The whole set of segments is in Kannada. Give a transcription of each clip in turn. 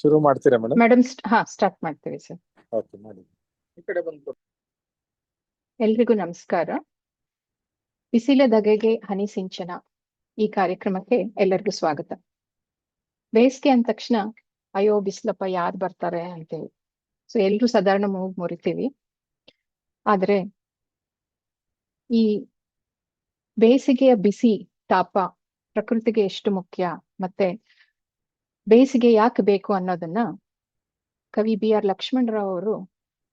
ಶುರು ಮಾಡ್ತೀರಾ ಮೇಡಮ್? ಮೇಡಮ್ ಸ್ಟಾರ್ಟ್ ಮಾಡ್ತೀವಿ ಸರ್. ಓಕೆ ಮಾಡಿ. ಈ ಕಡೆ ಬಂದು. ಎಲ್ರಿಗೂ ನಮಸ್ಕಾರ. ಬಿಸಿಲ ಧಗೆಗೆ ಹನಿ ಸಿಂಚನ ಈ ಕಾರ್ಯಕ್ರಮಕ್ಕೆ ಎಲ್ಲರಿಗೂ ಸ್ವಾಗತ. ಬೇಸಿಗೆ ಅಂದ ತಕ್ಷಣ ಅಯ್ಯೋ ಬಿಸಿಲಪ್ಪ ಯಾರು ಬರ್ತಾರೆ ಅಂತೇಳಿ ಸೊ ಎಲ್ರು ಸಾಧಾರಣ ಮೂಗ್ ಮುರಿತೀವಿ. ಆದ್ರೆ ಈ ಬೇಸಿಗೆಯ ಬಿಸಿ ತಾಪ ಪ್ರಕೃತಿಗೆ ಎಷ್ಟು ಮುಖ್ಯ, ಮತ್ತೆ ಬೇಸಿಗೆ ಯಾಕೆ ಬೇಕು ಅನ್ನೋದನ್ನ ಕವಿ BR ಲಕ್ಷ್ಮಣರಾವ್ ಅವರು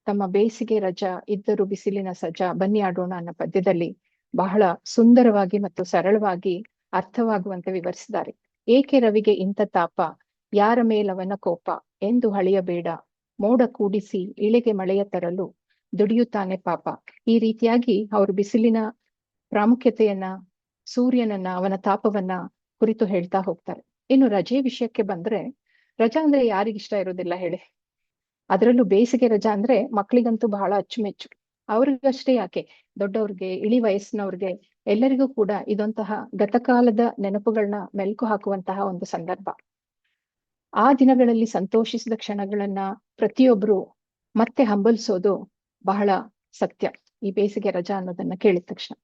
ತಮ್ಮ ಬೇಸಿಗೆ ರಜಾ ಇದ್ದರು ಬಿಸಿಲಿನ ಸಜಾ ಬನ್ನಿ ಆಡೋಣ ಅನ್ನೋ ಪದ್ಯದಲ್ಲಿ ಬಹಳ ಸುಂದರವಾಗಿ ಮತ್ತು ಸರಳವಾಗಿ ಅರ್ಥವಾಗುವಂತೆ ವಿವರಿಸಿದ್ದಾರೆ. ಏಕೆ ರವಿಗೆ ಇಂಥ ತಾಪ, ಯಾರ ಮೇಲವನ ಕೋಪ ಎಂದು ಹಳೆಯಬೇಡ, ಮೋಡ ಕೂಡಿಸಿ ಇಳೆಗೆ ಮಳೆಯ ತರಲು ದುಡಿಯುತ್ತಾನೆ ಪಾಪ. ಈ ರೀತಿಯಾಗಿ ಅವರು ಬಿಸಿಲಿನ ಪ್ರಾಮುಖ್ಯತೆಯನ್ನ, ಸೂರ್ಯನನ್ನ, ಅವನ ತಾಪವನ್ನ ಕುರಿತು ಹೇಳ್ತಾ ಹೋಗ್ತಾರೆ. ಇನ್ನು ರಜೆ ವಿಷಯಕ್ಕೆ ಬಂದ್ರೆ, ರಜಾ ಅಂದ್ರೆ ಯಾರಿಗಿಷ್ಟ ಇರೋದಿಲ್ಲ ಹೇಳಿ. ಅದರಲ್ಲೂ ಬೇಸಿಗೆ ರಜಾ ಅಂದ್ರೆ ಮಕ್ಕಳಿಗಂತೂ ಬಹಳ ಅಚ್ಚುಮೆಚ್ಚು. ಅವ್ರಿಗಷ್ಟೇ ಯಾಕೆ, ದೊಡ್ಡವ್ರಿಗೆ, ಇಳಿ ವಯಸ್ಸಿನವ್ರಿಗೆ ಎಲ್ಲರಿಗೂ ಕೂಡ ಇದೊಂತಹ ಗತಕಾಲದ ನೆನಪುಗಳನ್ನ ಮೆಲುಕು ಹಾಕುವಂತಹ ಒಂದು ಸಂದರ್ಭ. ಆ ದಿನಗಳಲ್ಲಿ ಸಂತೋಷಿಸಿದ ಕ್ಷಣಗಳನ್ನ ಪ್ರತಿಯೊಬ್ರು ಮತ್ತೆ ಹಂಬಲಿಸೋದು ಬಹಳ ಸತ್ಯ. ಈ ಬೇಸಿಗೆ ರಜಾ ಅನ್ನೋದನ್ನ ಕೇಳಿದ ತಕ್ಷಣ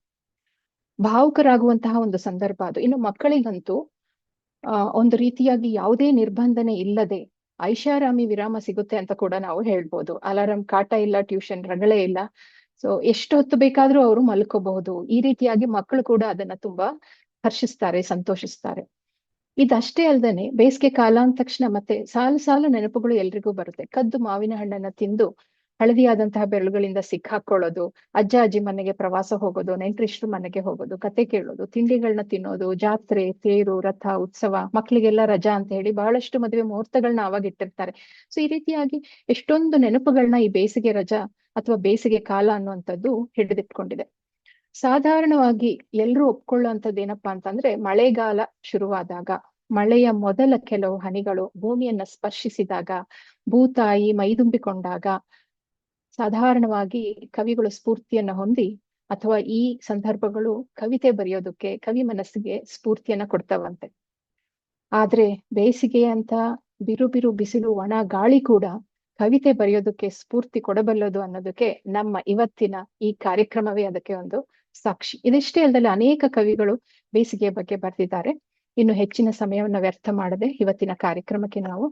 ಭಾವುಕರಾಗುವಂತಹ ಒಂದು ಸಂದರ್ಭ ಅದು. ಇನ್ನು ಮಕ್ಕಳಿಗಂತೂ ಒಂದು ರೀತಿಯಾಗಿ ಯಾವುದೇ ನಿರ್ಬಂಧನೆ ಇಲ್ಲದೆ ಐಷಾರಾಮಿ ವಿರಾಮ ಸಿಗುತ್ತೆ ಅಂತ ಕೂಡ ನಾವು ಹೇಳ್ಬೋದು. ಅಲಾರಾಮ್ ಕಾಟ ಇಲ್ಲ, ಟ್ಯೂಷನ್ ರಗಳೇ ಇಲ್ಲ. ಸೊ ಎಷ್ಟು ಹೊತ್ತು ಬೇಕಾದ್ರೂ ಅವರು ಮಲ್ಕೋಬಹುದು. ಈ ರೀತಿಯಾಗಿ ಮಕ್ಕಳು ಕೂಡ ಅದನ್ನ ತುಂಬಾ ಹರ್ಷಿಸ್ತಾರೆ, ಸಂತೋಷಿಸ್ತಾರೆ. ಇದಷ್ಟೇ ಅಲ್ದೇನೆ ಬೇಸಿಗೆ ಕಾಲ ಅಂದ ತಕ್ಷಣ ಮತ್ತೆ ಸಾಲು ಸಾಲು ನೆನಪುಗಳು ಎಲ್ರಿಗೂ ಬರುತ್ತೆ. ಕದ್ದು ಮಾವಿನ ಹಣ್ಣನ್ನ ತಿಂದು ಹಳದಿಯಾದಂತಹ ಬೆರಳುಗಳಿಂದ ಸಿಕ್ಕಾಕೊಳ್ಳೋದು, ಅಜ್ಜ ಅಜ್ಜಿ ಮನೆಗೆ ಪ್ರವಾಸ ಹೋಗೋದು, ನೆಂಟರಿಷ್ಟ್ರ ಮನೆಗೆ ಹೋಗೋದು, ಕತೆ ಕೇಳೋದು, ತಿಂಡಿಗಳನ್ನ ತಿನ್ನೋದು, ಜಾತ್ರೆ, ತೇರು, ರಥ, ಉತ್ಸವ, ಮಕ್ಳಿಗೆಲ್ಲ ರಜಾ ಅಂತ ಹೇಳಿ ಬಹಳಷ್ಟು ಮದುವೆ ಮುಹೂರ್ತಗಳನ್ನ ಅವಾಗ ಇಟ್ಟಿರ್ತಾರೆ. ಸೊ ಈ ರೀತಿಯಾಗಿ ಎಷ್ಟೊಂದು ನೆನಪುಗಳನ್ನ ಈ ಬೇಸಿಗೆ ರಜಾ ಅಥವಾ ಬೇಸಿಗೆ ಕಾಲ ಅನ್ನುವಂಥದ್ದು ಹಿಡಿದಿಟ್ಕೊಂಡಿದೆ. ಸಾಧಾರಣವಾಗಿ ಎಲ್ರೂ ಒಪ್ಕೊಳ್ಳುವಂಥದ್ದು ಏನಪ್ಪಾ ಅಂತಂದ್ರೆ, ಮಳೆಗಾಲ ಶುರುವಾದಾಗ ಮಳೆಯ ಮೊದಲ ಕೆಲವು ಹನಿಗಳು ಭೂಮಿಯನ್ನ ಸ್ಪರ್ಶಿಸಿದಾಗ, ಭೂತಾಯಿ ಮೈದುಂಬಿಕೊಂಡಾಗ ಸಾಧಾರಣವಾಗಿ ಕವಿಗಳು ಸ್ಫೂರ್ತಿಯನ್ನ ಹೊಂದಿ, ಅಥವಾ ಈ ಸಂದರ್ಭಗಳು ಕವಿತೆ ಬರೆಯೋದಕ್ಕೆ ಕವಿ ಮನಸ್ಸಿಗೆ ಸ್ಫೂರ್ತಿಯನ್ನ ಕೊಡ್ತಾವಂತೆ. ಆದ್ರೆ ಬೇಸಿಗೆ ಅಂತ ಬಿರು ಬಿರು ಬಿಸಿಲು ಒಣ ಗಾಳಿ ಕೂಡ ಕವಿತೆ ಬರೆಯೋದಕ್ಕೆ ಸ್ಫೂರ್ತಿ ಕೊಡಬಲ್ಲದು ಅನ್ನೋದಕ್ಕೆ ನಮ್ಮ ಇವತ್ತಿನ ಈ ಕಾರ್ಯಕ್ರಮವೇ ಅದಕ್ಕೆ ಒಂದು ಸಾಕ್ಷಿ. ಇದಿಷ್ಟೇ ಅಲ್ಲದೆ ಅನೇಕ ಕವಿಗಳು ಬೇಸಿಗೆಯ ಬಗ್ಗೆ ಬರೆದಿದ್ದಾರೆ. ಇನ್ನು ಹೆಚ್ಚಿನ ಸಮಯವನ್ನ ವ್ಯರ್ಥ ಮಾಡದೆ ಇವತ್ತಿನ ಕಾರ್ಯಕ್ರಮಕ್ಕೆ ನಾವು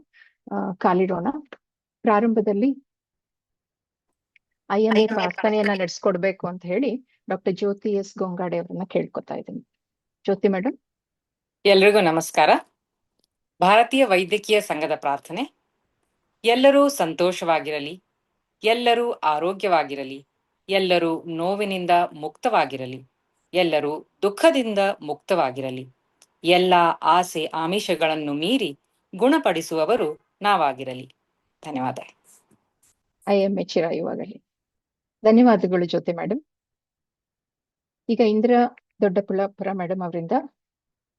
ಕಾಲಿಡೋಣ. ಪ್ರಾರಂಭದಲ್ಲಿ IMA ಪ್ರಾರ್ಥನೆಯನ್ನ ನಡೆಸ್ಕೊಡ್ಬೇಕು ಅಂತ ಹೇಳಿ ಡಾಕ್ಟರ್ ಜ್ಯೋತಿ ಎಸ್ ಗೊಂಗಾಡೆ ಅವರನ್ನ ಕೇಳ್ಕೊತಾ ಇದ್ದೀನಿ. ಜ್ಯೋತಿ ಮೇಡಮ್. ಎಲ್ರಿಗೂ ನಮಸ್ಕಾರ. ಭಾರತೀಯ ವೈದ್ಯಕೀಯ ಸಂಘದ ಪ್ರಾರ್ಥನೆ: ಎಲ್ಲರೂ ಸಂತೋಷವಾಗಿರಲಿ, ಎಲ್ಲರೂ ಆರೋಗ್ಯವಾಗಿರಲಿ, ಎಲ್ಲರೂ ನೋವಿನಿಂದ ಮುಕ್ತವಾಗಿರಲಿ, ಎಲ್ಲರೂ ದುಃಖದಿಂದ ಮುಕ್ತವಾಗಿರಲಿ, ಎಲ್ಲ ಆಸೆ ಆಮಿಷಗಳನ್ನು ಮೀರಿ ಗುಣಪಡಿಸುವವರು ನಾವಾಗಿರಲಿ. ಧನ್ಯವಾದ. IMA ಚಿರಾಯುವಾಗಲಿ. ಧನ್ಯವಾದಗಳು ಜ್ಯೋತಿ ಮೇಡಮ್. ಈಗ ಇಂದ್ರ ದೊಡ್ಡಪುಳ್ಳಪುರ ಮೇಡಮ್ ಅವರಿಂದ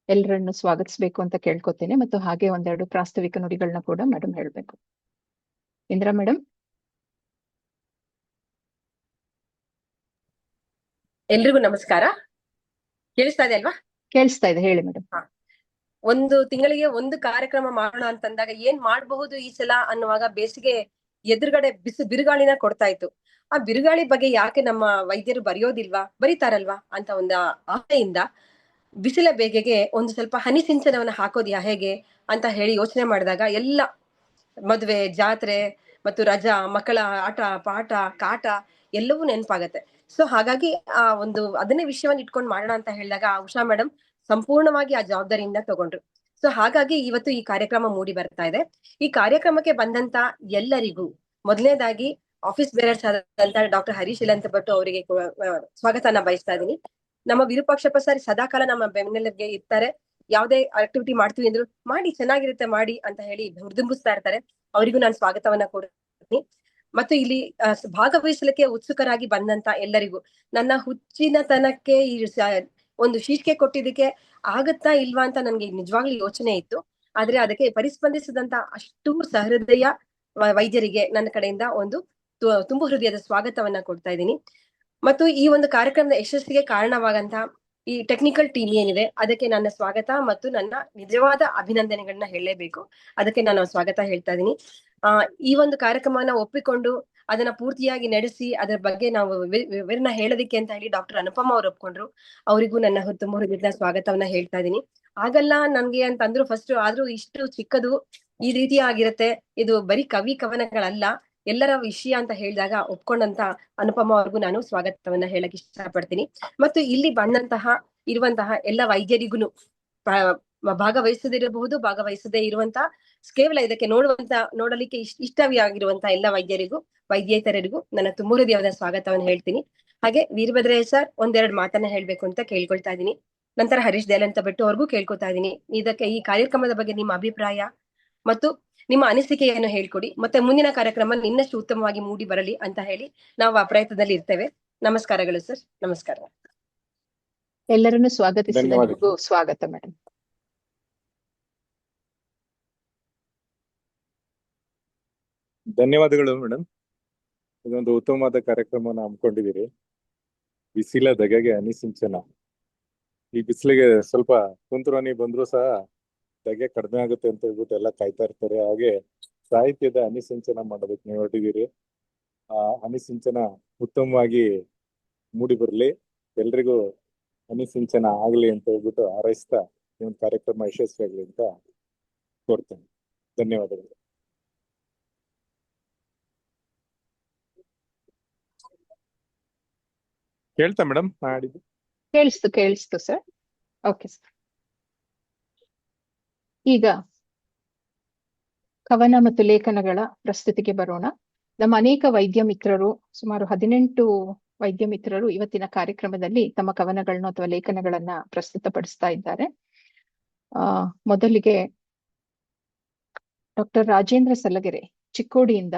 ಎಲ್ಲರನ್ನು ಸ್ವಾಗತಿಸ್ಬೇಕು ಅಂತ ಕೇಳ್ಕೊತೇನೆ, ಮತ್ತು ಹಾಗೆ ಒಂದೆರಡು ಪ್ರಾಸ್ತಾವಿಕ ನುಡಿಗಳನ್ನ ಕೂಡ ಮೇಡಮ್ ಹೇಳ್ಬೇಕು. ಇಂದ್ರ ಮೇಡಮ್. ಎಲ್ರಿಗೂ ನಮಸ್ಕಾರ. ಕೇಳಿಸ್ತಾ ಇದೆ ಅಲ್ವಾ? ಕೇಳಿಸ್ತಾ ಇದೆ, ಹೇಳಿ ಮೇಡಮ್. ಒಂದು ತಿಂಗಳಿಗೆ ಒಂದು ಕಾರ್ಯಕ್ರಮ ಮಾಡೋಣ ಅಂತಂದಾಗ ಏನ್ ಮಾಡಬಹುದು ಈ ಸಲ ಅನ್ನುವಾಗ ಬೇಸಿಗೆ ಎದುರುಗಡೆ ಬಿರುಗಾಳಿನ ಕೊಡ್ತಾ ಇತ್ತು. ಆ ಬಿರುಗಾಳಿ ಬಗ್ಗೆ ಯಾಕೆ ನಮ್ಮ ವೈದ್ಯರು ಬರೆಯೋದಿಲ್ವಾ, ಬರೀತಾರಲ್ವಾ ಅಂತ ಒಂದು ಆಸೆಯಿಂದ ಬಿಸಿಲ ಬೇಗೆಗೆ ಒಂದು ಸ್ವಲ್ಪ ಹನಿ ಸಿಂಚನವನ್ನ ಹಾಕೋದ್ಯಾ ಹೇಗೆ ಅಂತ ಹೇಳಿ ಯೋಚನೆ ಮಾಡಿದಾಗ ಎಲ್ಲ ಮದುವೆ, ಜಾತ್ರೆ ಮತ್ತು ರಜಾ, ಮಕ್ಕಳ ಆಟ ಪಾಠ ಕಾಟ ಎಲ್ಲವೂ ನೆನಪಾಗತ್ತೆ. ಸೊ ಹಾಗಾಗಿ ಅದನ್ನೇ ವಿಷಯವನ್ನ ಇಟ್ಕೊಂಡು ಮಾಡೋಣ ಅಂತ ಹೇಳಿದಾಗ ಉಷಾ ಮೇಡಮ್ ಸಂಪೂರ್ಣವಾಗಿ ಆ ಜವಾಬ್ದಾರಿಯಿಂದ ತಗೊಂಡ್ರು. ಸೊ ಹಾಗಾಗಿ ಇವತ್ತು ಈ ಕಾರ್ಯಕ್ರಮ ಮೂಡಿ ಬರ್ತಾ ಇದೆ. ಈ ಕಾರ್ಯಕ್ರಮಕ್ಕೆ ಬಂದಂತ ಎಲ್ಲರಿಗೂ ಮೊದಲನೇದಾಗಿ ಆಫೀಸ್ ಬೇರರ್ಸ್ ಆದಂತ ಡಾಕ್ಟರ್ ಹರೀಶ್ ಇಲಂತ ಭಟ್ ಅವರಿಗೆ ಸ್ವಾಗತನ ಬಯಸ್ತಾ ಇದೀನಿ. ನಮ್ಮ ವಿರೂಪಾಕ್ಷಪ್ಪ ಸರ್ ಸದಾಕಾಲ ನಮ್ಮ ಬೆನ್ನೆಲುಬಿಗೆ ಇರ್ತಾರೆ. ಯಾವುದೇ ಆಕ್ಟಿವಿಟಿ ಮಾಡ್ತೀವಿ ಅಂದ್ರು ಮಾಡಿ, ಚೆನ್ನಾಗಿರುತ್ತೆ ಮಾಡಿ ಅಂತ ಹೇಳಿ ಹುರಿದುಂಬಿಸ್ತಾ ಇರ್ತಾರೆ. ಅವರಿಗೂ ನಾನು ಸ್ವಾಗತವನ್ನ ಕೊಡ್ತೀನಿ. ಮತ್ತು ಇಲ್ಲಿ ಭಾಗವಹಿಸಲಿಕ್ಕೆ ಉತ್ಸುಕರಾಗಿ ಬಂದಂತ ಎಲ್ಲರಿಗೂ ನನ್ನ ಹುಚ್ಚಿನತನಕ್ಕೆ ಈ ಒಂದು ಶೀರ್ಷಿಕೆ ಕೊಟ್ಟಿದ್ದಕ್ಕೆ ಆಗತ್ತಾ ಇಲ್ವಾ ಅಂತ ನನ್ಗೆ ನಿಜವಾಗ್ಲೂ ಯೋಚನೆ ಇತ್ತು. ಆದ್ರೆ ಅದಕ್ಕೆ ಪರಿಸ್ಪಂದಿಸಿದಂತ ಅಷ್ಟು ಸಹೃದಯ ವೈದ್ಯರಿಗೆ ನನ್ನ ಕಡೆಯಿಂದ ಒಂದು ತುಂಬು ಹೃದಯದ ಸ್ವಾಗತವನ್ನ ಕೊಡ್ತಾ ಇದ್ದೀನಿ. ಮತ್ತು ಈ ಒಂದು ಕಾರ್ಯಕ್ರಮದ ಯಶಸ್ಸಿಗೆ ಕಾರಣವಾಗಂತ ಈ ಟೆಕ್ನಿಕಲ್ ಟೀಮ್ ಏನಿದೆ ಅದಕ್ಕೆ ನನ್ನ ಸ್ವಾಗತ ಮತ್ತು ನನ್ನ ನಿಜವಾದ ಅಭಿನಂದನೆಗಳನ್ನ ಹೇಳಲೇಬೇಕು. ಅದಕ್ಕೆ ನಾನು ಸ್ವಾಗತ ಹೇಳ್ತಾ ಇದ್ದೀನಿ. ಈ ಒಂದು ಕಾರ್ಯಕ್ರಮನ ಒಪ್ಪಿಕೊಂಡು ಅದನ್ನ ಪೂರ್ತಿಯಾಗಿ ನಡೆಸಿ ಅದರ ಬಗ್ಗೆ ನಾವು ವಿವರಣ ಹೇಳೋದಿಕ್ಕೆ ಅಂತ ಹೇಳಿ ಡಾಕ್ಟರ್ ಅನುಪಮ ಅವ್ರು ಒಪ್ಕೊಂಡ್ರು. ಅವರಿಗೂ ನನ್ನ ತುಂಬ ಹೃದಯದ ಸ್ವಾಗತವನ್ನ ಹೇಳ್ತಾ ಇದ್ದೀನಿ. ಆಗಲ್ಲ ನನ್ಗೆ ಅಂತ ಅಂದ್ರು ಫಸ್ಟ್, ಆದ್ರೂ ಇಷ್ಟು ಚಿಕ್ಕದು ಈ ರೀತಿ ಆಗಿರುತ್ತೆ, ಇದು ಬರೀ ಕವಿ ಕವನಗಳಲ್ಲ ಎಲ್ಲರ ವಿಷಯ ಅಂತ ಹೇಳಿದಾಗ ಒಪ್ಕೊಂಡಂತ ಅನುಪಮ ಅವ್ರಿಗೂ ನಾನು ಸ್ವಾಗತವನ್ನ ಹೇಳಕ್ ಇಷ್ಟಪಡ್ತೀನಿ. ಮತ್ತು ಇಲ್ಲಿ ಇರುವಂತಹ ಎಲ್ಲ ವೈದ್ಯರಿಗೂ ಭಾಗವಹಿಸದೇ ಇರುವಂತಹ ಕೇವಲ ಇದಕ್ಕೆ ನೋಡಲಿಕ್ಕೆ ಇಷ್ಟವಾಗಿರುವಂತಹ ಎಲ್ಲ ವೈದ್ಯೇತರರಿಗೂ ನನ್ನ ತುಂಬ ಹೃದಯವಾದ ಸ್ವಾಗತವನ್ನು ಹೇಳ್ತೀನಿ. ಹಾಗೆ ವೀರಭದ್ರಯ್ಯ ಸರ್ ಒಂದೆರಡು ಮಾತನ್ನ ಹೇಳ್ಬೇಕು ಅಂತ ಕೇಳ್ಕೊಳ್ತಾ ಇದ್ದೀನಿ. ನಂತರ ಹರೀಶ್ ದಯಾಲಂತ ಭಟ್ ಅವ್ರಿಗೂ ಕೇಳ್ಕೊತಾ ಇದ್ದೀನಿ, ಈ ಕಾರ್ಯಕ್ರಮದ ಬಗ್ಗೆ ನಿಮ್ಮ ಅಭಿಪ್ರಾಯ ಮತ್ತು ನಿಮ್ಮ ಅನಿಸಿಕೆಯನ್ನು ಹೇಳ್ಕೊಡಿ, ಮತ್ತೆ ಮುಂದಿನ ಕಾರ್ಯಕ್ರಮ ಇನ್ನಷ್ಟು ಉತ್ತಮವಾಗಿ ಮೂಡಿ ಬರಲಿ ಅಂತ ಹೇಳಿ ನಾವು ಆ ಪ್ರಯತ್ನದಲ್ಲಿ ಇರ್ತೇವೆ. ನಮಸ್ಕಾರಗಳು ಸರ್. ನಮಸ್ಕಾರ. ಎಲ್ಲರನ್ನು ಸ್ವಾಗತಿಸಿದ ಸ್ವಾಗತ ಮೇಡಮ್. ಧನ್ಯವಾದಗಳು ಮೇಡಮ್. ಇದೊಂದು ಉತ್ತಮವಾದ ಕಾರ್ಯಕ್ರಮನ ಹಮ್ಮಿಕೊಂಡಿದ್ದೀರಿ. ಬಿಸಿಲ ಧಗೆಗೆ ಹನಿಸಿಂಚನ. ಈ ಬಿಸಿಲಿಗೆ ಸ್ವಲ್ಪ ತುಂತುರು ಹನಿ ಬಂದ್ರು ಸಹ ಧಗೆ ಕಡಿಮೆ ಆಗುತ್ತೆ ಅಂತ ಹೇಳ್ಬಿಟ್ಟು ಎಲ್ಲ ಕಾಯ್ತಾ ಇರ್ತಾರೆ. ಹಾಗೆ ಸಾಹಿತ್ಯದ ಹನಿಸಿಂಚನ ಮಾಡೋದಕ್ಕೆ ನೀವು ಹೊರಟಿದ್ದೀರಿ. ಆ ಹನಿಸಿಂಚನ ಉತ್ತಮವಾಗಿ ಮೂಡಿ ಬರಲಿ, ಎಲ್ರಿಗೂ ಹನಿಸಿಂಚನ ಆಗ್ಲಿ ಅಂತ ಹೇಳ್ಬಿಟ್ಟು ಹಾರೈಸ್ತಾ ಈ ಒಂದು ಕಾರ್ಯಕ್ರಮ ಯಶಸ್ವಿಯಾಗಲಿ ಅಂತ ಕೋರ್ತೇನೆ. ಧನ್ಯವಾದಗಳು. ಕೇಳ್ತಾ ಮೇಡಮ್ ಮಾಡಿದ್ದು? ಕೇಳಿಸ್ತು ಸರ್. Okay sir. ಈಗ ಕವನ ಮತ್ತು ಲೇಖನಗಳ ಪ್ರಸ್ತುತಿಗೆ ಬರೋಣ. ನಮ್ಮ ಅನೇಕ ವೈದ್ಯ ಮಿತ್ರರು, ಸುಮಾರು 18 ವೈದ್ಯ ಮಿತ್ರರು ಇವತ್ತಿನ ಕಾರ್ಯಕ್ರಮದಲ್ಲಿ ತಮ್ಮ ಕವನಗಳನ್ನು ಅಥವಾ ಲೇಖನಗಳನ್ನ ಪ್ರಸ್ತುತಪಡಿಸ್ತಾ ಇದ್ದಾರೆ. ಮೊದಲಿಗೆ ಡಾಕ್ಟರ್ ರಾಜೇಂದ್ರ ಸಲಗೆರೆ ಚಿಕ್ಕೋಡಿಯಿಂದ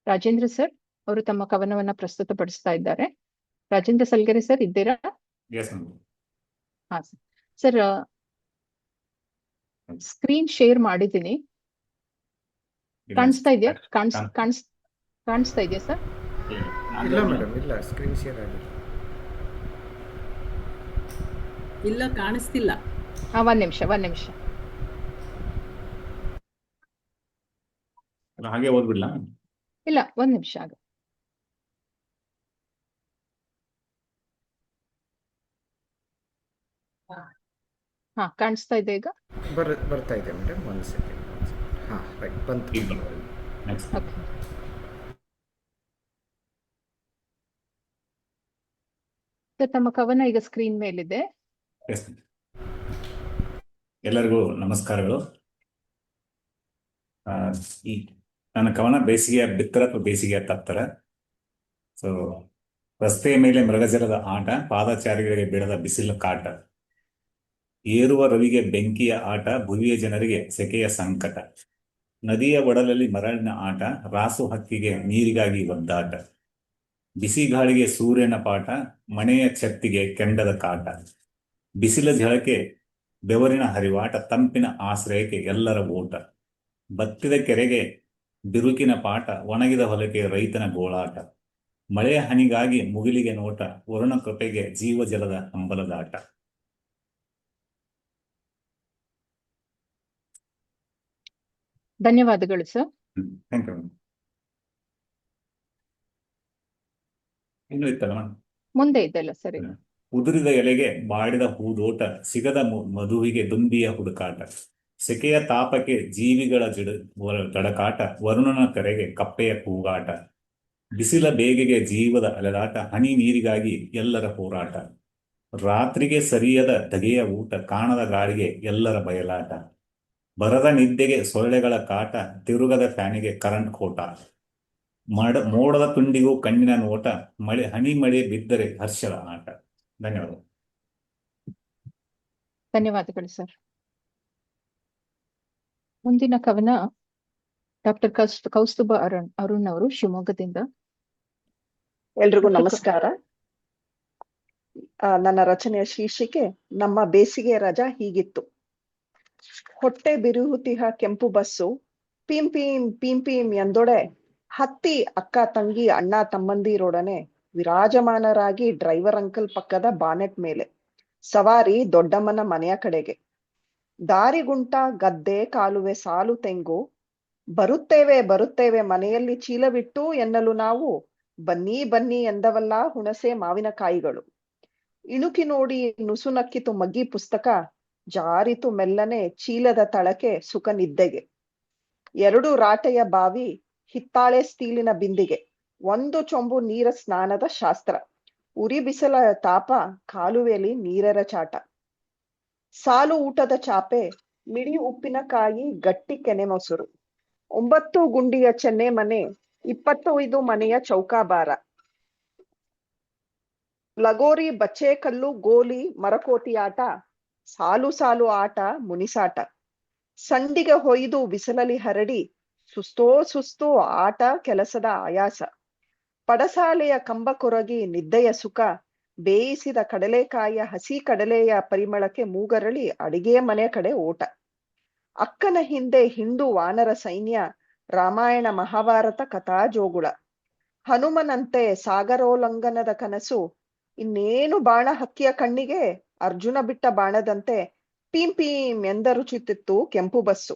ರಾಜೇಂದ್ರ ಸರ್ ಅವರು ತಮ್ಮ ಕವನವನ್ನ ಪ್ರಸ್ತುತಪಡಿಸ್ತಾ ಇದ್ದಾರೆ. ರಾಜೇಂದ್ರ ಸಲಗೆರೆ ಸರ್ ಇದ್ದೀರಾ? ಹಾ ಸರ್. ಸ್ಕ್ರೀನ್ ಶೇರ್ ಮಾಡಿದ್ದೀನಿ. ಕಾಣಿಸ್ತಾ ಇದೆಯಾ? ಕಾಣಿಸ್ತಾ ಇದೆಯಾ ಸರ್? ಇಲ್ಲ ಮೇಡಮ್, ಇಲ್ಲ, ಸ್ಕ್ರೀನ್ ಶೇರ್ ಆಗಿಲ್ಲ. ಇಲ್ಲ, ಕಾಣಿಸ್ತಿಲ್ಲ. ಒಂದ್ ನಿಮಿಷ ಹಾಗೆ ಓದ್ಬಿಡ್ಲಾ? ಇಲ್ಲ, ಒಂದ್ ನಿಮಿಷ ಆಗ. ಹಾ, ಕಾಣಿಸ್ತಾ ಇದೆ ಈಗ? ಬರ್ತಾ ಇದೆ ಮೇಡಮ್, ಒಂದು ಸೆಕೆಂಡ್. ಹಾ, ರೈಟ್, ಬಂತು. ತಮ್ಮ ಕವನ ಈಗ ಸ್ಕ್ರೀನ್ ಮೇಲಿದೆ. ಎಲ್ಲರಿಗೂ ನಮಸ್ಕಾರಗಳು. ಈ ನನ್ನ ಕವನ ಬೇಸಿಗೆಯ ಬಿತ್ತರ ಅಥವಾ ಬೇಸಿಗೆಯ ತತ್ತರ. ಸೊ, ರಸ್ತೆಯ ಮೇಲೆ ಮೃಗಜಲದ ಆಟ, ಪಾದಚಾರಿಗಳಿಗೆ ಬೀಳದ ಬಿಸಿಲು ಕಾಟ, ಏರುವ ರವಿಗೆ ಬೆಂಕಿಯ ಆಟ, ಭುವಿಯ ಜನರಿಗೆ ಸೆಕೆಯ ಸಂಕಟ, ನದಿಯ ಒಡಲಲ್ಲಿ ಮರಳಿನ ಆಟ, ರಾಸು ಹಕ್ಕಿಗೆ ನೀರಿಗಾಗಿ ಒದ್ದಾಟ, ಬಿಸಿ ಗಾಳಿಗೆ ಸೂರ್ಯನ ಪಾಠ, ಮನೆಯ ಛತ್ತಿಗೆ ಕೆಂಡದ ಕಾಟ, ಬಿಸಿಲ ಝಳಕೆ ಬೆವರಿನ ಹರಿವಾಟ, ತಂಪಿನ ಆಶ್ರಯಕ್ಕೆ ಎಲ್ಲರ ಓಟ, ಬತ್ತಿದ ಕೆರೆಗೆ ಬಿರುಕಿನ ಪಾಠ, ಒಣಗಿದ ಹೊಲಕ್ಕೆ ರೈತನ ಗೋಳಾಟ, ಮಳೆಯ ಹನಿಗಾಗಿ ಮುಗಿಲಿಗೆ ನೋಟ, ವರುಣ ಕೃಪೆಗೆ ಜೀವ ಜಲದ ಹಂಬಲದಾಟ. ಧನ್ಯವಾದಗಳು ಸರ್. Thank you. ಇನ್ನು ಇತ್ತಲ್ಲ ಮುಂದೆ ಇದೆಲ್ಲ ಸರಿ. ಉದುರಿದ ಎಲೆಗೆ ಬಾಡಿದ ಹೂದೋಟ, ಸಿಗದ ಮಧುವಿಗೆ ದುಂಬಿಯ ಹುಡುಕಾಟ, ಸೆಕೆಯ ತಾಪಕ್ಕೆ ಜೀವಿಗಳ ಜಡಕಾಟ, ವರುಣನ ಕರೆಗೆ ಕಪ್ಪೆಯ ಕೂಗಾಟ, ಬಿಸಿಲ ಬೇಗೆಗೆ ಜೀವದ ಅಲೆದಾಟ, ಹನಿ ನೀರಿಗಾಗಿ ಎಲ್ಲರ ಹೋರಾಟ, ರಾತ್ರಿಗೆ ಸರಿಯದ ಧಗೆಯ ಊಟ, ಕಾಣದ ಗಾಳಿಗೆ ಎಲ್ಲರ ಬಯಲಾಟ, ಬರದ ನಿದ್ದೆಗೆ ಸೊಳ್ಳೆಗಳ ಕಾಟ, ತಿರುಗದ ಫ್ಯಾನಿಗೆ ಕರೆಂಟ್ ಕೋಟ, ಮೋಡದ ತುಂಡಿಗೂ ಕಣ್ಣಿನ ನೋಟ, ಹನಿ ಮಳೆ ಬಿದ್ದರೆ ಹರ್ಷದ ಆಟ. ಧನ್ಯವಾದಗಳು. ಧನ್ಯವಾದಗಳು ಸರ್. ಮುಂದಿನ ಕವನ ಡಾಕ್ಟರ್ ಕೌಸ್ತುಭ ಅರುಣ್ ಅವರು ಶಿವಮೊಗ್ಗದಿಂದ. ಎಲ್ರಿಗೂ ನಮಸ್ಕಾರ. ನನ್ನ ರಚನೆಯ ಶೀರ್ಷಿಕೆ ನಮ್ಮ ಬೇಸಿಗೆ ರಜಾ ಹೀಗಿತ್ತು. ಹೊಟ್ಟೆ ಬಿರುಹುತಿಹ ಕೆಂಪು ಬಸ್ಸು ಪೀಂ ಪೀಂ ಪೀಂ ಪೀಂ ಎಂದೊಡೆ ಹತ್ತಿ ಅಕ್ಕ ತಂಗಿ ಅಣ್ಣ ತಮ್ಮಂದಿರೊಡನೆ ವಿರಾಜಮಾನರಾಗಿ ಡ್ರೈವರ್ ಅಂಕಲ್ ಪಕ್ಕದ ಬಾನೆಟ್ ಮೇಲೆ ಸವಾರಿ ದೊಡ್ಡಮ್ಮನ ಮನೆಯ ಕಡೆಗೆ. ದಾರಿಗುಂಟ ಗದ್ದೆ ಕಾಲುವೆ ಸಾಲು ತೆಂಗು. ಬರುತ್ತೇವೆ ಬರುತ್ತೇವೆ ಮನೆಯಲ್ಲಿ ಚೀಲವಿಟ್ಟು ಎನ್ನಲು ನಾವು, ಬನ್ನಿ ಬನ್ನಿ ಎಂದವಲ್ಲ ಹುಣಸೆ ಮಾವಿನಕಾಯಿಗಳು. ಇಣುಕಿ ನೋಡಿ ನುಸು ನಕ್ಕಿತು ಮಗ್ಗಿ ಪುಸ್ತಕ, ಜಾರಿತು ಮೆಲ್ಲನೆ ಚೀಲದ ತಳಕೆ ಸುಖ ನಿದ್ದೆಗೆ. 2 ರಾಟೆಯ ಬಾವಿ, ಹಿತ್ತಾಳೆ ಸ್ಟೀಲಿನ ಬಿಂದಿಗೆ, 1 ಚೊಂಬು ನೀರ ಸ್ನಾನದ ಶಾಸ್ತ್ರ. ಉರಿ ಬಿಸಲ ತಾಪ, ಕಾಲುವೆಯಲ್ಲಿ ನೀರರ ಚಾಟ. ಸಾಲು ಊಟದ ಚಾಪೆ, ಮಿಡಿ ಉಪ್ಪಿನಕಾಯಿ, ಗಟ್ಟಿ ಕೆನೆ ಮೊಸರು. 9 ಗುಂಡಿಯ ಚೆನ್ನೆ ಮನೆ, 25 ಮನೆಯ ಚೌಕಾಬಾರ. ಲಗೋರಿ, ಬಚ್ಚೇಕಲ್ಲು, ಗೋಲಿ, ಮರಕೋತಿ ಆಟ, ಸಾಲು ಸಾಲು ಆಟ, ಮುನಿಸಾಟ. ಸಂಡಿಗೆ ಹೊಯ್ದು ಬಿಸಿಲಲ್ಲಿ ಹರಡಿ, ಸುಸ್ತೋ ಸುಸ್ತು ಆಟ ಕೆಲಸದ ಆಯಾಸ. ಪಡಸಾಲೆಯ ಕಂಬ ಕೊರಗಿ ನಿದ್ದೆಯ ಸುಖ, ಬೇಯಿಸಿದ ಕಡಲೆಕಾಯಿಯ ಹಸಿ ಕಡಲೆಯ ಪರಿಮಳಕ್ಕೆ ಮೂಗರಳಿ ಅಡಿಗೆ ಮನೆ ಕಡೆ ಓಟ. ಅಕ್ಕನ ಹಿಂದೆ ಹಿಂಡು ವಾನರ ಸೈನ್ಯ, ರಾಮಾಯಣ ಮಹಾಭಾರತ ಕಥಾ ಜೋಗುಳ. ಹನುಮನಂತೆ ಸಾಗರೋಲ್ಲಂಘನದ ಕನಸು, ಇನ್ನೇನು ಬಾಣ ಹಕ್ಕಿಯ ಕಣ್ಣಿಗೆ, ಅರ್ಜುನ ಬಿಟ್ಟ ಬಾಣದಂತೆ ಪೀಂ ಪೀಂ ಎಂದರುಚುತ್ತಿತ್ತು ಕೆಂಪು ಬಸ್ಸು.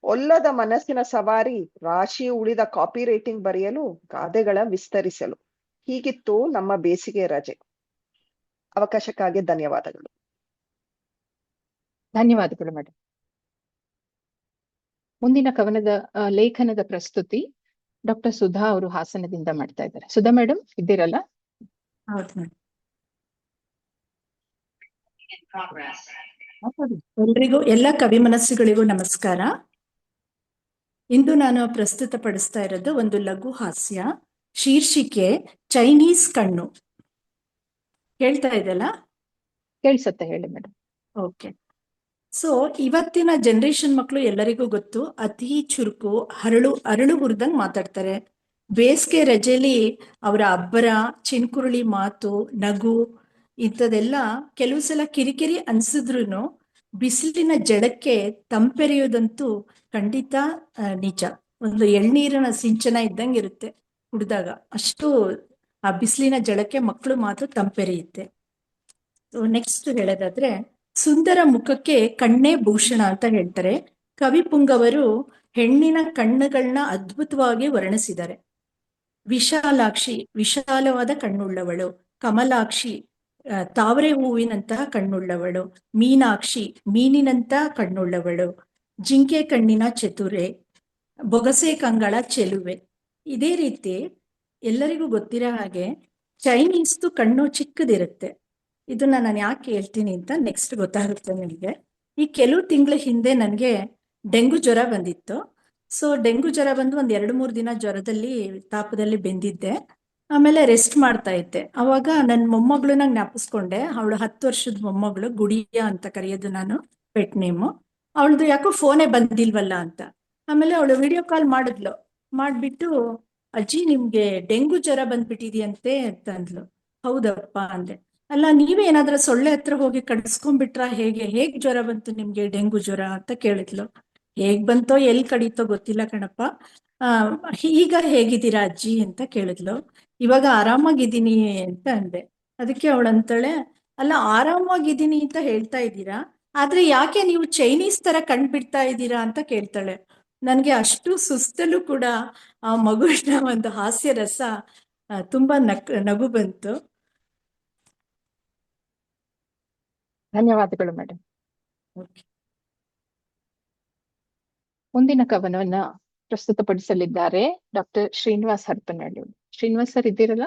ಒಲ್ಲದ ಮನಸ್ಸಿನ ಸವಾರಿ, ರಾಶಿ ಉಳಿದ ಕಾಪಿ ರೈಟಿಂಗ್ ಬರೆಯಲು, ಗಾದೆಗಳ ವಿಸ್ತರಿಸಲು. ಹೀಗಿತ್ತು ನಮ್ಮ ಬೇಸಿಗೆ ರಜೆ. ಅವಕಾಶಕ್ಕಾಗಿ ಧನ್ಯವಾದಗಳು. ಧನ್ಯವಾದಗಳು ಮೇಡಮ್. ಮುಂದಿನ ಕವನದ ಲೇಖನದ ಪ್ರಸ್ತುತಿ ಡಾಕ್ಟರ್ ಸುಧಾ ಅವರು ಹಾಸನದಿಂದ ಮಾಡ್ತಾ ಇದ್ದಾರೆ. ಸುಧಾ ಮೇಡಮ್ ಇದ್ದೀರಲ್ಲ? ಹೌದು ಮೇಡಮ್. ಎಲ್ರಿಗೂ, ಎಲ್ಲ ಕವಿ ಮನಸ್ಸುಗಳಿಗೂ ನಮಸ್ಕಾರ. ಇಂದು ನಾನು ಪ್ರಸ್ತುತಪಡಿಸ್ತಾ ಇರೋದು ಒಂದು ಲಘು ಹಾಸ್ಯ. ಶೀರ್ಷಿಕೆ ಚೈನೀಸ್ ಕಣ್ಣು. ಹೇಳ್ತಾ ಇದೆಯಲ್ಲ? ಕೇಳಿಸತ್ತೆ, ಹೇಳಿ ಮೇಡಮ್. ಓಕೆ. ಸೊ ಇವತ್ತಿನ ಜನರೇಷನ್ ಮಕ್ಕಳು ಎಲ್ಲರಿಗೂ ಗೊತ್ತು, ಅತಿ ಚುರುಕು, ಅರಳು ಹುರಿದಂಗೆ ಮಾತಾಡ್ತಾರೆ. ಬೇಸಿಗೆ ರಜೆಯಲ್ಲಿ ಅವರ ಅಬ್ಬರ, ಚಿನ್ಕುರುಳಿ ಮಾತು, ನಗು ಇಂಥದೆಲ್ಲ ಕೆಲವು ಸಲ ಕಿರಿಕಿರಿ ಅನ್ಸಿದ್ರು ಬಿಸಿಲಿನ ಜಡಕ್ಕೆ ತಂಪೆರೆಯೋದಂತೂ ಖಂಡಿತ ನಿಜ. ಒಂದು ಎಳ್ನೀರಿನ ಸಿಂಚನ ಇದ್ದಂಗೆ ಇರುತ್ತೆ ಕುಡಿದಾಗ. ಅಷ್ಟು ಆ ಬಿಸಿಲಿನ ಜಡಕ್ಕೆ ಮಕ್ಕಳು ಮಾತು ತಂಪೆರೆಯುತ್ತೆ. ನೆಕ್ಸ್ಟ್ ಹೇಳೋದಾದ್ರೆ, ಸುಂದರ ಮುಖಕ್ಕೆ ಕಣ್ಣೇ ಭೂಷಣ ಅಂತ ಹೇಳ್ತಾರೆ. ಕವಿ ಪುಂಗವರು ಹೆಣ್ಣಿನ ಕಣ್ಣುಗಳನ್ನ ಅದ್ಭುತವಾಗಿ ವರ್ಣಿಸಿದ್ದಾರೆ. ವಿಶಾಲಾಕ್ಷಿ ವಿಶಾಲವಾದ ಕಣ್ಣುಳ್ಳವಳು, ಕಮಲಾಕ್ಷಿ ತಾವರೆ ಹೂವಿನಂತಹ ಕಣ್ಣುಳ್ಳವಳು, ಮೀನಾಕ್ಷಿ ಮೀನಿನಂತಹ ಕಣ್ಣುಳ್ಳವಳು, ಜಿಂಕೆ ಕಣ್ಣಿನ ಚತುರೆ, ಬೊಗಸೆ ಕಂಗಳ ಚೆಲುವೆ. ಇದೇ ರೀತಿ ಎಲ್ಲರಿಗೂ ಗೊತ್ತಿರೋ ಹಾಗೆ ಚೈನೀಸ್ದು ಕಣ್ಣು ಚಿಕ್ಕದಿರುತ್ತೆ. ಇದನ್ನ ನಾನು ಯಾಕೆ ಹೇಳ್ತೀನಿ ಅಂತ ನೆಕ್ಸ್ಟ್ ಗೊತ್ತಾಗುತ್ತೆ ನಿಮಗೆ. ಈ ಕೆಲವು ತಿಂಗಳ ಹಿಂದೆ ನನಗೆ ಡೆಂಗು ಜ್ವರ ಬಂದಿತ್ತು. ಸೊ ಡೆಂಗು ಜ್ವರ ಬಂದು ಒಂದು 2-3 ದಿನ ಜ್ವರದಲ್ಲಿ ತಾಪದಲ್ಲಿ ಬೆಂದಿದ್ದೆ. ಆಮೇಲೆ ರೆಸ್ಟ್ ಮಾಡ್ತಾ ಇದ್ದೆ. ಅವಾಗ ನನ್ನ ಮೊಮ್ಮಗಳನ್ನ ಜ್ಞಾಪಿಸ್ಕೊಂಡೆ. ಅವಳು 10 ವರ್ಷದ ಮೊಮ್ಮಗಳು, ಗುಡಿಯ ಅಂತ ಕರೆಯೋದು ನಾನು, ಪೆಟ್ ನೇಮು. ಅವಳದು ಯಾಕೋ ಫೋನೇ ಬಂದಿಲ್ವಲ್ಲ ಅಂತ. ಆಮೇಲೆ ಅವಳು ವಿಡಿಯೋ ಕಾಲ್ ಮಾಡ್ಬಿಟ್ಟು, ಅಜ್ಜಿ ನಿಮ್ಗೆ ಡೆಂಗು ಜ್ವರ ಬಂದ್ಬಿಟ್ಟಿದೆಯಂತೆ ಅಂತ ಅಂದ್ಲು. ಹೌದಪ್ಪ ಅಂದೆ. ಅಲ್ಲ, ನೀವೇ ಏನಾದ್ರೂ ಸೊಳ್ಳೆ ಹತ್ರ ಹೋಗಿ ಕಡಿಸ್ಕೊಂಡ್ಬಿಟ್ರ, ಹೇಗ್ ಜ್ವರ ಬಂತು ನಿಮ್ಗೆ, ಡೆಂಗು ಜ್ವರ ಅಂತ ಕೇಳಿದ್ಲು. ಹೇಗ್ ಬಂತೋ ಎಲ್ಲಿ ಕಡೀತೋ ಗೊತ್ತಿಲ್ಲ ಕಣಪ್ಪ. ಈಗ ಹೇಗಿದ್ದೀರಾ ಅಜ್ಜಿ ಅಂತ ಕೇಳಿದ್ಲು. ಇವಾಗ ಆರಾಮಾಗಿದ್ದೀನಿ ಅಂತ ಅಂದೆ. ಅದಕ್ಕೆ ಅವಳಂತಾಳೆ, ಅಲ್ಲ ಆರಾಮಾಗಿದ್ದೀನಿ ಅಂತ ಹೇಳ್ತಾ ಇದ್ದೀರಾ, ಆದ್ರೆ ಯಾಕೆ ನೀವು ಚೈನೀಸ್ ತರ ಕಂಡ್ಬಿಡ್ತಾ ಇದ್ದೀರಾ ಅಂತ ಕೇಳ್ತಾಳೆ. ನನ್ಗೆ ಅಷ್ಟು ಸುಸ್ತಲ್ಲೂ ಕೂಡ ಆ ಮಗುವಿನ ಒಂದು ಹಾಸ್ಯ ರಸ ತುಂಬಾ ನಗು ಬಂತು. ಧನ್ಯವಾದಗಳು ಮೇಡಮ್. ಮುಂದಿನ ಕವನವನ್ನ ಪ್ರಸ್ತುತಪಡಿಸಲಿದ್ದಾರೆ ಡಾಕ್ಟರ್ ಶ್ರೀನಿವಾಸ್ ಹರಪನಹಳ್ಳಿ. ಶ್ರೀನಿವಾಸ್ ಸರ್ ಇದ್ದೀರಲ್ಲ?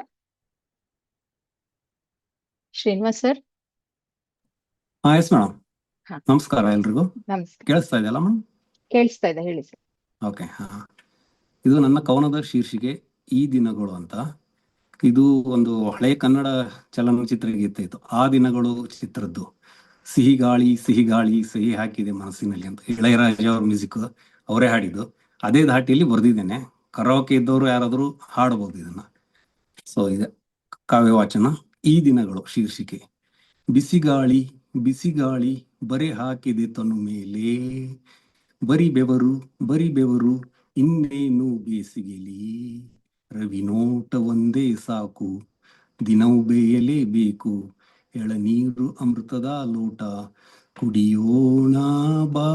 ಶ್ರೀನಿವಾಸ್ ಸರ್. Yes madam. ನಮಸ್ಕಾರ ಎಲ್ರಿಗೂ. ನಮಸ್ಕಾರ. ಕೇಳಿಸ್ತಾ ಇದೆಯಲ್ಲ ಮೇಡಮ್? ಕೇಳಿಸ್ತಾ ಇದೆ, ಹೇಳಿ ಸರ್. ಓಕೆ. ಇದು ನನ್ನ ಕವನದ ಶೀರ್ಷಿಕೆ ಈ ದಿನಗಳು ಅಂತ. ಇದು ಒಂದು ಹಳೆಯ ಕನ್ನಡ ಚಲನಚಿತ್ರ ಗೀತೆ ಇತ್ತು, ಆ ದಿನಗಳು ಚಿತ್ರದ್ದು. ಸಿಹಿ ಗಾಳಿ ಸಿಹಿ ಗಾಳಿ ಸಿಹಿ ಹಾಕಿದೆ ಮನಸ್ಸಿನಲ್ಲಿ ಅಂತ ಇಳೆಯರಾಜ ಅವ್ರ ಮ್ಯೂಸಿಕ್, ಅವರೇ ಹಾಡಿದ್ದು. ಅದೇ ಧಾಟಿಯಲ್ಲಿ ಬರೆದಿದ್ದೇನೆ. ಕರಾವಕೆ ಇದ್ದವರು ಯಾರಾದರೂ ಹಾಡಬಹುದು ಇದನ್ನ. ಸೊ ಇದೆ ಕಾವ್ಯ ವಾಚನ. ಈ ದಿನಗಳು ಶೀರ್ಷಿಕೆ. ಬಿಸಿಗಾಳಿ ಬಿಸಿಗಾಳಿ ಬರೆ ಹಾಕಿದೆ ತನು ಮೇಲೆ, ಬರಿ ಬೆವರು ಇನ್ನೇನು ಬೇಸಿಗೆಲಿ, ರವಿ ನೋಟ ಒಂದೇ ಸಾಕು ದಿನವೂ ಬೇಯಲೇಬೇಕು, ಎಳನೀರು ಅಮೃತದ ಲೋಟ ಕುಡಿಯೋಣ ಬಾ,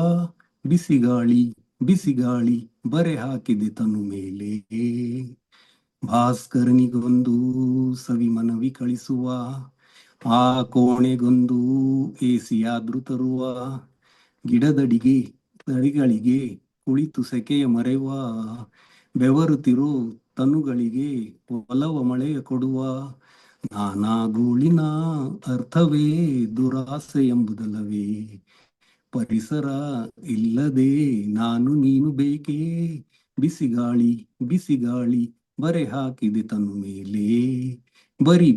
ಬಿಸಿಗಾಳಿ ಬಿಸಿಗಾಳಿ ಬರೆ ಹಾಕಿದೆ ತನು ಮೇಲೆ. ಭಾಸ್ಕರನಿಗೊಂದು ಸವಿ ಮನವಿ ಕಳಿಸುವ, ಆ ಕೋಣೆಗೊಂದು ಏಸಿಯಾದ್ರೂ ತರುವ, ಗಿಡದಡಿಗೆ ತಳಿಗಳಿಗೆ ಕುಳಿತು ಸೆಕೆಯ ಮರೆವ, ಬೆವರುತ್ತಿರೋ ತನುಗಳಿಗೆ ಒಲವ ಮಳೆಯ ಕೊಡುವ, ನಾನಾ ಗೋಳಿನ ಅರ್ಥವೇ ದುರಾಸೆ ಎಂಬುದಲ್ಲವೇ, ಪರಿಸರ ಇಲ್ಲದೆ ನಾನು ನೀನು ಬೇಕೇ, ಬಿಸಿಗಾಳಿ ಬಿಸಿಗಾಳಿ ಬರೆ ಹಾಕಿದೆ ತನು ಮೇಲೆ. ಬರಿ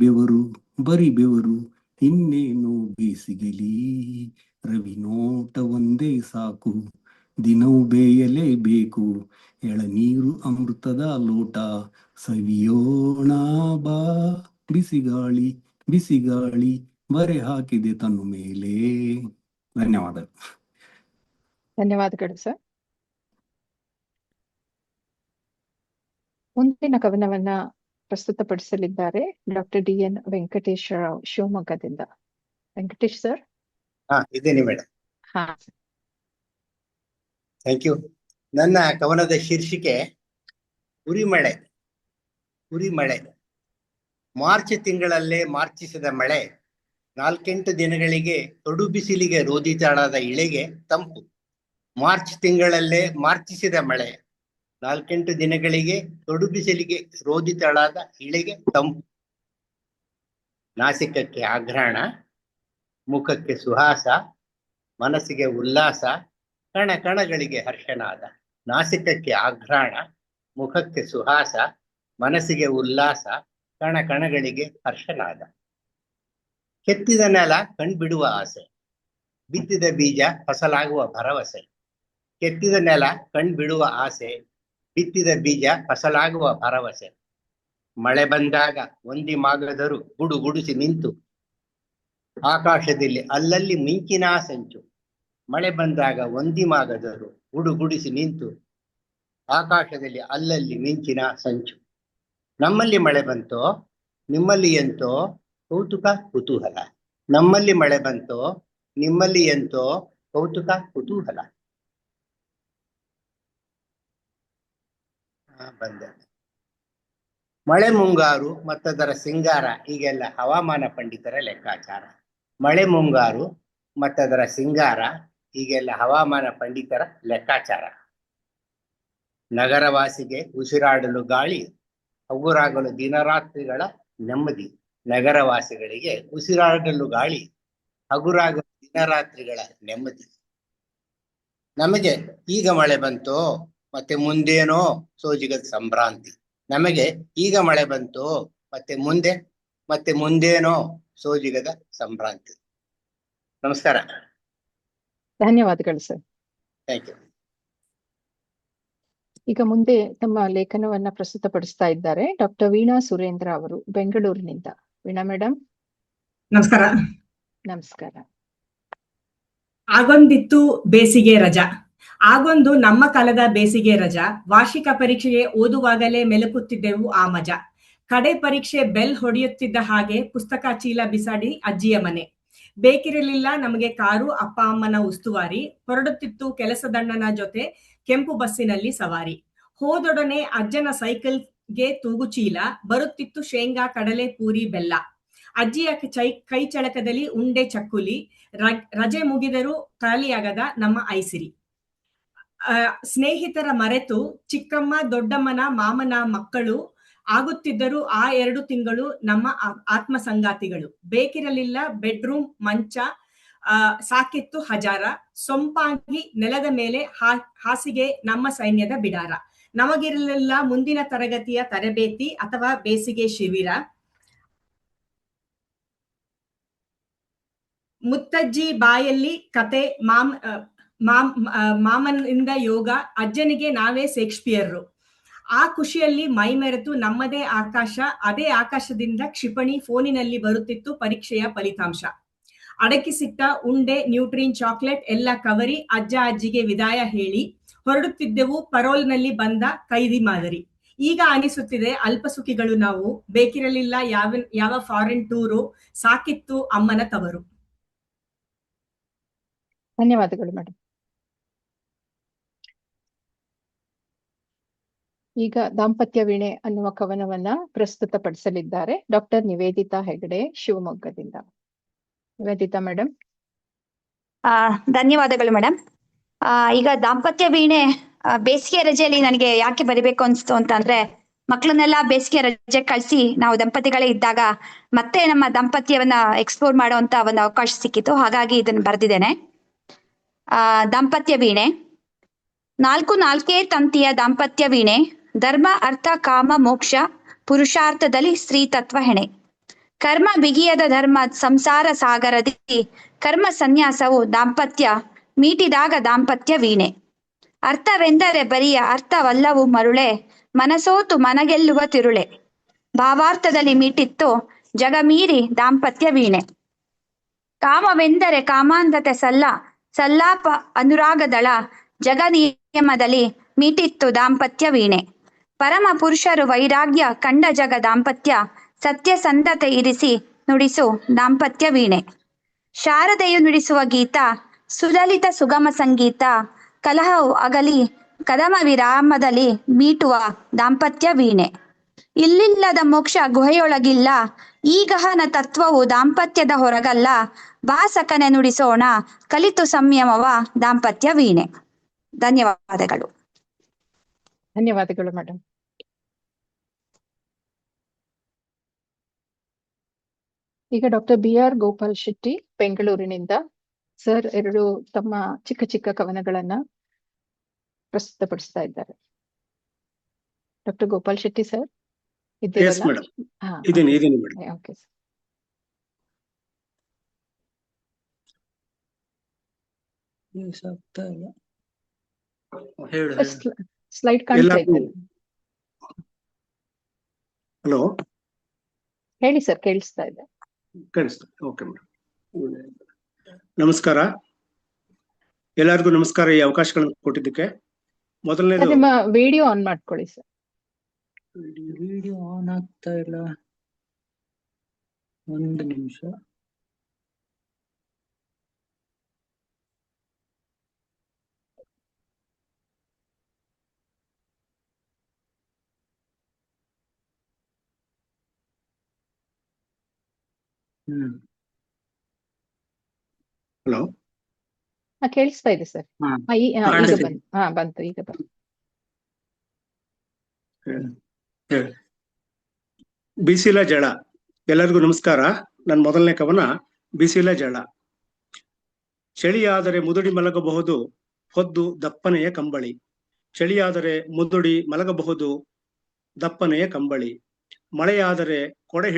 ಬೆವರು ಇನ್ನೇನು ಬೇಸಿಗೆಲಿ, ರವಿ ನೋಟ ಒಂದೇ ಸಾಕು ದಿನವೂ ಬೇಯಲೇಬೇಕು, ಎಳನೀರು ಅಮೃತದ ಲೋಟ ಸವಿಯೋಣ ಬಾ, ಬಿಸಿಗಾಳಿ ಬಿಸಿಗಾಳಿ ಬರೆ ಹಾಕಿದೆ ತನು ಮೇಲೆ. ಧನ್ಯವಾದಗಳು. ಧನ್ಯವಾದಗಳು ಸರ್. ಮುಂದಿನ ಕವನವನ್ನ ಪ್ರಸ್ತುತಪಡಿಸಲಿದ್ದಾರೆ ಡಾಕ್ಟರ್ DN ವೆಂಕಟೇಶ್ವರ ರಾವ್ ಶಿವಮೊಗ್ಗದಿಂದ. ವೆಂಕಟೇಶ್ ಸರ್. ಇದ್ದೇನೆ ಮೇಡಮ್. ಹಾ, ಥ್ಯಾಂಕ್ ಯು. ನನ್ನ ಕವನದ ಶೀರ್ಷಿಕೆ ಉರಿಮಳೆ. ಉರಿಮಳೆ. ಮಾರ್ಚ್ ತಿಂಗಳಲ್ಲೇ ಮಾರ್ಚಿಸಿದ ಮಳೆ, 4-8 ದಿನಗಳಿಗೆ ತೊಡು ಬಿಸಿಲಿಗೆ ರೋದಿತಾಳಾದ ಇಳೆಗೆ ತಂಪು. ಮಾರ್ಚ್ ತಿಂಗಳಲ್ಲೇ ಮಾರ್ಚಿಸಿದ ಮಳೆ, 4-8 ದಿನಗಳಿಗೆ ತೊಡು ಬಿಸಿಲಿಗೆ ರೋದಿತಾಳಾದ ಇಳೆಗೆ ತಂಪು. ನಾಸಿಕಕ್ಕೆ ಆಘ್ರಾಣ, ಮುಖಕ್ಕೆ ಸುಹಾಸ, ಮನಸ್ಸಿಗೆ ಉಲ್ಲಾಸ, ಕಣ ಕಣಗಳಿಗೆ ಹರ್ಷನಾದ. ನಾಸಿಕಕ್ಕೆ ಆಘ್ರಾಣ, ಮುಖಕ್ಕೆ ಸುಹಾಸ, ಮನಸ್ಸಿಗೆ ಉಲ್ಲಾಸ, ಕಣ ಕಣಗಳಿಗೆ ಹರ್ಷನಾದ. ಕೆತ್ತಿದ ನೆಲ ಕಣ್ಬಿಡುವ ಆಸೆ, ಬಿತ್ತಿದ ಬೀಜ ಫಸಲಾಗುವ ಭರವಸೆ. ಕೆತ್ತಿದ ನೆಲ ಕಣ್ಬಿಡುವ ಆಸೆ, ಬಿತ್ತಿದ ಬೀಜ ಫಸಲಾಗುವ ಭರವಸೆ. ಮಳೆ ಬಂದಾಗ ಒಂದಿ ಮಾಗದರು ಗುಡುಗುಡಿಸಿ ನಿಂತು, ಆಕಾಶದಲ್ಲಿ ಅಲ್ಲಲ್ಲಿ ಮಿಂಚಿನ ಸಂಚು. ಮಳೆ ಬಂದಾಗ ಒಂದಿ ಮಾಗದರು ಗುಡುಗುಡಿಸಿ ನಿಂತು, ಆಕಾಶದಲ್ಲಿ ಅಲ್ಲಲ್ಲಿ ಮಿಂಚಿನ ಸಂಚು. ನಮ್ಮಲ್ಲಿ ಮಳೆ ಬಂತೋ, ನಿಮ್ಮಲ್ಲಿ ಎಂತೋ ಕೌತುಕ ಕುತೂಹಲ. ನಮ್ಮಲ್ಲಿ ಮಳೆ ಬಂತೋ, ನಿಮ್ಮಲ್ಲಿ ಎಂತೋ ಕೌತುಕ ಕುತೂಹಲ. ಬಂದೆ. ಮಳೆ ಮುಂಗಾರು ಮತ್ತದರ ಸಿಂಗಾರ, ಈಗೆಲ್ಲ ಹವಾಮಾನ ಪಂಡಿತರ ಲೆಕ್ಕಾಚಾರ. ಮಳೆ ಮುಂಗಾರು ಮತ್ತದರ ಸಿಂಗಾರ, ಈಗೆಲ್ಲ ಹವಾಮಾನ ಪಂಡಿತರ ಲೆಕ್ಕಾಚಾರ. ನಗರವಾಸಿಗೆ ಉಸಿರಾಡಲು ಗಾಳಿ, ಹಗುರಾಗಲು ದಿನರಾತ್ರಿಗಳ ನೆಮ್ಮದಿ. ನಗರವಾಸಿಗಳಿಗೆ ಉಸಿರಾಡಲು ಗಾಳಿ, ಹಗುರಾಗಲು ದಿನರಾತ್ರಿಗಳ ನೆಮ್ಮದಿ. ನಮಗೆ ಈಗ ಮಳೆ ಬಂತೋ, ಮತ್ತೆ ಮುಂದೇನೋ ಸೋಜಿಗದ ಸಂಭ್ರಾಂತಿ. ನಮಗೆ ಈಗ ಮಳೆ ಬಂತೋ, ಮತ್ತೆ ಮುಂದೇನೋ ಸೋಜಿಗದ ಸಂಭ್ರಾಂತಿ. ನಮಸ್ಕಾರ. ಧನ್ಯವಾದಗಳು ಸರ್. Thank you. ಈಗ ಮುಂದೆ ತಮ್ಮ ಲೇಖನವನ್ನ ಪ್ರಸ್ತುತಪಡಿಸ್ತಾ ಇದ್ದಾರೆ ಡಾಕ್ಟರ್ ವೀಣಾ ಸುರೇಂದ್ರ ಅವರು ಬೆಂಗಳೂರಿನಿಂದ. ವೀಣಾ ಮೇಡಮ್. ನಮಸ್ಕಾರ. ನಮಸ್ಕಾರ. ಆಗೊಂದಿತ್ತು ಬೇಸಿಗೆ ರಜಾ. ಆಗೊಂದು ನಮ್ಮ ಕಾಲದ ಬೇಸಿಗೆ ರಜಾ. ವಾರ್ಷಿಕ ಪರೀಕ್ಷೆಗೆ ಓದುವಾಗಲೇ ಮೆಲುಕುತ್ತಿದ್ದೆವು ಆ ಮಜಾ. ಕಡೆ ಪರೀಕ್ಷೆ ಬೆಲ್ ಹೊಡೆಯುತ್ತಿದ್ದ ಹಾಗೆ ಪುಸ್ತಕ ಚೀಲ ಬಿಸಾಡಿ ಅಜ್ಜಿಯ ಮನೆ. ಬೇಕಿರಲಿಲ್ಲ ನಮಗೆ ಕಾರು, ಅಪ್ಪ ಅಮ್ಮನ ಉಸ್ತುವಾರಿ. ಹೊರಡುತ್ತಿತ್ತು ಕೆಲಸದಣ್ಣನ ಜೊತೆ ಕೆಂಪು ಬಸ್ಸಿನಲ್ಲಿ ಸವಾರಿ. ಹೋದೊಡನೆ ಅಜ್ಜನ ಸೈಕಲ್ಗೆ ತೂಗುಚೀಲ, ಬರುತ್ತಿತ್ತು ಶೇಂಗಾ, ಕಡಲೆ, ಪೂರಿ, ಬೆಲ್ಲ. ಅಜ್ಜಿಯ ಕೈ ಚಳಕದಲ್ಲಿ ಉಂಡೆ ಚಕ್ಕುಲಿ. ರಜೆ ಮುಗಿದರೂ ಖಾಲಿಯಾಗದ ನಮ್ಮ ಐಸಿರಿ. ಸ್ನೇಹಿತರ ಮರೆತು ಚಿಕ್ಕಮ್ಮ ದೊಡ್ಡಮ್ಮನ ಮಾಮನ ಮಕ್ಕಳು ಆಗುತ್ತಿದ್ದರು ಆ 2 ತಿಂಗಳು ನಮ್ಮ ಆತ್ಮ ಸಂಗಾತಿಗಳು. ಬೇಕಿರಲಿಲ್ಲ ಬೆಡ್ರೂಮ್ ಮಂಚ, ಸಾಕಿತ್ತು ಹಜಾರ. ಸೊಂಪಾಗಿ ನೆಲದ ಮೇಲೆ ಹಾಸಿಗೆ ನಮ್ಮ ಸೈನ್ಯದ ಬಿಡಾರ. ನಮಗಿರಲಿಲ್ಲ ಮುಂದಿನ ತರಗತಿಯ ತರಬೇತಿ ಅಥವಾ ಬೇಸಿಗೆ ಶಿಬಿರ. ಮುತ್ತಜ್ಜಿ ಬಾಯಲ್ಲಿ ಕತೆ, ಮಾಮನಿಂದ ಯೋಗ, ಅಜ್ಜನಿಗೆ ನಾವೇ ಶೇಕ್ಸ್ಪಿಯರ್. ಆ ಖುಷಿಯಲ್ಲಿ ಮೈ ಮೆರೆತು ನಮ್ಮದೇ ಆಕಾಶ, ಅದೇ ಆಕಾಶದಿಂದ ಕ್ಷಿಪಣಿ. ಫೋನಿನಲ್ಲಿ ಬರುತ್ತಿತ್ತು ಪರೀಕ್ಷೆಯ ಫಲಿತಾಂಶ. ಅಡಕಿಸಿಟ್ಟ ಉಂಡೆ, ನ್ಯೂಟ್ರಿನ್, ಚಾಕ್ಲೇಟ್ ಎಲ್ಲ ಕವರಿ. ಅಜ್ಜ ಅಜ್ಜಿಗೆ ವಿದಾಯ ಹೇಳಿ ಹೊರಡುತ್ತಿದ್ದೆವು ಪರೋಲ್ನಲ್ಲಿ ಬಂದ ಕೈದಿ ಮಾದರಿ. ಈಗ ಅನಿಸುತ್ತಿದೆ ಅಲ್ಪಸುಖಿಗಳು ನಾವು, ಬೇಕಿರಲಿಲ್ಲ ಯಾವ ಫಾರಿನ್ ಟೂರು, ಸಾಕಿತ್ತು ಅಮ್ಮನ ತವರು. ಧನ್ಯವಾದಗಳು ಮೇಡಮ್. ಈಗ ದಾಂಪತ್ಯ ವೀಣೆ ಅನ್ನುವ ಕವನವನ್ನ ಪ್ರಸ್ತುತಪಡಿಸಲಿದ್ದಾರೆ ಡಾಕ್ಟರ್ ನಿವೇದಿತಾ ಹೆಗಡೆ, ಶಿವಮೊಗ್ಗದಿಂದ. ನಿವೇದಿತಾ ಮೇಡಮ್. ಧನ್ಯವಾದಗಳು ಮೇಡಮ್. ಈಗ ದಾಂಪತ್ಯ ವೀಣೆ ಬೇಸಿಗೆ ರಜೆಯಲ್ಲಿ ನನಗೆ ಯಾಕೆ ಬರಿಬೇಕು ಅನ್ಸ್ತು ಅಂತಂದ್ರೆ, ಮಕ್ಕಳನ್ನೆಲ್ಲ ಬೇಸಿಗೆ ರಜೆ ಕಳಿಸಿ ನಾವು ದಂಪತಿಗಳೇ ಇದ್ದಾಗ ಮತ್ತೆ ನಮ್ಮ ದಾಂಪತ್ಯವನ್ನ ಎಕ್ಸ್ಪ್ಲೋರ್ ಮಾಡುವಂತ ಒಂದು ಅವಕಾಶ ಸಿಕ್ಕಿತು. ಹಾಗಾಗಿ ಇದನ್ನು ಬರೆದಿದ್ದೇನೆ. ದಾಂಪತ್ಯ ವೀಣೆ. ನಾಲ್ಕೇ ತಂತಿಯ ದಾಂಪತ್ಯ ವೀಣೆ, ಧರ್ಮ ಅರ್ಥ ಕಾಮ ಮೋಕ್ಷ ಪುರುಷಾರ್ಥದಲ್ಲಿ ಸ್ತ್ರೀ ತತ್ವ ಹೆಣೆ. ಕರ್ಮ ಬಿಗಿಯದ ಧರ್ಮ ಸಂಸಾರ ಸಾಗರದಿ, ಕರ್ಮ ಸನ್ಯಾಸವು ದಾಂಪತ್ಯ ಮೀಟಿದಾಗ ದಾಂಪತ್ಯ ವೀಣೆ. ಅರ್ಥವೆಂದರೆ ಬರಿಯ ಅರ್ಥವಲ್ಲವು ಮರುಳೆ, ಮನಸೋತು ಮನಗೆಲ್ಲುವ ತಿರುಳೆ. ಭಾವಾರ್ಥದಲ್ಲಿ ಮೀಟಿತ್ತು ಜಗಮೀರಿ ದಾಂಪತ್ಯ ವೀಣೆ. ಕಾಮವೆಂದರೆ ಕಾಮಾಂಧತೆ ಸಲ್ಲಾಪ ಅನುರಾಗದಳ, ಜಗನಿಯಮದಲ್ಲಿ ಮೀಟಿತ್ತು ದಾಂಪತ್ಯ ವೀಣೆ. ಪರಮ ಪುರುಷರು ವೈರಾಗ್ಯ ಕಂಡ ಜಗ ದಾಂಪತ್ಯ, ಸತ್ಯಸಂಧತೆ ಇರಿಸಿ ನುಡಿಸು ದಾಂಪತ್ಯ ವೀಣೆ. ಶಾರದೆಯು ನುಡಿಸುವ ಗೀತ ಸುಲಲಿತ ಸುಗಮ ಸಂಗೀತ, ಕಲಹವು ಅಗಲಿ ಕದಮ ವಿರಾಮದಲ್ಲಿ ಮೀಟುವ ದಾಂಪತ್ಯ ವೀಣೆ. ಇಲ್ಲಿಲ್ಲದ ಮೋಕ್ಷ ಗುಹೆಯೊಳಗಿಲ್ಲ, ಈ ಗಹನ ತತ್ವವು ದಾಂಪತ್ಯದ ಹೊರಗಲ್ಲ, ಬಾಸಕನೆ ನುಡಿಸೋಣ ಕಲಿತು ಸಂಯಮವ ದಾಂಪತ್ಯ ವೀಣೆ. ಧನ್ಯವಾದಗಳು. ಧನ್ಯವಾದಗಳು ಮೇಡಮ್. ಈಗ ಡಾಕ್ಟರ್ BR ಗೋಪಾಲ್ ಶೆಟ್ಟಿ, ಬೆಂಗಳೂರಿನಿಂದ. ಸರ್ 2 ತಮ್ಮ ಚಿಕ್ಕ ಚಿಕ್ಕ ಕವನಗಳನ್ನ ಪ್ರಸ್ತುತಪಡಿಸ್ತಾ ಇದ್ದಾರೆ. ಡಾಕ್ಟರ್ ಗೋಪಾಲ್ ಶೆಟ್ಟಿ ಸರ್ ಇದ್ದೀರಲ್ಲ? Okay sir. ಸ್ಲೈಡ್ ಕಾಣ್ತಾ ಇದೆ. ಹಲೋ, ಹೇಳಿ ಸರ್, ಕೇಳಿಸ್ತಾ ಇದೆ. Okay madam. ನಮಸ್ಕಾರ ಎಲ್ಲರಿಗೂ. ನಮಸ್ಕಾರ, ಈ ಅವಕಾಶಗಳನ್ನು ಕೊಟ್ಟಿದ್ದಕ್ಕೆ. ಮೊದಲನೇದು, ನಿಮ್ಮ ವಿಡಿಯೋ ಆನ್ ಮಾಡ್ಕೊಳ್ಳಿ ಸರ್. ವಿಡಿಯೋ ಆನ್ ಆಗ್ತಾ ಇಲ್ಲ, ಒಂದು ನಿಮಿಷ. ಹಲೋ, ಕೇಳಿಸ್ತಾ ಇದೆ ಸರ್. ಈಗ ಬಂತು. ಬಿಸಿಲ ಜಳ. ಎಲ್ಲರಿಗೂ ನಮಸ್ಕಾರ. ನನ್ನ ಮೊದಲನೇ ಕವನ ಬಿಸಿಲ ಜಳ. ಚಳಿಯಾದರೆ ಮುದುಡಿ ಮಲಗಬಹುದು ಹೊದ್ದು ದಪ್ಪನೆಯ ಕಂಬಳಿ. ಚಳಿಯಾದರೆ ಮುದುಡಿ ಮಲಗಬಹುದು ದಪ್ಪನೆಯ ಕಂಬಳಿ. ಮಳೆಯಾದರೆ ಕೊಡೆ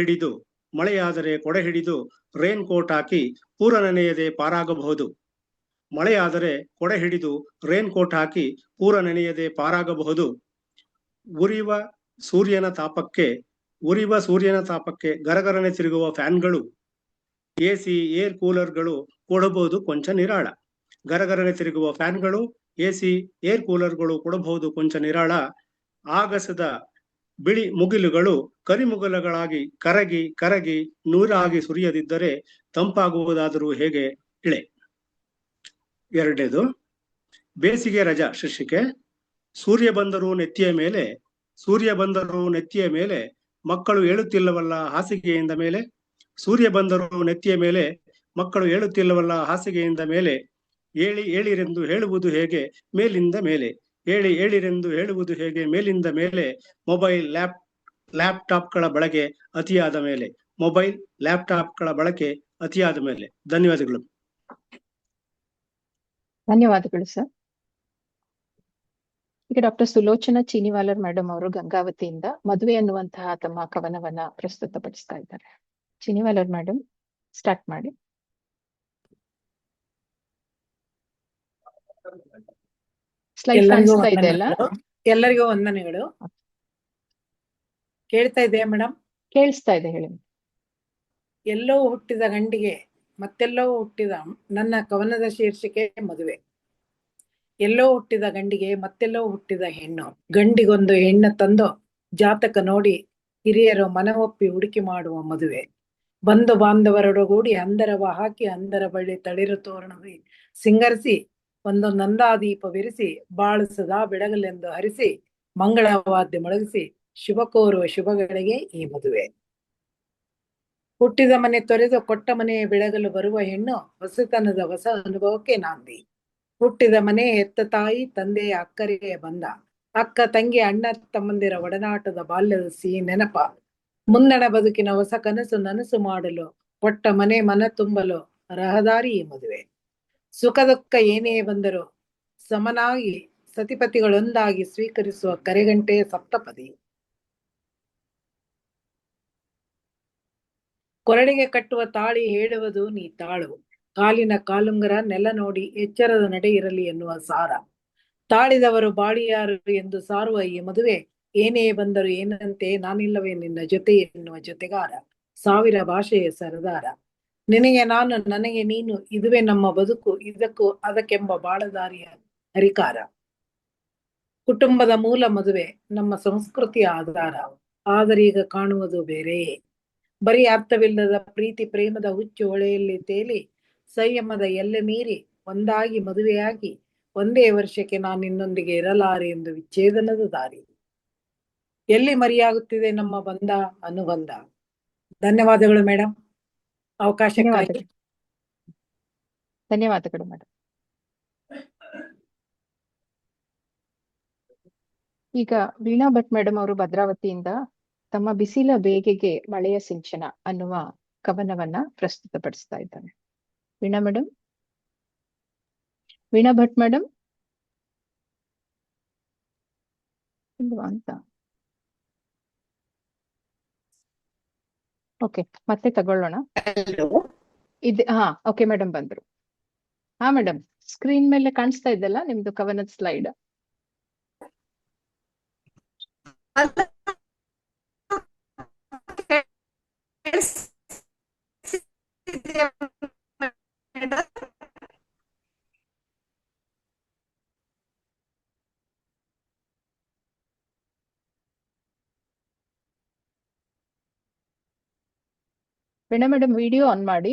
ಹಿಡಿದು ರೈನ್ ಕೋಟ್ ಹಾಕಿ ಪೂರ ನೆನೆಯದೆ ಪಾರಾಗಬಹುದು. ಮಳೆಯಾದರೆ ಕೊಡೆ ಹಿಡಿದು ರೈನ್ ಕೋಟ್ ಹಾಕಿ ಪೂರ ನೆನೆಯದೆ ಪಾರಾಗಬಹುದು. ಉರಿವ ಸೂರ್ಯನ ತಾಪಕ್ಕೆ ಗರಗರನೆ ತಿರುಗುವ ಫ್ಯಾನ್ಗಳು, AC ಏರ್ ಕೂಲರ್ಗಳು ಕೊಡಬಹುದು ಕೊಂಚ ನಿರಾಳ. ಗರಗರನೆ ತಿರುಗುವ ಫ್ಯಾನ್ಗಳು, AC ಏರ್ ಕೂಲರ್ಗಳು ಕೊಡಬಹುದು ಕೊಂಚ ನಿರಾಳ. ಆಗಸದ ಬಿಳಿ ಮುಗಿಲುಗಳು ಕರಿಮುಗಲುಗಳಾಗಿ ಕರಗಿ ನೂರಾಗಿ ಸುರಿಯದಿದ್ದರೆ ತಂಪಾಗುವುದಾದರೂ ಹೇಗೆ ಇಳೆ. ಎರಡನೇದು, ಬೇಸಿಗೆ ರಜಾ ಶೀರ್ಷಿಕೆ. ಸೂರ್ಯ ಬಂದರೂ ನೆತ್ತಿಯ ಮೇಲೆ ಮಕ್ಕಳು ಏಳುತ್ತಿಲ್ಲವಲ್ಲ ಹಾಸಿಗೆಯಿಂದ ಮೇಲೆ. ಸೂರ್ಯ ಬಂದರೂ ನೆತ್ತಿಯ ಮೇಲೆ ಮಕ್ಕಳು ಏಳುತ್ತಿಲ್ಲವಲ್ಲ ಹಾಸಿಗೆಯಿಂದ ಮೇಲೆ. ಏಳಿರೆಂದು ಹೇಳುವುದು ಹೇಗೆ ಮೇಲಿಂದ ಮೇಲೆ. ಏಳಿರೆಂದು ಹೇಳುವುದು ಹೇಗೆ ಮೇಲಿಂದ ಮೇಲೆ. ಮೊಬೈಲ್ ಲ್ಯಾಪ್ಟಾಪ್ಗಳ ಬಳಕೆ ಅತಿಯಾದ ಮೇಲೆ. ಧನ್ಯವಾದಗಳು. ಧನ್ಯವಾದಗಳು ಸರ್. ಈಗ ಡಾಕ್ಟರ್ ಸುಲೋಚನಾ ಚೀನಿವಾಲರ್ ಮೇಡಮ್ ಅವರು ಗಂಗಾವತಿಯಿಂದ ಮದುವೆ ಅನ್ನುವಂತಹ ತಮ್ಮ ಕವನವನ್ನ ಪ್ರಸ್ತುತಪಡಿಸ್ತಾ ಇದ್ದಾರೆ. ಚೀನಿವಾಲರ್ ಮೇಡಮ್, ಸ್ಟಾರ್ಟ್ ಮಾಡಿ. ಸ್ಲೈಡ್ ಕಾಣಿಸ್ತಾ ಇದೆ ಅಲ್ಲ? ಎಲ್ಲರಿಗೂ ವಂದನೆಗಳು. ಕೇಳ್ತಾ ಇದೆಯಾ ಮೇಡಮ್? ಕೇಳಿಸ್ತಾ ಇದೆ, ಹೇಳಿ. ಎಲ್ಲೋ ಹುಟ್ಟಿದ ಗಂಡಿಗೆ ಮತ್ತೆಲ್ಲೋ ಹುಟ್ಟಿದ, ನನ್ನ ಕವನದ ಶೀರ್ಷಿಕೆ ಮದುವೆ. ಎಲ್ಲೋ ಹುಟ್ಟಿದ ಗಂಡಿಗೆ ಮತ್ತೆಲ್ಲೋ ಹುಟ್ಟಿದ ಹೆಣ್ಣು, ಗಂಡಿಗೊಂದು ಹೆಣ್ಣು ತಂದು ಜಾತಕ ನೋಡಿ ಹಿರಿಯರು ಮನವೊಪ್ಪಿ ಹುಡುಕಿ ಮಾಡುವ ಮದುವೆ. ಬಂಧು ಬಾಂಧವರೊಡಗೂಡಿ ಹಂದರವ ಹಾಕಿ ಹಂದರ ಬಳ್ಳಿ ತಳಿರು ತೋರಣವಿ ಸಿಂಗರಿಸಿ ಒಂದು ನಂದಾದೀಪವಿರಿಸಿ ಬಾಳು ಸದಾ ಬೆಳಗಲೆಂದು ಹರಿಸಿ ಮಂಗಳವಾದ್ಯ ಮೊಳಗಿಸಿ ಶುಭ ಕೋರುವ ಶುಭಗಳಿಗೆ ಈ ಮದುವೆ. ಹುಟ್ಟಿದ ಮನೆ ತೊರೆದು ಕೊಟ್ಟ ಮನೆಯ ಬೆಳಗಲು ಬರುವ ಹೆಣ್ಣು ಹೊಸತನದ ಹೊಸ ಅನುಭವಕ್ಕೆ ನಾಂದಿ. ಹುಟ್ಟಿದ ಮನೆ ಹೆತ್ತ ತಾಯಿ ತಂದೆಯ ಅಕ್ಕರೆಯ ಬಂದ, ಅಕ್ಕ ತಂಗಿ ಅಣ್ಣ ತಮ್ಮಂದಿರ ಒಡನಾಟದ ಬಾಲ್ಯದ ಸಿಹಿ ನೆನಪ, ಮುಂದಣ ಬದುಕಿನ ಹೊಸ ಕನಸು ನನಸು ಮಾಡಲು ಕೊಟ್ಟ ಮನೆ ಮನ ತುಂಬಲು ರಹದಾರಿ ಈ ಮದುವೆ. ಸುಖ ದುಃಖ ಏನೇ ಬಂದರೂ ಸಮನಾಗಿ ಸತಿಪತಿಗಳೊಂದಾಗಿ ಸ್ವೀಕರಿಸುವ ಕರೆಗಂಟೆಯ ಸಪ್ತಪದಿ. ಕೊರಳಿಗೆ ಕಟ್ಟುವ ತಾಳಿ ಹೇಳುವುದು ನೀ ತಾಳು, ಕಾಲಿನ ಕಾಲುಂಗರ ನೆಲ ನೋಡಿ ಎಚ್ಚರದ ನಡೆ ಇರಲಿ ಎನ್ನುವ ಸಾರ. ತಾಳಿದವರು ಬಾಳಿಯಾರು ಎಂದು ಸಾರುವ ಈ ಮದುವೆ, ಏನೇ ಬಂದರೂ ಏನಂತೆ ನಾನಿಲ್ಲವೇ ನಿನ್ನ ಜೊತೆ ಎನ್ನುವ ಜೊತೆಗಾರ, ಸಾವಿರ ಭಾಷೆಯ ಸರದಾರ. ನಿನಗೆ ನಾನು ನನಗೆ ನೀನು ಇದುವೇ ನಮ್ಮ ಬದುಕು, ಇದಕ್ಕೂ ಅದಕ್ಕೆಂಬ ಬಾಳದಾರಿಯ ಹರಿಕಾರ. ಕುಟುಂಬದ ಮೂಲ ಮದುವೆ ನಮ್ಮ ಸಂಸ್ಕೃತಿಯ ಆಧಾರ, ಆದರೀಗ ಕಾಣುವುದು ಬೇರೆಯೇ. ಬರೀ ಅರ್ಥವಿಲ್ಲದ ಪ್ರೀತಿ ಪ್ರೇಮದ ಹುಚ್ಚು ಹೊಳೆಯಲ್ಲಿ ತೇಲಿ ಸಂಯಮದ ಎಲ್ಲೆ ಮೀರಿ ಒಂದಾಗಿ ಮದುವೆಯಾಗಿ ಒಂದೇ ವರ್ಷಕ್ಕೆ ನಾನು ನಿನ್ನೊಂದಿಗೆ ಇರಲಾರೆ ಎಂದು ವಿಚ್ಛೇದನದ ದಾರಿ. ಎಲ್ಲಿ ಮರೆಯಾಗುತ್ತಿದೆ ನಮ್ಮ ಬಂಧ ಅನುಬಂಧ. ಧನ್ಯವಾದಗಳು ಮೇಡಮ್, ಅವಕಾಶಕ್ಕಾಗಿ. ಧನ್ಯವಾದಗಳು ಮೇಡಮ್. ಈಗ ವೀಣಾ ಭಟ್ ಮೇಡಮ್ ಅವರು ಭದ್ರಾವತಿಯಿಂದ ತಮ್ಮ ಬಿಸಿಲ ಬೇಗೆಗೆ ಮಳೆಯ ಸಿಂಚನ ಅನ್ನುವ ಕವನವನ್ನ ಪ್ರಸ್ತುತಪಡಿಸ್ತಾ ಇದ್ದಾರೆ. ವೀಣಾ ಮೇಡಮ್, ವೀಣಾ ಭಟ್ ಮೇಡಮ್ ಅಂತ. ಓಕೆ, ಮತ್ತೆ ತಗೊಳ್ಳೋಣ. ಹಾ, ಓಕೆ ಮೇಡಮ್ ಬಂದ್ರು. ಹಾ ಮೇಡಮ್, ಸ್ಕ್ರೀನ್ ಮೇಲೆ ಕಾಣಿಸ್ತಾ ಇದ್ದಲ್ಲ ನಿಮ್ದು ಕವನದ slide. Veena madam video on ಮಾಡಿ.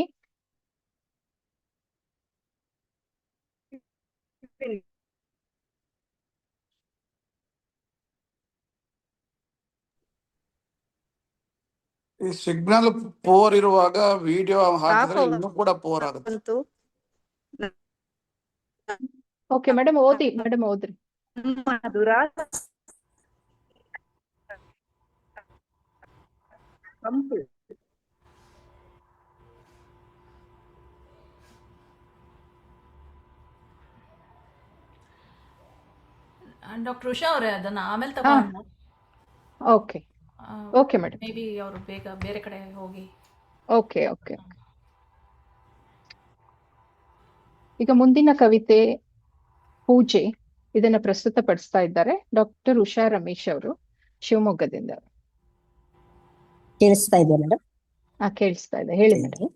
ಈ ಸಿಗ್ನಲ್ ಪೋರ್ ಇರುವಾಗ ವಿಡಿಯೋ ಹಾಕಿದ್ರೆ ಇನ್ನೂ ಕೂಡ ಪೋರ್ ಆಗುತ್ತೆ. ಓಕೆ ಮೇಡಮ್, ಓದಿ ಮೇಡಮ್, ಓದ್ರಿ. ಡಾಕ್ಟರ್ ಉಷಾ ಅವರೇ, ಅದನ್ನ ಆಮೇಲೆ ತಗೋಣ. Okay okay madam, may be ಅವರು ಬೇಗ ಬೇರೆ ಕಡೆ ಹೋಗಿ. Okay okay. ಈಗ ಮುಂದಿನ ಕವಿತೆ ಪೂಜೆ, ಇದನ್ನ ಪ್ರಸ್ತುತಪಡಿಸ್ತಾ ಇದ್ದಾರೆ ಡಾಕ್ಟರ್ ಉಷಾ ರಮೇಶ್ ಅವರು ಶಿವಮೊಗ್ಗದಿಂದ. ಕೇಳಿಸ್ತಾ ಇದೆ ಮೇಡಮ್? ಕೇಳಿಸ್ತಾ ಇದೆ, ಹೇಳಿ ಮೇಡಮ್.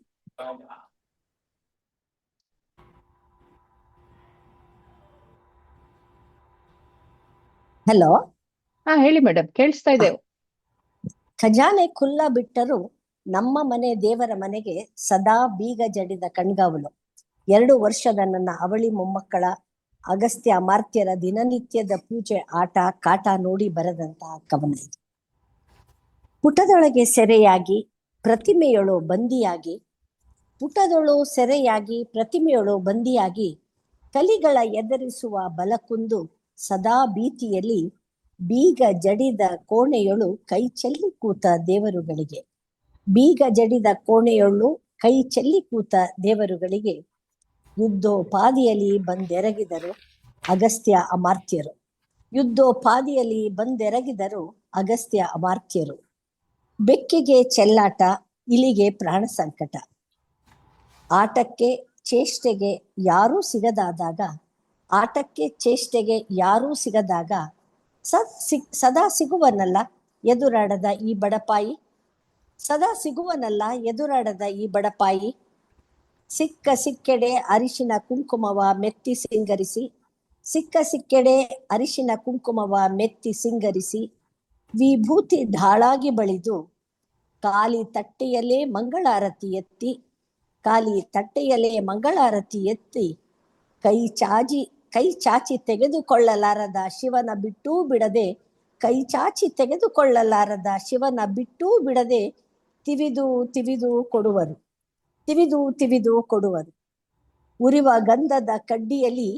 ಹಲೋ. ಹೇಳಿ ಮೇಡಮ್, ಕೇಳಿಸ್ತಾ ಇದೆ. ಖಜಾನೆ ಖುಲ್ಲ ಬಿಟ್ಟರು ನಮ್ಮ ಮನೆ ದೇವರ ಮನೆಗೆ ಸದಾ ಬೀಗ ಜಡಿದ ಕಣ್ಗಾವಲು. 2 ವರ್ಷದ ನನ್ನ ಅವಳಿ ಮೊಮ್ಮಕ್ಕಳ ಅಗಸ್ತ್ಯ ಅಮಾರ್ತ್ಯರ ದಿನನಿತ್ಯದ ಪೂಜೆ ಆಟ ಕಾಟ ನೋಡಿ ಬರದಂತಹ ಕವನ. ಪುಟದೊಳಗೆ ಸೆರೆಯಾಗಿ ಪ್ರತಿಮೆಯೊಳು ಬಂದಿಯಾಗಿ, ಪುಟದೊಳು ಸೆರೆಯಾಗಿ ಪ್ರತಿಮೆಯೊಳು ಬಂದಿಯಾಗಿ, ಕಲಿಗಳ ಎದುರಿಸುವ ಬಲಕುಂದು ಸದಾ ಭೀತಿಯಲ್ಲಿ ಬೀಗ ಜಡಿದ ಕೋಣೆಯೊಳು ಕೈ ಚೆಲ್ಲಿ ಕೂತ ದೇವರುಗಳಿಗೆ. ಬೀಗ ಜಡಿದ ಕೋಣೆಯೊಳು ಕೈ ಚೆಲ್ಲಿ ಕೂತ ದೇವರುಗಳಿಗೆ ಯುದ್ಧೋಪಾದಿಯಲ್ಲಿ ಬಂದೆರಗಿದರು ಅಗಸ್ತ್ಯ ಅಮಾರ್ತ್ಯರು. ಯುದ್ಧೋಪಾದಿಯಲ್ಲಿ ಬಂದೆರಗಿದರು ಅಗಸ್ತ್ಯ ಅಮಾರ್ತ್ಯರು. ಬೆಕ್ಕಿಗೆ ಚೆಲ್ಲಾಟ, ಇಲಿಗೆ ಪ್ರಾಣ ಸಂಕಟ. ಆಟಕ್ಕೆ ಚೇಷ್ಟೆಗೆ ಯಾರೂ ಸಿಗದಾದಾಗ, ಆಟಕ್ಕೆ ಚೇಷ್ಟೆಗೆ ಯಾರೂ ಸಿಗದಾಗ ಸದಾ ಸಿಗುವನಲ್ಲ ಎದುರಾಡದ ಈ ಬಡಪಾಯಿ, ಸದಾ ಸಿಗುವನಲ್ಲ ಎದುರಾಡದ ಈ ಬಡಪಾಯಿ. ಸಿಕ್ಕ ಸಿಕ್ಕೆಡೆ ಅರಿಶಿನ ಕುಂಕುಮವ ಮೆತ್ತಿ ಸಿಂಗರಿಸಿ, ಸಿಕ್ಕ ಸಿಕ್ಕೆಡೆ ಅರಿಶಿನ ಕುಂಕುಮವ ಮೆತ್ತಿ ಸಿಂಗರಿಸಿ, ವಿಭೂತಿ ಢಾಳಾಗಿ ಬಳಿದು ಖಾಲಿ ತಟ್ಟೆಯಲ್ಲೇ ಮಂಗಳಾರತಿ ಎತ್ತಿ ಖಾಲಿ ತಟ್ಟೆಯಲ್ಲೇ ಮಂಗಳಾರತಿ ಎತ್ತಿ ಕೈ ಚಾಚಿ ತೆಗೆದುಕೊಳ್ಳಲಾರದ ಶಿವನ ಬಿಟ್ಟೂ ಬಿಡದೆ ಕೈ ಚಾಚಿ ತೆಗೆದುಕೊಳ್ಳಲಾರದ ಶಿವನ ಬಿಟ್ಟೂ ಬಿಡದೆ ತಿವಿದು ತಿವಿದು ಕೊಡುವರು ಉರಿವ ಗಂಧದ ಕಡ್ಡಿಯಲ್ಲಿ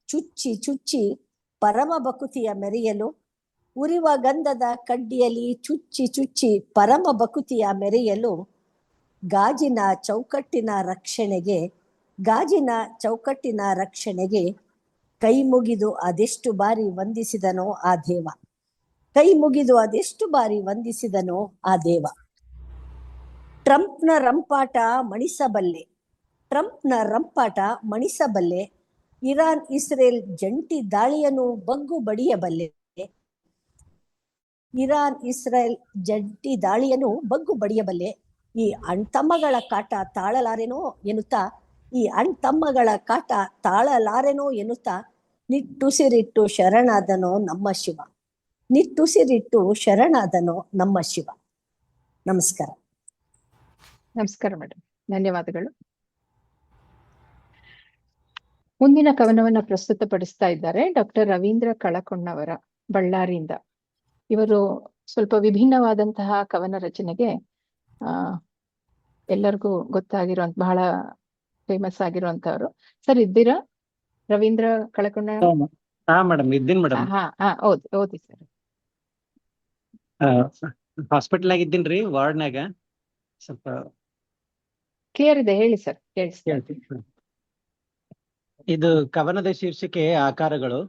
ಚುಚ್ಚಿ ಚುಚ್ಚಿ ಪರಮ ಭಕುತಿಯ ಮೆರೆಯಲು ಉರಿವ ಗಂಧದ ಕಡ್ಡಿಯಲ್ಲಿ ಚುಚ್ಚಿ ಚುಚ್ಚಿ ಪರಮ ಭಕುತಿಯ ಮೆರೆಯಲು ಗಾಜಿನ ಚೌಕಟ್ಟಿನ ರಕ್ಷಣೆಗೆ ಕೈ ಮುಗಿದು ಅದೆಷ್ಟು ಬಾರಿ ವಂದಿಸಿದನೋ ಆ ದೇವ ಟ್ರಂಪ್ನ ರಂಪಾಟ ಮಣಿಸಬಲ್ಲೆ ಇರಾನ್ ಇಸ್ರೇಲ್ ಜಂಟಿ ದಾಳಿಯನ್ನು ಬಗ್ಗು ಬಡಿಯಬಲ್ಲೆ ಈ ಅಣ್ತಮ್ಮಗಳ ಕಾಟ ತಾಳಲಾರೆನೋ ಎನ್ನುತ್ತಾ ನಿಟ್ಟುಸಿರಿಟ್ಟು ಶರಣಾದನೋ ನಮ್ಮ ಶಿವ. ನಮಸ್ಕಾರ. ನಮಸ್ಕಾರ ಮೇಡಮ್, ಧನ್ಯವಾದಗಳು. ಮುಂದಿನ ಕವನವನ್ನ ಪ್ರಸ್ತುತಪಡಿಸ್ತಾ ಇದ್ದಾರೆ ಡಾಕ್ಟರ್ ರವೀಂದ್ರ ಕಳಕೊಂಡವರ, ಬಳ್ಳಾರಿಯಿಂದ. ಇವರು ಸ್ವಲ್ಪ ವಿಭಿನ್ನವಾದಂತಹ ಕವನ ರಚನೆಗೆ ಎಲ್ಲರಿಗೂ ಗೊತ್ತಾಗಿರುವಂತ, ಬಹಳ ಫೇಮಸ್ ಆಗಿರುವಂತವ್ರು. ಸರ್ ಇದ್ದೀರಾ ರವೀಂದ್ರ ಕಳಕೊಂಡ? ಮೇಡಮ್ ಇದ್ದೀನಿ ಮೇಡಮ್. ಓದಿ ಸರ್. ಹಾಸ್ಪಿಟಲ್ ಆಗಿದ್ದೀನ್ರಿ, ವಾರ್ಡ್ನಾಗ. ಸ್ವಲ್ಪ ಕ್ಲಿಯರ್ ಇದೆ, ಹೇಳಿ ಸರ್. ಹೇಳ್ತೀನಿ. ಇದು ಕವನದ ಶೀರ್ಷಿಕೆ ಆಕಾರಗಳು.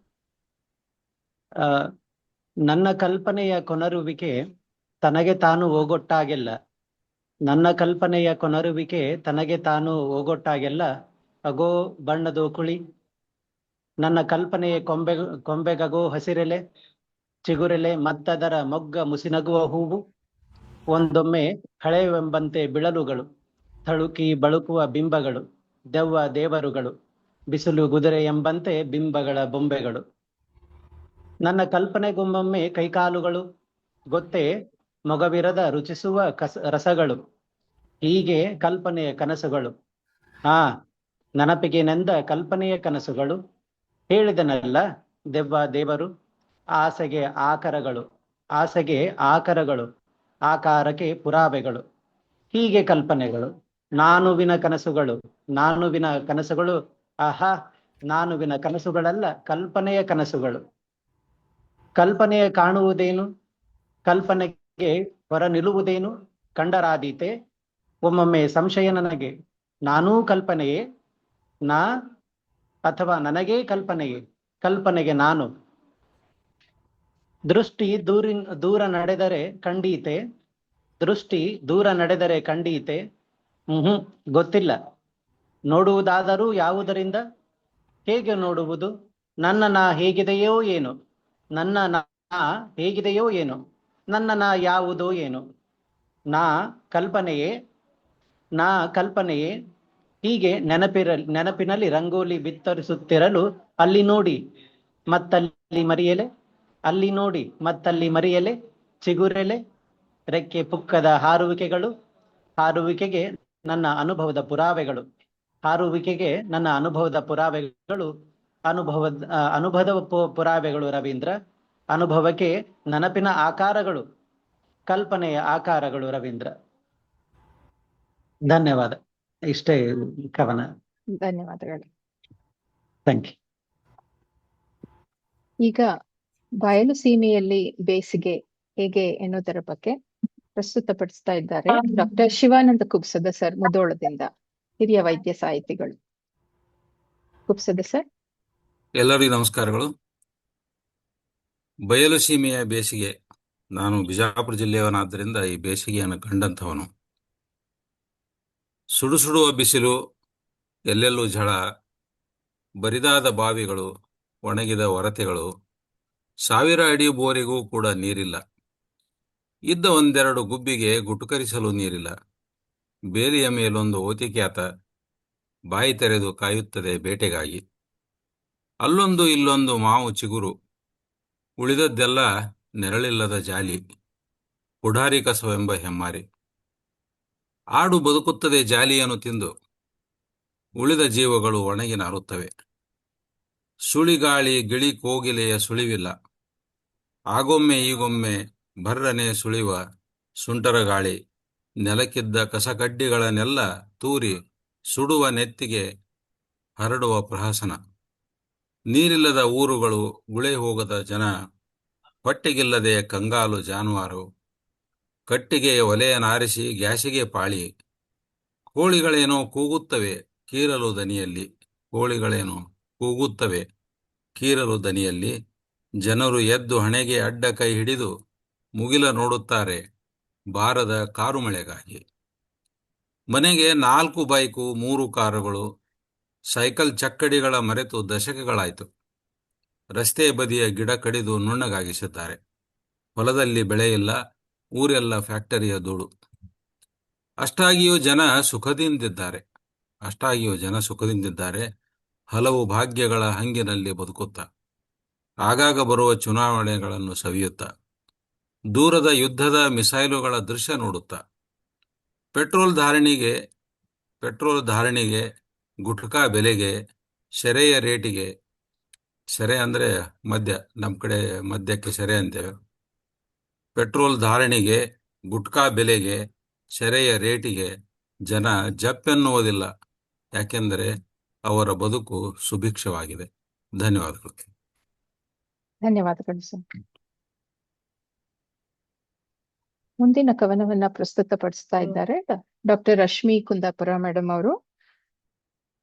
ನನ್ನ ಕಲ್ಪನೆಯ ಕೊನರುವಿಕೆ ತನಗೆ ತಾನು ಓಗೊಟ್ಟಾಗೆಲ್ಲ, ಅಗೋ ಬಣ್ಣದೋ ಕುಳಿ, ನನ್ನ ಕಲ್ಪನೆಯ ಕೊಂಬೆಗಗೋ ಹಸಿರೆಲೆ ಚಿಗುರೆಲೆ, ಮತ್ತದರ ಮೊಗ್ಗ ಮುಸಿನಗುವ ಹೂವು, ಒಂದೊಮ್ಮೆ ಹಳೆವೆಂಬಂತೆ ಬಿಳಲುಗಳು, ತಳುಕಿ ಬಳುಕುವ ಬಿಂಬಗಳು, ದೆವ್ವ ದೇವರುಗಳು, ಬಿಸಿಲು ಗುದುರೆ ಎಂಬಂತೆ ಬಿಂಬಗಳ ಬೊಂಬೆಗಳು. ನನ್ನ ಕಲ್ಪನೆಗೊಮ್ಮೊಮ್ಮೆ ಕೈಕಾಲುಗಳು, ಗೊತ್ತೇ ಮೊಗವಿರದ ರುಚಿಸುವ ರಸಗಳು, ಹೀಗೆ ಕಲ್ಪನೆಯ ಕನಸುಗಳು. ನೆನಪಿಗೆ ನೆಂದ ಕಲ್ಪನೆಯ ಕನಸುಗಳು, ಹೇಳಿದನಲ್ಲ ದೆವ್ವ ದೇವರು, ಆಸೆಗೆ ಆಕರಗಳು, ಆಕಾರಕ್ಕೆ ಪುರಾವೆಗಳು, ಹೀಗೆ ಕಲ್ಪನೆಗಳು. ನಾನುವಿನ ಕನಸುಗಳು, ಆಹಾ ನಾನುವಿನ ಕನಸುಗಳಲ್ಲ, ಕಲ್ಪನೆಯ ಕನಸುಗಳು. ಕಲ್ಪನೆಯ ಕಾಣುವುದೇನು, ಕಲ್ಪನೆಗೆ ಹೊರ ನಿಲ್ಲುವುದೇನು, ಕಂಡರಾದೀತೆ ಒಮ್ಮೊಮ್ಮೆ ಸಂಶಯ ನನಗೆ. ನಾನೂ ಕಲ್ಪನೆಯೇ, ಅಥವಾ ನನಗೇ ಕಲ್ಪನೆಗೆ ನಾನು. ದೃಷ್ಟಿ ದೂರ ನಡೆದರೆ ಕಂಡೀತೆ, ಗೊತ್ತಿಲ್ಲ. ನೋಡುವುದಾದರೂ ಯಾವುದರಿಂದ, ಹೇಗೆ ನೋಡುವುದು, ನನ್ನ ನಾ ಹೇಗಿದೆಯೋ ಏನು, ನನ್ನ ನಾ ಯಾವುದೋ ಏನು. ನಾ ಕಲ್ಪನೆಯೇ ಹೀಗೆ ನೆನಪಿನಲ್ಲಿ ರಂಗೋಲಿ ಬಿತ್ತರಿಸುತ್ತಿರಲು, ಅಲ್ಲಿ ನೋಡಿ ಮತ್ತಲ್ಲಿ ಮರಿಯಲೆ, ಚಿಗುರೆಲೆ, ರೆಕ್ಕೆ ಪುಕ್ಕದ ಹಾರುವಿಕೆಗೆ ನನ್ನ ಅನುಭವದ ಪುರಾವೆಗಳು ರವೀಂದ್ರ. ಅನುಭವಕ್ಕೆ ನೆನಪಿನ ಆಕಾರಗಳು, ಕಲ್ಪನೆಯ ಆಕಾರಗಳು ರವೀಂದ್ರ. ಧನ್ಯವಾದ. ಇಷ್ಟೇ ಕವನ. ಧನ್ಯವಾದಗಳು. Thank you. ಈಗ ಬಯಲು ಸೀಮೆಯಲ್ಲಿ ಬೇಸಿಗೆ ಹೇಗೆ ಎನ್ನುವುದರ ಬಗ್ಗೆ ಪ್ರಸ್ತುತಪಡಿಸ್ತಾ ಇದ್ದಾರೆ ಡಾಕ್ಟರ್ ಶಿವಾನಂದ ಕುಬ್ಸದ ಸರ್, ಮುಧೋಳದಿಂದ, ಹಿರಿಯ ವೈದ್ಯ ಸಾಹಿತಿಗಳು. ಕುಬ್ಸದ ಸರ್. ಎಲ್ಲರಿಗೂ ನಮಸ್ಕಾರಗಳು. ಬಯಲು ಸೀಮೆಯ ಬೇಸಿಗೆ. ನಾನು ಬಿಜಾಪುರ ಜಿಲ್ಲೆಯವನಾದ್ದರಿಂದ ಈ ಬೇಸಿಗೆಯನ್ನು ಕಂಡಂಥವನು. ಸುಡುವ ಬಿಸಿಲು, ಎಲ್ಲೆಲ್ಲೂ ಝಳ, ಬರಿದಾದ ಬಾವಿಗಳು, ಒಣಗಿದ ಒರತೆಗಳು, 1000 ಅಡಿ ಬೋರಿಗೂ ಕೂಡ ನೀರಿಲ್ಲ. ಇದ್ದ ಒಂದೆರಡು ಗುಬ್ಬಿಗೆ ಗುಟುಕರಿಸಲು ನೀರಿಲ್ಲ. ಬೇಲಿಯ ಮೇಲೊಂದು ಓತಿಕ್ಯಾತ ಬಾಯಿ ತೆರೆದು ಕಾಯುತ್ತದೆ ಬೇಟೆಗಾಗಿ. ಅಲ್ಲೊಂದು ಇಲ್ಲೊಂದು ಮಾವು ಚಿಗುರು, ಉಳಿದದ್ದೆಲ್ಲ ನೆರಳಿಲ್ಲದ ಜಾಲಿ. ಪುಢಾರಿ ಕಸವೆಂಬ ಹೆಮ್ಮಾರಿ. ಆಡು ಬದುಕುತ್ತದೆ ಜಾಲಿಯನ್ನು ತಿಂದು, ಉಳಿದ ಜೀವಗಳು ಒಣಗಿ ನಾರುತ್ತವೆ. ಸುಳಿಗಾಳಿ ಗಿಳಿ ಕೋಗಿಲೆಯ ಸುಳಿವಿಲ್ಲ, ಆಗೊಮ್ಮೆ ಈಗೊಮ್ಮೆ ಭರ್ರನೆ ಸುಳಿವ ಸುಂಟರ ಗಾಳಿ. ನೆಲಕ್ಕಿದ್ದ ಕಸಕಡ್ಡಿಗಳನ್ನೆಲ್ಲ ತೂರಿ ಸುಡುವ ನೆತ್ತಿಗೆ ಹರಡುವ ಪ್ರಹಸನ. ನೀರಿಲ್ಲದ ಊರುಗಳು, ಗುಳೆ ಹೋಗದ ಜನ, ಹೊಟ್ಟೆಗಿಲ್ಲದೆ ಕಂಗಾಲು ಜಾನುವಾರು. ಕಟ್ಟಿಗೆಯ ಒಲೆಯನಾರಿಸಿ ಗ್ಯಾಸಿಗೆ ಪಾಳಿ. ಕೋಳಿಗಳೇನೋ ಕೂಗುತ್ತವೆ ಕೀರಲು ದನಿಯಲ್ಲಿ, ಕೋಳಿಗಳೇನೋ ಕೂಗುತ್ತವೆ ಕೀರಲು ದನಿಯಲ್ಲಿ. ಜನರು ಎದ್ದು ಹಣೆಗೆ ಅಡ್ಡ ಕೈ ಹಿಡಿದು ಮುಗಿಲ ನೋಡುತ್ತಾರೆ ಬಾರದ ಕಾರು ಮಳೆಗಾಗಿ. ಮನೆಗೆ 4 ಬೈಕು 3 ಕಾರುಗಳು, ಸೈಕಲ್ ಚಕ್ಕಡಿಗಳ ಮರೆತು ದಶಕಗಳಾಯಿತು. ರಸ್ತೆ ಬದಿಯ ಗಿಡ ಕಡಿದು ನುಣ್ಣಗಾಗಿಸಿದ್ದಾರೆ. ಹೊಲದಲ್ಲಿ ಬೆಳೆಯಿಲ್ಲ, ಊರೆಲ್ಲ ಫ್ಯಾಕ್ಟರಿಯ ಧೂಳು. ಅಷ್ಟಾಗಿಯೂ ಜನ ಸುಖದಿಂದಿದ್ದಾರೆ. ಹಲವು ಭಾಗ್ಯಗಳ ಹಂಗಿನಲ್ಲಿ ಬದುಕುತ್ತಾ, ಆಗಾಗ ಬರುವ ಚುನಾವಣೆಗಳನ್ನು ಸವಿಯುತ್ತಾ, ದೂರದ ಯುದ್ಧದ ಮಿಸೈಲುಗಳ ದೃಶ್ಯ ನೋಡುತ್ತಾ, ಪೆಟ್ರೋಲ್ ಧಾರಣೆಗೆ, ಗುಟ್ಕಾ ಬೆಲೆಗೆ, ಸೆರೆಯ ರೇಟಿಗೆ, ಸೆರೆ ಅಂದರೆ ಮದ್ಯ, ನಮ್ಮ ಕಡೆ ಮದ್ಯಕ್ಕೆ ಸೆರೆ ಅಂತೇವೆ. ಪೆಟ್ರೋಲ್ ಧಾರಣೆಗೆ, ಗುಟ್ಕಾ ಬೆಲೆಗೆ, ಸೆರೆಯ ರೇಟಿಗೆ ಜನ ಜಪ್ಪೆನ್ನುವುದಿಲ್ಲ. ಯಾಕೆಂದರೆ ಅವರ ಬದುಕು ಸುಭಿಕ್ಷವಾಗಿದೆ. ಧನ್ಯವಾದಗಳು. ಧನ್ಯವಾದಗಳು ಸರ್. ಮುಂದಿನ ಕವನವನ್ನ ಪ್ರಸ್ತುತಪಡಿಸ್ತಾ ಇದ್ದಾರೆ ಡಾಕ್ಟರ್ ರಶ್ಮಿ ಕುಂದಾಪುರ ಮೇಡಮ್ ಅವರು.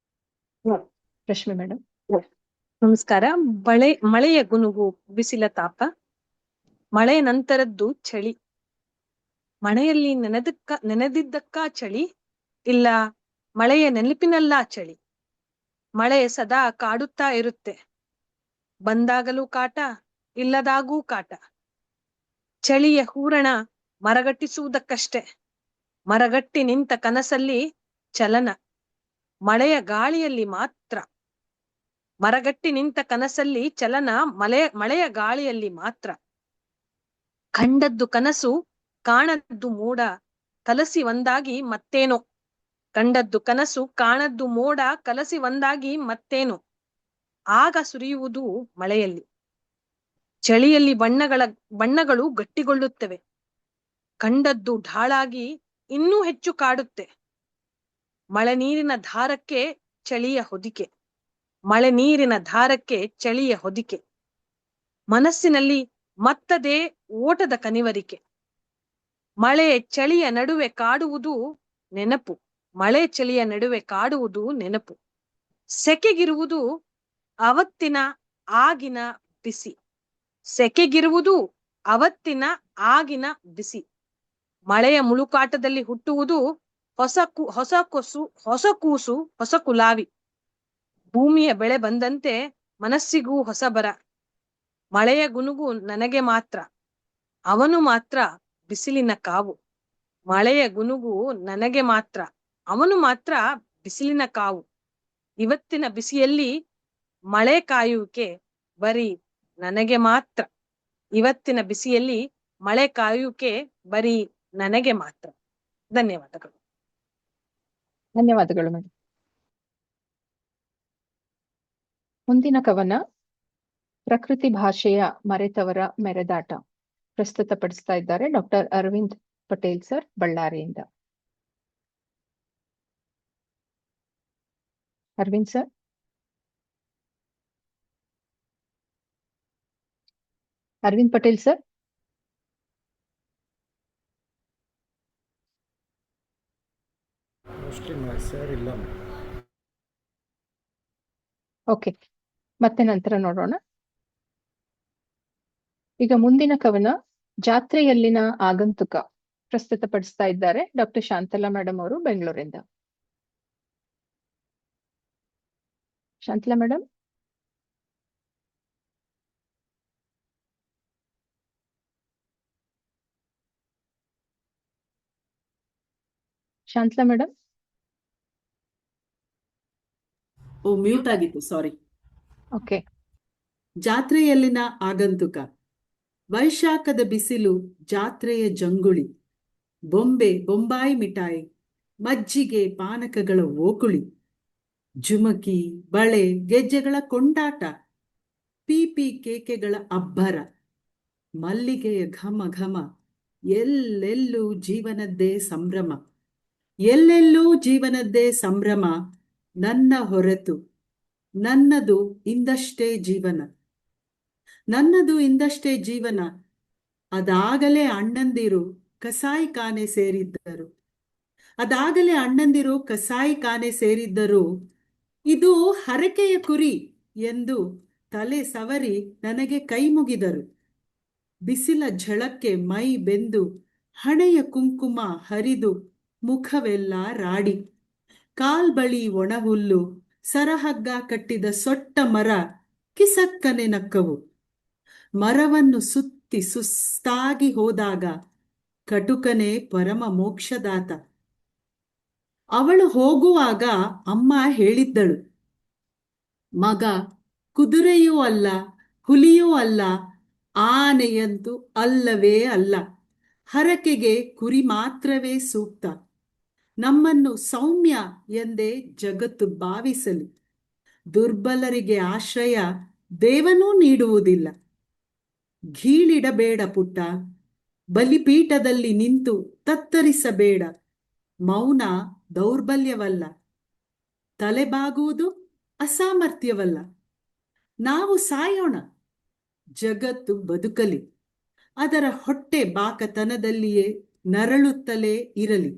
ರಶ್ಮಿ ಮೇಡಮ್. ನಮಸ್ಕಾರ. ಮಳೆಯ ಗುನುಗು, ಬಿಸಿಲ ತಾಪ, ಮಳೆ ನಂತರದ್ದು ಚಳಿ. ಮಳೆಯಲ್ಲಿ ನೆನೆದಿದ್ದಕ್ಕ ಚಳಿ, ಇಲ್ಲ ಮಳೆಯ ನೆನಪಿನಲ್ಲ ಚಳಿ. ಮಳೆ ಸದಾ ಕಾಡುತ್ತಾ ಇರುತ್ತೆ, ಬಂದಾಗಲೂ ಕಾಟ, ಇಲ್ಲದಾಗೂ ಕಾಟ. ಚಳಿಯ ಹೂರಣ ಮರಗಟ್ಟಿಸುವುದಕ್ಕಷ್ಟೆ, ಮರಗಟ್ಟಿ ನಿಂತ ಕನಸಲ್ಲಿ ಚಲನ. ಮಳೆಯ ಗಾಳಿಯಲ್ಲಿ ಮಾತ್ರ, ಮರಗಟ್ಟಿ ನಿಂತ ಕನಸಲ್ಲಿ ಚಲನ, ಮಳೆಯ ಗಾಳಿಯಲ್ಲಿ ಮಾತ್ರ. ಕಂಡದ್ದು ಕನಸು, ಕಾಣದ್ದು ಮೋಡ, ಕಲಸಿ ಒಂದಾಗಿ ಮತ್ತೇನೋ. ಕಂಡದ್ದು ಕನಸು, ಕಾಣದ್ದು ಮೋಡ, ಕಲಸಿ ಒಂದಾಗಿ ಮತ್ತೇನೋ. ಆಗ ಸುರಿಯುವುದು ಮಳೆಯಲ್ಲಿ. ಚಳಿಯಲ್ಲಿ ಬಣ್ಣಗಳು ಗಟ್ಟಿಗೊಳ್ಳುತ್ತವೆ. ಕಂಡದ್ದು ಢಾಳಾಗಿ ಇನ್ನೂ ಹೆಚ್ಚು ಕಾಡುತ್ತೆ. ಮಳೆ ನೀರಿನ ಧಾರಕ್ಕೆ ಚಳಿಯ ಹೊದಿಕೆ, ಮಳೆ ನೀರಿನ ಧಾರಕ್ಕೆ ಚಳಿಯ ಹೊದಿಕೆ. ಮನಸ್ಸಿನಲ್ಲಿ ಮತ್ತದೇ ಓಟದ ಕನಿವರಿಕೆ. ಮಳೆ ಚಳಿಯ ನಡುವೆ ಕಾಡುವುದು ನೆನಪು, ಮಳೆ ಚಳಿಯ ನಡುವೆ ಕಾಡುವುದು ನೆನಪು. ಸೆಕೆಗಿರುವುದು ಅವತ್ತಿನ ಆಗಿನ ಬಿಸಿ, ಸೆಕೆಗಿರುವುದು ಅವತ್ತಿನ ಆಗಿನ ಬಿಸಿ. ಮಳೆಯ ಮುಳುಕಾಟದಲ್ಲಿ ಹುಟ್ಟುವುದು ಹೊಸ ಕೂಸು, ಹೊಸ ಕುಲಾವಿ. ಭೂಮಿಯ ಬೆಳೆ ಬಂದಂತೆ ಮನಸ್ಸಿಗೂ ಹೊಸ ಬರ. ಮಳೆಯ ಗುನುಗು ನನಗೆ ಮಾತ್ರ, ಅವನು ಮಾತ್ರ ಬಿಸಿಲಿನ ಕಾವು. ಮಳೆಯ ಗುನುಗು ನನಗೆ ಮಾತ್ರ, ಅವನು ಮಾತ್ರ ಬಿಸಿಲಿನ ಕಾವು. ಇವತ್ತಿನ ಬಿಸಿಯಲ್ಲಿ ಮಳೆ ಕಾಯುವಿಕೆ ಬರೀ ನನಗೆ ಮಾತ್ರ. ಇವತ್ತಿನ ಬಿಸಿಯಲ್ಲಿ ಮಳೆ ಕಾಯುವಿಕೆ ಬರೀ ನನಗೆ ಮಾತ್ರ. ಧನ್ಯವಾದಗಳು. ಧನ್ಯವಾದಗಳು ಮೇಡಮ್. ಮುಂದಿನ ಕವನ ಪ್ರಕೃತಿ ಭಾಷೆಯ ಮರೆತವರ ಮೆರೆದಾಟ. ಪ್ರಸ್ತುತಪಡಿಸ್ತಾ ಇದ್ದಾರೆ ಡಾಕ್ಟರ್ ಅರವಿಂದ್ ಪಟೇಲ್ ಸರ್, ಬಳ್ಳಾರಿಯಿಂದ. Arvind sir. Arvind Patel sir. Okay, ಮತ್ತೆ ನಂತರ ನೋಡೋಣ. ಈಗ ಮುಂದಿನ ಕವನ ಜಾತ್ರೆಯಲ್ಲಿನ ಆಗಂತುಕ. ಪ್ರಸ್ತುತಪಡಿಸ್ತಾ ಇದ್ದಾರೆ ಡಾಕ್ಟರ್ ಶಾಂತಲಾ ಮೇಡಮ್ ಅವರು, ಬೆಂಗಳೂರಿಂದ. ಶಾಂತಲಾ ಮೇಡಮ್. ಶಾಂತಲಾ ಮೇಡಮ್. ಓ, ಮ್ಯೂಟ್ ಆಗಿತ್ತು, ಸಾರಿ. ಓಕೆ. ಜಾತ್ರೆಯಲ್ಲಿನ ಆಗಂತುಕ. ವೈಶಾಖದ ಬಿಸಿಲು ಜಾತ್ರೆಯ ಜಂಗುಳಿ, ಬೊಂಬಾಯಿ ಮಿಠಾಯಿ, ಮಜ್ಜಿಗೆ ಪಾನಕಗಳ ಓಕುಳಿ, ಜುಮಕಿ ಬಳೆ ಗೆಜ್ಜೆಗಳ ಕೊಂಡಾಟ, ಪೀಪಿ ಕೇಕೆಗಳ ಅಬ್ಬರ, ಮಲ್ಲಿಗೆಯ ಘಮ ಘಮ, ಎಲ್ಲೆಲ್ಲೂ ಜೀವನದ್ದೇ ಸಂಭ್ರಮ, ಎಲ್ಲೆಲ್ಲೂ ಜೀವನದ್ದೇ ಸಂಭ್ರಮ, ನನ್ನ ಹೊರತು ನನ್ನದು ಇಂದಷ್ಟೇ ಜೀವನ, ನನ್ನದು ಇಂದಷ್ಟೇ ಜೀವನ. ಅದಾಗಲೇ ಅಣ್ಣಂದಿರು ಕಸಾಯಿಖಾನೆ ಸೇರಿದ್ದರು, ಅದಾಗಲೇ ಅಣ್ಣಂದಿರು ಕಸಾಯಿಖಾನೆ ಸೇರಿದ್ದರು, ಇದು ಹರಕೆಯ ಕುರಿ ಎಂದು ತಲೆ ಸವರಿ ನನಗೆ ಕೈ ಮುಗಿದರು. ಬಿಸಿಲ ಝಳಕ್ಕೆ ಮೈ ಬೆಂದು ಹಣೆಯ ಕುಂಕುಮ ಹರಿದು ಮುಖವೆಲ್ಲ ರಾಡಿ, ಕಾಲ್ಬಳಿ ಒಣಹುಲ್ಲು, ಸರಹಗ್ಗ ಕಟ್ಟಿದ ಸೊಟ್ಟ ಮರ ಕಿಸಕ್ಕನೆ ನಕ್ಕವು. ಮರವನ್ನು ಸುತ್ತಿ ಸುಸ್ತಾಗಿ ಹೋದಾಗ ಕಟುಕನೇ ಪರಮ ಮೋಕ್ಷದಾತ. ಅವಳು ಹೋಗುವಾಗ ಅಮ್ಮ ಹೇಳಿದ್ದಳು, ಮಗ ಕುದುರೆಯೂ ಅಲ್ಲ, ಹುಲಿಯೂ ಅಲ್ಲ, ಆನೆಯಂತೂ ಅಲ್ಲವೇ ಅಲ್ಲ, ಹರಕೆಗೆ ಕುರಿ ಮಾತ್ರವೇ ಸೂಕ್ತ. ನಮ್ಮನ್ನು ಸೌಮ್ಯ ಎಂದೇ ಜಗತ್ತು ಭಾವಿಸಲಿ, ದುರ್ಬಲರಿಗೆ ಆಶ್ರಯ ದೇವನೂ ನೀಡುವುದಿಲ್ಲ. ಘೀಳಿಡಬೇಡ ಪುಟ್ಟ, ಬಲಿಪೀಠದಲ್ಲಿ ನಿಂತು ತತ್ತರಿಸಬೇಡ, ಮೌನ ದೌರ್ಬಲ್ಯವಲ್ಲ, ತಲೆಬಾಗುವುದು ಅಸಾಮರ್ಥ್ಯವಲ್ಲ. ನಾವು ಸಾಯೋಣ, ಜಗತ್ತು ಬದುಕಲಿ, ಅದರ ಹೊಟ್ಟೆ ಬಾಕತನದಲ್ಲಿಯೇ ನರಳುತ್ತಲೇ ಇರಲಿ.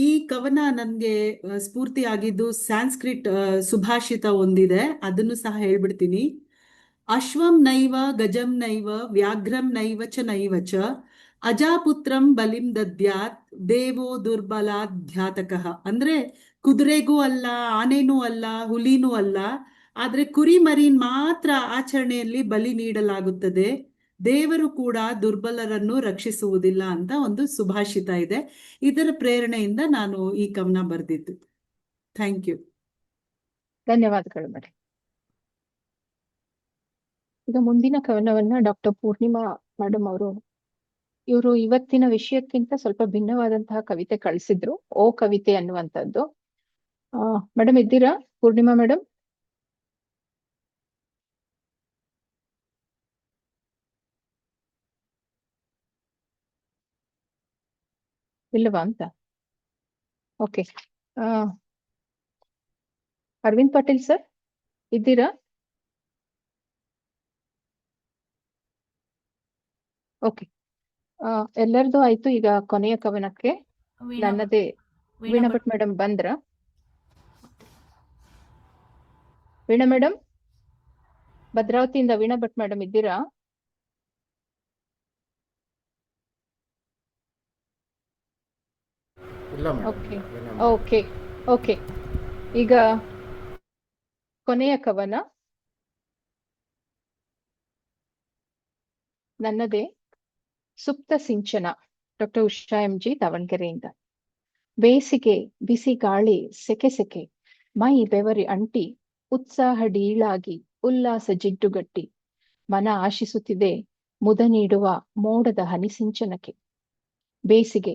ಈ ಕವನ ನನಗೆ ಸ್ಫೂರ್ತಿಯಾಗಿದ್ದು ಸಾಂಸ್ಕ್ರಿಟ್ ಸುಭಾಷಿತ ಒಂದಿದೆ, ಅದನ್ನು ಸಹ ಹೇಳ್ಬಿಡ್ತೀನಿ. ಅಶ್ವಂ ನೈವ ಗಜಂ ನೈವ ವ್ಯಾಘ್ರಂ ನೈವ ಚ ನೈವ ಚ ಅಜಾಪುತ್ರಂ ಬಲಿಂ ದದ್ಯಾತ್ ದೇವೋ ದುರ್ಬಲಾಧ್ಯಾತಕಃ. ಅಂದ್ರೆ ಕುದುರೆಗೂ ಅಲ್ಲ, ಆನೆನೂ ಅಲ್ಲ, ಹುಲಿನೂ ಅಲ್ಲ, ಆದ್ರೆ ಕುರಿ ಮರಿನ್ ಮಾತ್ರ ಆಚರಣೆಯಲ್ಲಿ ಬಲಿ ನೀಡಲಾಗುತ್ತದೆ, ದೇವರು ಕೂಡ ದುರ್ಬಲರನ್ನು ರಕ್ಷಿಸುವುದಿಲ್ಲ ಅಂತ ಒಂದು ಸುಭಾಷಿತ ಇದೆ. ಇದರ ಪ್ರೇರಣೆಯಿಂದ ನಾನು ಈ ಕವನ ಬರೆದಿದ್ದು. Thank you. ಧನ್ಯವಾದಗಳು ಮೇಡಮ್. ಈಗ ಮುಂದಿನ ಕವನವನ್ನ ಡಾಕ್ಟರ್ ಪೂರ್ಣಿಮಾ ಮೇಡಮ್ ಇವರು ಇವತ್ತಿನ ವಿಷಯಕ್ಕಿಂತ ಸ್ವಲ್ಪ ಭಿನ್ನವಾದಂತಹ ಕವಿತೆ ಕಳಿಸಿದ್ರು, ಓ ಕವಿತೆ ಅನ್ನುವಂಥದ್ದು. ಮೇಡಮ್ ಇದ್ದೀರಾ ಪೂರ್ಣಿಮಾ ಮೇಡಮ್? ಇಲ್ಲವಾ ಅಂತ? ಓಕೆ. ಅರವಿಂದ್ ಪಾಟೀಲ್ ಸರ್ ಇದ್ದೀರಾ? ಓಕೆ. ಎಲ್ಲರದು ಆಯ್ತು. ಈಗ ಕೊನೆಯ ಕವನಕ್ಕೆ ನನ್ನದೇ ವೀಣಾ ಭಟ್ ಮೇಡಮ್ ಬಂದ್ರ? ವೀಣಾ ಮೇಡಮ್, ಭದ್ರಾವತಿಯಿಂದ ವೀಣಾ ಭಟ್ ಮೇಡಮ್ ಇದ್ದೀರಾ? Okay okay okay. ಈಗ ಕೊನೆಯ ಕವನ ನನ್ನದೇ ಸುಪ್ತ ಸಿಂಚನ, ಡಾಕ್ಟರ್ ಉಷಾ ಎಂ.ಜಿ. ದಾವಣಗೆರೆಯಿಂದ. ಬೇಸಿಗೆ ಬಿಸಿ ಗಾಳಿ ಸೆಕೆ ಸೆಕೆ, ಮೈ ಬೆವರಿ ಅಂಟಿ, ಉತ್ಸಾಹ ಡೀಳಾಗಿ ಉಲ್ಲಾಸ ಜಿಡ್ಡುಗಟ್ಟಿ, ಮನ ಆಶಿಸುತ್ತಿದೆ ಮುದ ನೀಡುವ ಮೋಡದ ಹನಿಸಿಂಚನಕ್ಕೆ. ಬೇಸಿಗೆ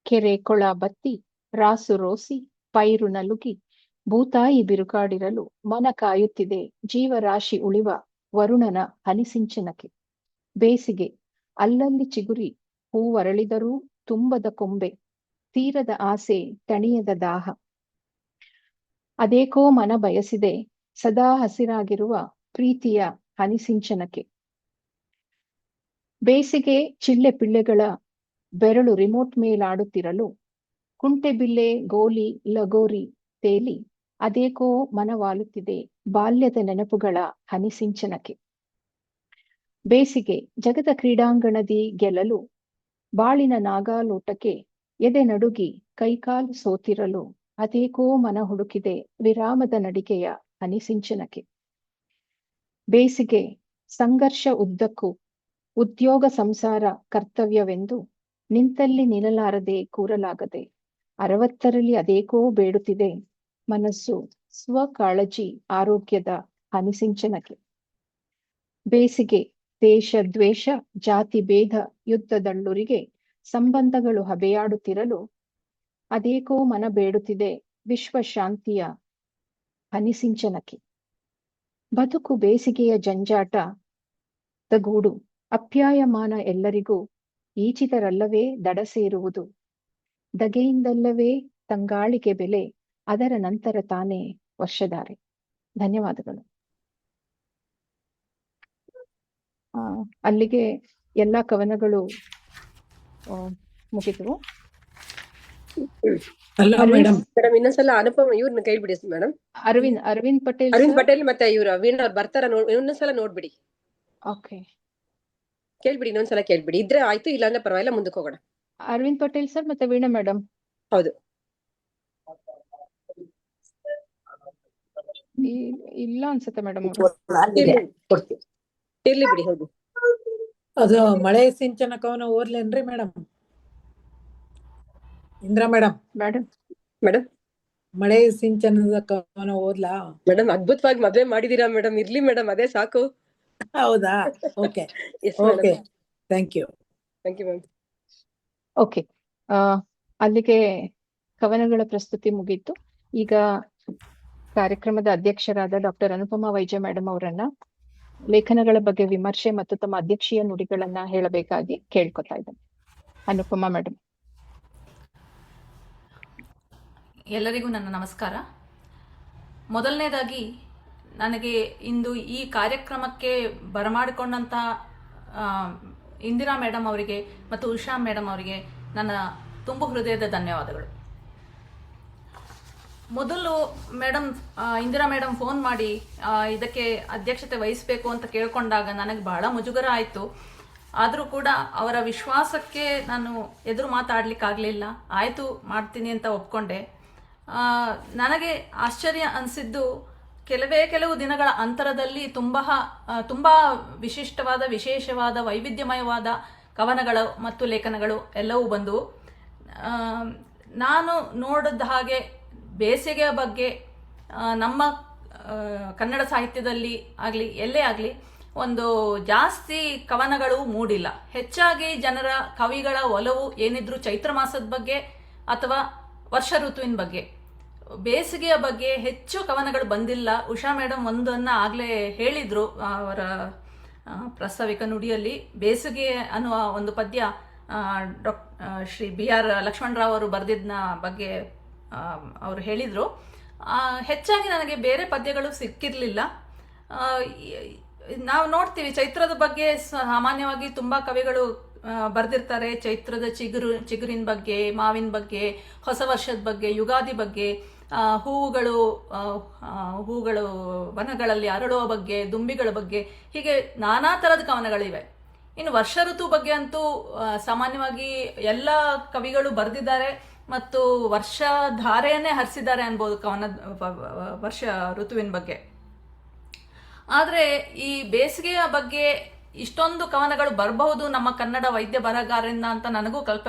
ಕೆರೆ ಕೊಳ ಬತ್ತಿ, ರಾಸು ರೋಸಿ, ಪೈರು ನಲುಗಿ, ಭೂತಾಯಿ ಬಿರುಕಾಡಿರಲು ಮನ ಕಾಯುತ್ತಿದೆ ಜೀವರಾಶಿ ಉಳಿವ ವರುಣನ ಹನಿಸಿಂಚನಕ್ಕೆ. ಬೇಸಿಗೆ ಅಲ್ಲಲ್ಲಿ ಚಿಗುರಿ ಹೂವರಳಿದರೂ ತುಂಬದ ಕೊಂಬೆ, ತೀರದ ಆಸೆ ತಣಿಯದ ದಾಹ, ಅದೇಕೋ ಮನ ಬಯಸಿದೆ ಸದಾ ಹಸಿರಾಗಿರುವ ಪ್ರೀತಿಯ ಹನಿಸಿಂಚನಕ್ಕೆ. ಬೇಸಿಗೆ ಚಿಳ್ಳೆ ಪಿಳ್ಳೆಗಳ ಬೆರಳು ರಿಮೋಟ್ ಮೇಲಾಡುತ್ತಿರಲು, ಕುಂಟೆಬಿಲ್ಲೆ ಗೋಲಿ ಲಗೋರಿ ತೇಲಿ ಅದೇಕೋ ಮನವಾಲುತ್ತಿದೆ ಬಾಲ್ಯದ ನೆನಪುಗಳ ಹನಿಸಿಂಚನಕ್ಕೆ. ಬೇಸಿಗೆ ಜಗದ ಕ್ರೀಡಾಂಗಣದಿ ಗೆಲ್ಲಲು, ಬಾಳಿನ ನಾಗಾಲೋಟಕ್ಕೆ ಎದೆ ನಡುಗಿ ಕೈಕಾಲು ಸೋತಿರಲು, ಅದೇಕೋ ಮನ ಹುಡುಕಿದೆ ವಿರಾಮದ ನಡಿಗೆಯ ಹನಿಸಿಂಚನಕ್ಕೆ. ಬೇಸಿಗೆ ಸಂಘರ್ಷ ಉದ್ದಕ್ಕೂ ಉದ್ಯೋಗ ಸಂಸಾರ ಕರ್ತವ್ಯವೆಂದು, ನಿಂತಲ್ಲಿ ನಿಲ್ಲಲಾರದೆ ಕೂರಲಾಗದೆ 60ರಲ್ಲಿ ಅದೇಕೋ ಬೇಡುತ್ತಿದೆ ಮನಸ್ಸು ಸ್ವಕಾಳಜಿ ಆರೋಗ್ಯದ ಹನಿಸಿಂಚನಕ್ಕೆ. ಬೇಸಿಗೆ ದೇಶ ದ್ವೇಷ ಜಾತಿ ಭೇದ ಯುದ್ಧದಳ್ಳುರಿಗೆ ಸಂಬಂಧಗಳು ಹಬೆಯಾಡುತ್ತಿರಲು ಅದೇಕೋ ಮನ ಬೇಡುತ್ತಿದೆ ವಿಶ್ವಶಾಂತಿಯ ಹನಿಸಿಂಚನಕ್ಕೆ. ಬದುಕು ಬೇಸಿಗೆಯ ಜಂಜಾಟ ಗೂಡು ಅಪ್ಯಾಯಮಾನ ಎಲ್ಲರಿಗೂ ಈಚಿತರಲ್ಲವೇ ದಡ ಸೇರುವುದು. ದಗೆಯಿಂದಲ್ಲವೇ ತಂಗಾಳಿಗೆ ಬೆಲೆ ಅದರ ನಂತರ ತಾನೇ ವರ್ಷಧಾರೆ. ಧನ್ಯವಾದಗಳು. ಅಲ್ಲಿಗೆ ಎಲ್ಲಾ ಕವನಗಳು ಮುಗಿದವು. ಮೇಡಮ್ ಇನ್ನೊಂದ್ಸಲ ಅನುಪಮ ಇವ್ರನ್ನ ಕೈ ಬಿಡಿ ಮೇಡಮ್. ಅರವಿಂದ್ ಪಟೇಲ್ ಮತ್ತೆ ಇವ್ರು ವೀಣಾ ಅವ್ರು ಬರ್ತಾರ ಇನ್ನೊಂದ್ಸಲ ನೋಡ್ಬಿಡಿ. ಓಕೆ, ಕೇಳ್ಬಿಡಿ, ಇನ್ನೊಂದ್ಸಲ ಕೇಳ್ಬಿಡಿ. ಇದ್ರೆ ಆಯ್ತು, ಇಲ್ಲ ಅಂದ್ರೆ ಪರವಾಗಿಲ್ಲ, ಮುಂದಕ್ಕೆ ಹೋಗೋಣ. ಅರವಿಂದ್ ಪಟೇಲ್ ಸರ್ ಮತ್ತೆ ವೀಣಾ ಮೇಡಮ್. ಹೌದು, ಇಲ್ಲ ಅನ್ಸುತ್ತೆ ಮೇಡಮ್. ಇರ್ಲಿ ಬಿಡಿ, ಹೌದು. ಅದು ಮಳೆ ಸಿಂಚನ ಕವನ ಓದ್ಲೇನ್ರಿ ಮೇಡಮ್? ಇಂದ್ರ ಮೇಡಮ್ ಮೇಡಮ್ ಮಳೆ ಸಿಂಚನದ ಕವನ ಓದ್ಲಾ ಮೇಡಮ್? ಅದ್ಭುತವಾಗಿ ಮದ್ವೆ ಮಾಡಿದೀರಾ ಮೇಡಮ್. ಇರ್ಲಿ ಮೇಡಮ್, ಅದೇ ಸಾಕು. ಹೌದಾ? Okay okay, thank you ma'am. Okay, ಅಲ್ಲಿಗೆ ಕವನಗಳ ಪ್ರಸ್ತುತಿ ಮುಗೀತು. ಈಗ ಕಾರ್ಯಕ್ರಮದ ಅಧ್ಯಕ್ಷರಾದ ಡಾಕ್ಟರ್ ಅನುಪಮಾ ವೈಜ ಮೇಡಮ್ ಅವರನ್ನ ಲೇಖನಗಳ ಬಗ್ಗೆ ವಿಮರ್ಶೆ ಮತ್ತು ತಮ್ಮ ಅಧ್ಯಕ್ಷೀಯ ನುಡಿಗಳನ್ನ ಹೇಳಬೇಕಾಗಿ ಕೇಳ್ಕೊತಾ ಇದ್ದೇನೆ. ಅನುಪಮಾ ಮೇಡಮ್. ಎಲ್ಲರಿಗೂ ನನ್ನ ನಮಸ್ಕಾರ. ಮೊದಲನೇದಾಗಿ ನನಗೆ ಇಂದು ಈ ಕಾರ್ಯಕ್ರಮಕ್ಕೆ ಬರಮಾಡಿಕೊಂಡಂಥ ಇಂದಿರಾ ಮೇಡಮ್ ಅವರಿಗೆ ಮತ್ತು ಉಷಾ ಮೇಡಮ್ ಅವರಿಗೆ ನನ್ನ ತುಂಬು ಹೃದಯದ ಧನ್ಯವಾದಗಳು. ಮೊದಲು ಮೇಡಮ್ ಇಂದಿರಾ ಮೇಡಮ್ ಫೋನ್ ಮಾಡಿ ಇದಕ್ಕೆ ಅಧ್ಯಕ್ಷತೆ ವಹಿಸಬೇಕು ಅಂತ ಕೇಳ್ಕೊಂಡಾಗ ನನಗೆ ಬಹಳ ಮುಜುಗರ ಆಯಿತು. ಆದರೂ ಕೂಡ ಅವರ ವಿಶ್ವಾಸಕ್ಕೆ ನಾನು ಎದುರು ಮಾತಾಡ್ಲಿಕ್ಕಾಗಲಿಲ್ಲ. ಆಯಿತು, ಮಾಡ್ತೀನಿ ಅಂತ ಒಪ್ಕೊಂಡೆ. ನನಗೆ ಆಶ್ಚರ್ಯ ಅನಿಸಿದ್ದು, ಕೆಲವು ದಿನಗಳ ಅಂತರದಲ್ಲಿ ತುಂಬ ವಿಶಿಷ್ಟವಾದ, ವಿಶೇಷವಾದ, ವೈವಿಧ್ಯಮಯವಾದ ಕವನಗಳು ಮತ್ತು ಲೇಖನಗಳು ಎಲ್ಲವೂ ಬಂದವು. ನಾನು ನೋಡಿದ ಹಾಗೆ ಬೇಸಿಗೆಯ ಬಗ್ಗೆ ನಮ್ಮ ಕನ್ನಡ ಸಾಹಿತ್ಯದಲ್ಲಿ ಆಗಲಿ ಎಲ್ಲೇ ಆಗಲಿ ಒಂದು ಜಾಸ್ತಿ ಕವನಗಳು ಮೂಡಿಲ್ಲ. ಹೆಚ್ಚಾಗಿ ಜನರ ಕವಿಗಳ ಒಲವು ಏನಿದ್ರು ಚೈತ್ರ ಮಾಸದ ಬಗ್ಗೆ ಅಥವಾ ವರ್ಷ ಋತುವಿನ ಬಗ್ಗೆ. ಬೇಸಿಗೆಯ ಬಗ್ಗೆ ಹೆಚ್ಚು ಕವನಗಳು ಬಂದಿಲ್ಲ. ಉಷಾ ಮೇಡಮ್ ಒಂದನ್ನು ಆಗಲೇ ಹೇಳಿದ್ರು ಅವರ ಪ್ರಾಸ್ತಾವಿಕ ನುಡಿಯಲ್ಲಿ. ಬೇಸಿಗೆ ಅನ್ನುವ ಒಂದು ಪದ್ಯ ಶ್ರೀ BR ಲಕ್ಷ್ಮಣರಾವ್ ಅವರು ಬರೆದಿದ್ದ ಬಗ್ಗೆ ಅವರು ಹೇಳಿದರು. ಹೆಚ್ಚಾಗಿ ನನಗೆ ಬೇರೆ ಪದ್ಯಗಳು ಸಿಕ್ಕಿರಲಿಲ್ಲ. ನಾವು ನೋಡ್ತೀವಿ ಚೈತ್ರದ ಬಗ್ಗೆ ಸಾಮಾನ್ಯವಾಗಿ ತುಂಬ ಕವಿಗಳು ಬರೆದಿರ್ತಾರೆ. ಚೈತ್ರದ ಚಿಗುರಿನ ಬಗ್ಗೆ, ಮಾವಿನ ಬಗ್ಗೆ, ಹೊಸ ವರ್ಷದ ಬಗ್ಗೆ, ಯುಗಾದಿ ಬಗ್ಗೆ, ಹೂವುಗಳು ವನಗಳಲ್ಲಿ ಅರಳುವ ಬಗ್ಗೆ, ದುಂಬಿಗಳ ಬಗ್ಗೆ, ಹೀಗೆ ನಾನಾ ಥರದ ಕವನಗಳಿವೆ. ಇನ್ನು ವರ್ಷ ಋತು ಬಗ್ಗೆ ಅಂತೂ ಸಾಮಾನ್ಯವಾಗಿ ಎಲ್ಲ ಕವಿಗಳು ಬರೆದಿದ್ದಾರೆ ಮತ್ತು ವರ್ಷಧಾರೆಯನ್ನೇ ಹರಿಸಿದ್ದಾರೆ ಅನ್ಬೋದು ವರ್ಷ ಋತುವಿನ ಬಗ್ಗೆ. ಆದರೆ ಈ ಬೇಸಿಗೆಯ ಬಗ್ಗೆ ಇಷ್ಟೊಂದು ಕವನಗಳು ಬರಬಹುದು ನಮ್ಮ ಕನ್ನಡ ವೈದ್ಯ ಬರಹಗಾರರಿಂದ ಅಂತ ನನಗೂ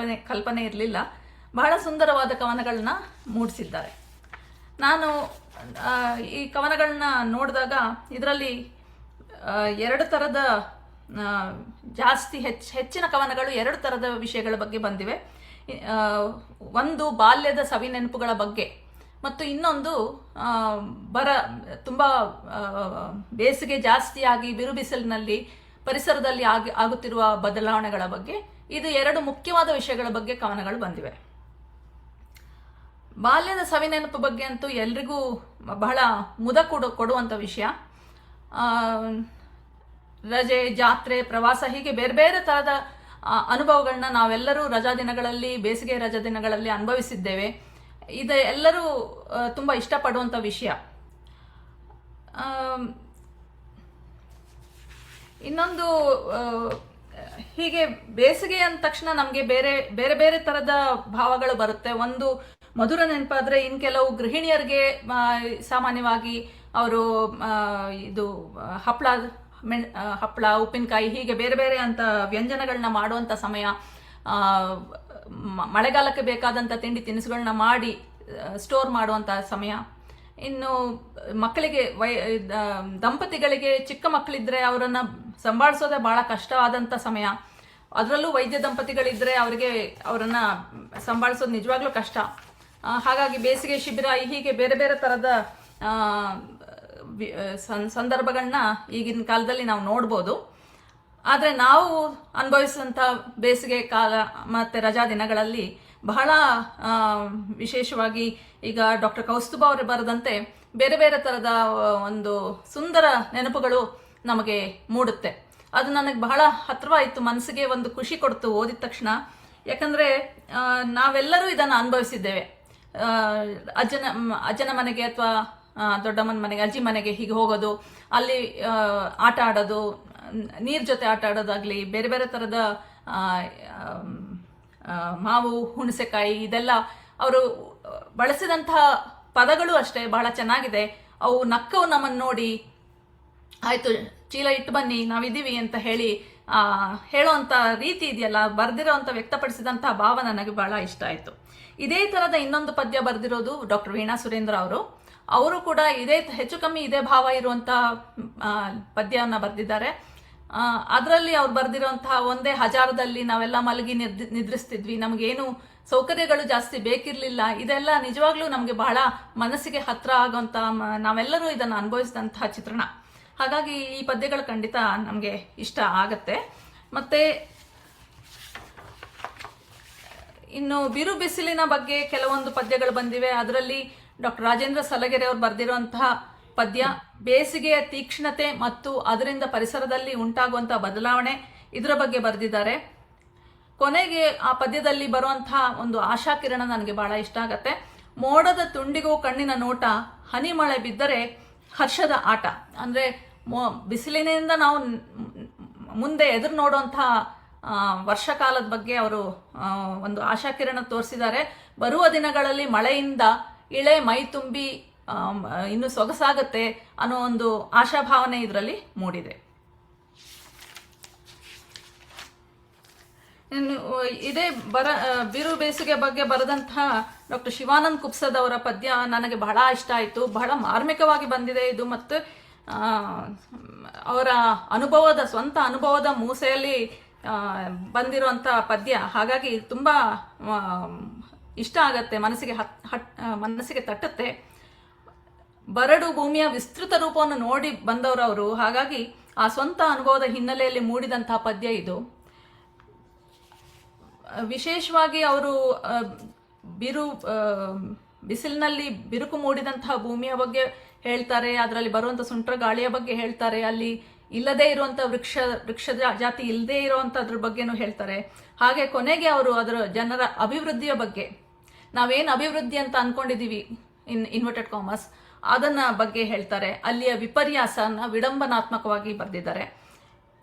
ಕಲ್ಪನೆ ಇರಲಿಲ್ಲ. ಬಹಳ ಸುಂದರವಾದ ಕವನಗಳನ್ನ ಮೂಡಿಸಿದ್ದಾರೆ. ನಾನು ಈ ಕವನಗಳನ್ನ ನೋಡಿದಾಗ ಇದರಲ್ಲಿ ಎರಡು ಥರದ ಹೆಚ್ಚಿನ ಕವನಗಳು ಎರಡು ಥರದ ವಿಷಯಗಳ ಬಗ್ಗೆ ಬಂದಿವೆ. ಒಂದು ಬಾಲ್ಯದ ಸವಿನೆನಪುಗಳ ಬಗ್ಗೆ ಮತ್ತು ಇನ್ನೊಂದು ತುಂಬ ಬೇಸಿಗೆ ಜಾಸ್ತಿಯಾಗಿ ಬಿರುಬಿಸಿಲಿನಲ್ಲಿ ಪರಿಸರದಲ್ಲಿ ಆಗುತ್ತಿರುವ ಬದಲಾವಣೆಗಳ ಬಗ್ಗೆ. ಇದು ಎರಡು ಮುಖ್ಯವಾದ ವಿಷಯಗಳ ಬಗ್ಗೆ ಕವನಗಳು ಬಂದಿವೆ. ಬಾಲ್ಯದ ಸವಿನೆನಪು ಬಗ್ಗೆ ಅಂತೂ ಎಲ್ರಿಗೂ ಬಹಳ ಮುದ ಕೊಡುವಂಥ ವಿಷಯ. ರಜೆ, ಜಾತ್ರೆ, ಪ್ರವಾಸ, ಹೀಗೆ ಬೇರೆ ಬೇರೆ ಥರದ ಅನುಭವಗಳನ್ನ ನಾವೆಲ್ಲರೂ ರಜಾ ದಿನಗಳಲ್ಲಿ, ಬೇಸಿಗೆ ರಜಾ ದಿನಗಳಲ್ಲಿ ಅನುಭವಿಸಿದ್ದೇವೆ. ಇದು ಎಲ್ಲರೂ ತುಂಬ ಇಷ್ಟಪಡುವಂಥ ವಿಷಯ. ಇನ್ನೊಂದು, ಹೀಗೆ ಬೇಸಿಗೆ ಅಂದ ತಕ್ಷಣ ನಮಗೆ ಬೇರೆ ಬೇರೆ ಬೇರೆ ಥರದ ಭಾವಗಳು ಬರುತ್ತೆ. ಒಂದು ಮಧುರ ನೆನಪಾದರೆ, ಇನ್ನು ಕೆಲವು ಗೃಹಿಣಿಯರಿಗೆ ಸಾಮಾನ್ಯವಾಗಿ ಅವರು ಇದು ಹಪ್ಪಳ, ಉಪ್ಪಿನಕಾಯಿ, ಹೀಗೆ ಬೇರೆ ಬೇರೆ ಅಂತ ವ್ಯಂಜನಗಳನ್ನ ಮಾಡುವಂಥ ಸಮಯ. ಮಳೆಗಾಲಕ್ಕೆ ಬೇಕಾದಂಥ ತಿಂಡಿ ತಿನಿಸುಗಳನ್ನ ಮಾಡಿ ಸ್ಟೋರ್ ಮಾಡುವಂಥ ಸಮಯ. ಇನ್ನು ಮಕ್ಕಳಿಗೆ ದಂಪತಿಗಳಿಗೆ ಚಿಕ್ಕ ಮಕ್ಕಳಿದ್ರೆ ಅವರನ್ನು ಸಂಭಾಳಿಸೋದೇ ಬಹಳ ಕಷ್ಟವಾದಂಥ ಸಮಯ. ಅದರಲ್ಲೂ ವೈದ್ಯ ದಂಪತಿಗಳಿದ್ದರೆ ಅವರನ್ನು ಸಂಭಾಳಿಸೋದು ನಿಜವಾಗ್ಲೂ ಕಷ್ಟ. ಹಾಗಾಗಿ ಬೇಸಿಗೆ ಶಿಬಿರ ಹೀಗೆ ಬೇರೆ ಬೇರೆ ಥರದ ಸಂದರ್ಭಗಳನ್ನ ಈಗಿನ ಕಾಲದಲ್ಲಿ ನಾವು ನೋಡ್ಬೋದು. ಆದರೆ ನಾವು ಅನುಭವಿಸಿದಂಥ ಬೇಸಿಗೆ ಕಾಲ ಮತ್ತು ರಜಾ ದಿನಗಳಲ್ಲಿ ಬಹಳ ವಿಶೇಷವಾಗಿ ಈಗ ಡಾಕ್ಟರ್ ಕೌಸ್ತುಭ ಅವರು ಬರೆದಂತೆ ಬೇರೆ ಬೇರೆ ಥರದ ಒಂದು ಸುಂದರ ನೆನಪುಗಳು ನಮಗೆ ಮೂಡುತ್ತೆ. ಅದು ನನಗೆ ಬಹಳ ಹತ್ತಿರವಾಯಿತು, ಮನಸ್ಸಿಗೆ ಒಂದು ಖುಷಿ ಕೊಡ್ತು ಓದಿದ ತಕ್ಷಣ. ಯಾಕಂದರೆ ನಾವೆಲ್ಲರೂ ಇದನ್ನು ಅನುಭವಿಸಿದ್ದೇವೆ. ಅಜ್ಜನ ಮನೆಗೆ ಅಥವಾ ದೊಡ್ಡಮ್ಮನ ಮನೆಗೆ, ಅಜ್ಜಿ ಮನೆಗೆ ಹೀಗೆ ಹೋಗೋದು, ಅಲ್ಲಿ ಆಟ ಆಡೋದು, ನೀರ್ ಜೊತೆ ಆಟ ಆಡೋದಾಗ್ಲಿ, ಬೇರೆ ಬೇರೆ ಥರದ ಮಾವು, ಹುಣಸೆಕಾಯಿ, ಇದೆಲ್ಲ ಅವರು ಬಳಸಿದಂತಹ ಪದಗಳು ಅಷ್ಟೇ ಬಹಳ ಚೆನ್ನಾಗಿದೆ. ಅವು ನಕ್ಕವು ನಮ್ಮನ್ನು ನೋಡಿ, ಆಯ್ತು ಚೀಲ ಇಟ್ಟು ಬನ್ನಿ ನಾವಿದ್ದೀವಿ ಅಂತ ಹೇಳಿ ಹೇಳೋವಂಥ ರೀತಿ ಇದೆಯಲ್ಲ, ಬರೆದಿರೋವಂಥ ವ್ಯಕ್ತಪಡಿಸಿದಂತಹ ಭಾವ ನನಗೆ ಬಹಳ ಇಷ್ಟ ಆಯಿತು. ಇದೇ ಥರದ ಇನ್ನೊಂದು ಪದ್ಯ ಬರೆದಿರೋದು ಡಾಕ್ಟರ್ ವೀಣಾ ಸುರೇಂದ್ರ ಅವರು ಕೂಡ ಹೆಚ್ಚು ಕಮ್ಮಿ ಇದೇ ಭಾವ ಇರುವಂಥ ಪದ್ಯವನ್ನು ಬರೆದಿದ್ದಾರೆ. ಅದರಲ್ಲಿ ಅವ್ರು ಬರೆದಿರುವಂತಹ ಒಂದೇ ಹಜಾರದಲ್ಲಿ ನಾವೆಲ್ಲ ಮಲಗಿ ನಿದ್ರಿಸ್ತಿದ್ವಿ, ನಮಗೇನು ಸೌಕರ್ಯಗಳು ಜಾಸ್ತಿ ಬೇಕಿರಲಿಲ್ಲ. ಇದೆಲ್ಲ ನಿಜವಾಗ್ಲೂ ನಮಗೆ ಬಹಳ ಮನಸ್ಸಿಗೆ ಹತ್ರ ಆಗುವಂಥ, ನಾವೆಲ್ಲರೂ ಇದನ್ನು ಅನುಭವಿಸಿದಂತಹ ಚಿತ್ರಣ. ಹಾಗಾಗಿ ಈ ಪದ್ಯಗಳು ಖಂಡಿತ ನಮಗೆ ಇಷ್ಟ ಆಗತ್ತೆ. ಮತ್ತೆ ಇನ್ನು ಬಿರು ಬಿಸಿಲಿನ ಬಗ್ಗೆ ಕೆಲವೊಂದು ಪದ್ಯಗಳು ಬಂದಿವೆ. ಅದರಲ್ಲಿ ಡಾಕ್ಟರ್ ರಾಜೇಂದ್ರ ಸಲಗೆರೆ ಅವರು ಬರೆದಿರುವಂತಹ ಪದ್ಯ ಬೇಸಿಗೆಯ ತೀಕ್ಷ್ಣತೆ ಮತ್ತು ಅದರಿಂದ ಪರಿಸರದಲ್ಲಿ ಉಂಟಾಗುವಂತಹ ಬದಲಾವಣೆ, ಇದರ ಬಗ್ಗೆ ಬರೆದಿದ್ದಾರೆ. ಕೊನೆಗೆ ಆ ಪದ್ಯದಲ್ಲಿ ಬರುವಂತಹ ಒಂದು ಆಶಾಕಿರಣ ನನಗೆ ಬಹಳ ಇಷ್ಟ ಆಗತ್ತೆ. ಮೋಡದ ತುಂಡಿಗೂ ಕಣ್ಣಿನ ನೋಟ, ಹನಿ ಮಳೆ ಬಿದ್ದರೆ ಹರ್ಷದ ಆಟ. ಅಂದ್ರೆ ಬಿಸಿಲಿನಿಂದ ನಾವು ಮುಂದೆ ಎದುರು ನೋಡುವಂತಹ ವರ್ಷಕಾಲದ ಬಗ್ಗೆ ಅವರು ಒಂದು ಆಶಾಕಿರಣ ತೋರಿಸಿದ್ದಾರೆ. ಬರುವ ದಿನಗಳಲ್ಲಿ ಮಳೆಯಿಂದ ಇಳೆ ಮೈ ತುಂಬಿ ಇನ್ನು ಸೊಗಸಾಗತ್ತೆ ಅನ್ನೋ ಒಂದು ಆಶಾಭಾವನೆ ಇದರಲ್ಲಿ ಮೂಡಿದೆ. ಇದೇ ಬಿರು ಬೇಸಿಗೆ ಬಗ್ಗೆ ಬರೆದಂತಹ ಡಾಕ್ಟರ್ ಶಿವಾನಂದ್ ಕುಪ್ಸದ್ ಅವರ ಪದ್ಯ ನನಗೆ ಬಹಳ ಇಷ್ಟ ಆಯಿತು. ಬಹಳ ಮಾರ್ಮಿಕವಾಗಿ ಬಂದಿದೆ ಇದು, ಮತ್ತು ಅವರ ಸ್ವಂತ ಅನುಭವದ ಮೂಸೆಯಲ್ಲಿ ಬಂದಿರುವಂಥ ಪದ್ಯ. ಹಾಗಾಗಿ ತುಂಬ ಇಷ್ಟ ಆಗತ್ತೆ, ಮನಸ್ಸಿಗೆ ತಟ್ಟುತ್ತೆ. ಬರಡು ಭೂಮಿಯ ವಿಸ್ತೃತ ರೂಪವನ್ನು ನೋಡಿ ಬಂದವರು ಹಾಗಾಗಿ ಆ ಸ್ವಂತ ಅನುಭವದ ಹಿನ್ನೆಲೆಯಲ್ಲಿ ಮೂಡಿದಂತಹ ಪದ್ಯ ಇದು. ವಿಶೇಷವಾಗಿ ಅವರು ಬಿಸಿಲಿನಲ್ಲಿ ಬಿರುಕು ಮೂಡಿದಂತಹ ಭೂಮಿಯ ಬಗ್ಗೆ ಹೇಳ್ತಾರೆ, ಅದರಲ್ಲಿ ಬರುವಂಥ ಸುಂಟ್ರ ಗಾಳಿಯ ಬಗ್ಗೆ ಹೇಳ್ತಾರೆ, ಅಲ್ಲಿ ಇಲ್ಲದೇ ಇರುವಂಥ ವೃಕ್ಷ ಜಾತಿ ಇಲ್ಲದೇ ಇರುವಂಥದ್ರ ಬಗ್ಗೆನೂ ಹೇಳ್ತಾರೆ. ಹಾಗೆ ಕೊನೆಗೆ ಅವರು ಅದರ ಜನರ ಅಭಿವೃದ್ಧಿಯ ಬಗ್ಗೆ, ನಾವೇನು ಅಭಿವೃದ್ಧಿ ಅಂತ ಅನ್ಕೊಂಡಿದ್ದೀವಿ ಇನ್ವರ್ಟೆಡ್ ಕಾಮರ್ಸ್, ಅದನ್ನ ಬಗ್ಗೆ ಹೇಳ್ತಾರೆ. ಅಲ್ಲಿಯ ವಿಪರ್ಯಾಸನ ವಿಡಂಬನಾತ್ಮಕವಾಗಿ ಬರೆದಿದ್ದಾರೆ.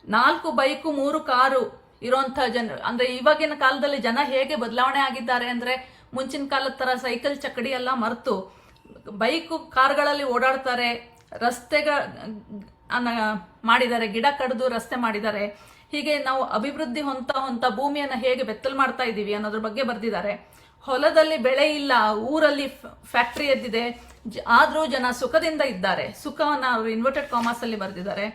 4 ಬೈಕು 3 ಕಾರು ಇರುವಂಥ ಜನರು, ಅಂದ್ರೆ ಇವಾಗಿನ ಕಾಲದಲ್ಲಿ ಜನ ಹೇಗೆ ಬದಲಾವಣೆ ಆಗಿದ್ದಾರೆ ಅಂದ್ರೆ, ಮುಂಚಿನ ಕಾಲದ ತರ ಸೈಕಲ್ ಚಕ್ಕಡಿ ಎಲ್ಲ ಮರೆತು ಬೈಕು ಕಾರುಗಳಲ್ಲಿ ಓಡಾಡ್ತಾರೆ, ಮಾಡಿದ್ದಾರೆ, ಗಿಡ ಕಡಿದು ರಸ್ತೆ ಮಾಡಿದ್ದಾರೆ. ಹೀಗೆ ನಾವು ಅಭಿವೃದ್ಧಿ ಹೊಂತ ಭೂಮಿಯನ್ನ ಹೇಗೆ ಬೆತ್ತಲು ಮಾಡ್ತಾ ಇದ್ದೀವಿ ಅನ್ನೋದ್ರ ಬಗ್ಗೆ ಬರೆದಿದ್ದಾರೆ. ಹೊಲದಲ್ಲಿ ಬೆಳೆ ಇಲ್ಲ, ಊರಲ್ಲಿ ಫ್ಯಾಕ್ಟರಿ ಎದ್ದಿದೆ, ಆದ್ರೂ ಜನ ಸುಖದಿಂದ ಇದ್ದಾರೆ. ಸುಖವನ್ನ ಅವರು ಇನ್ವರ್ಟೆಡ್ ಕಾಮರ್ಸ್ ಅಲ್ಲಿ ಬರೆದಿದ್ದಾರೆ.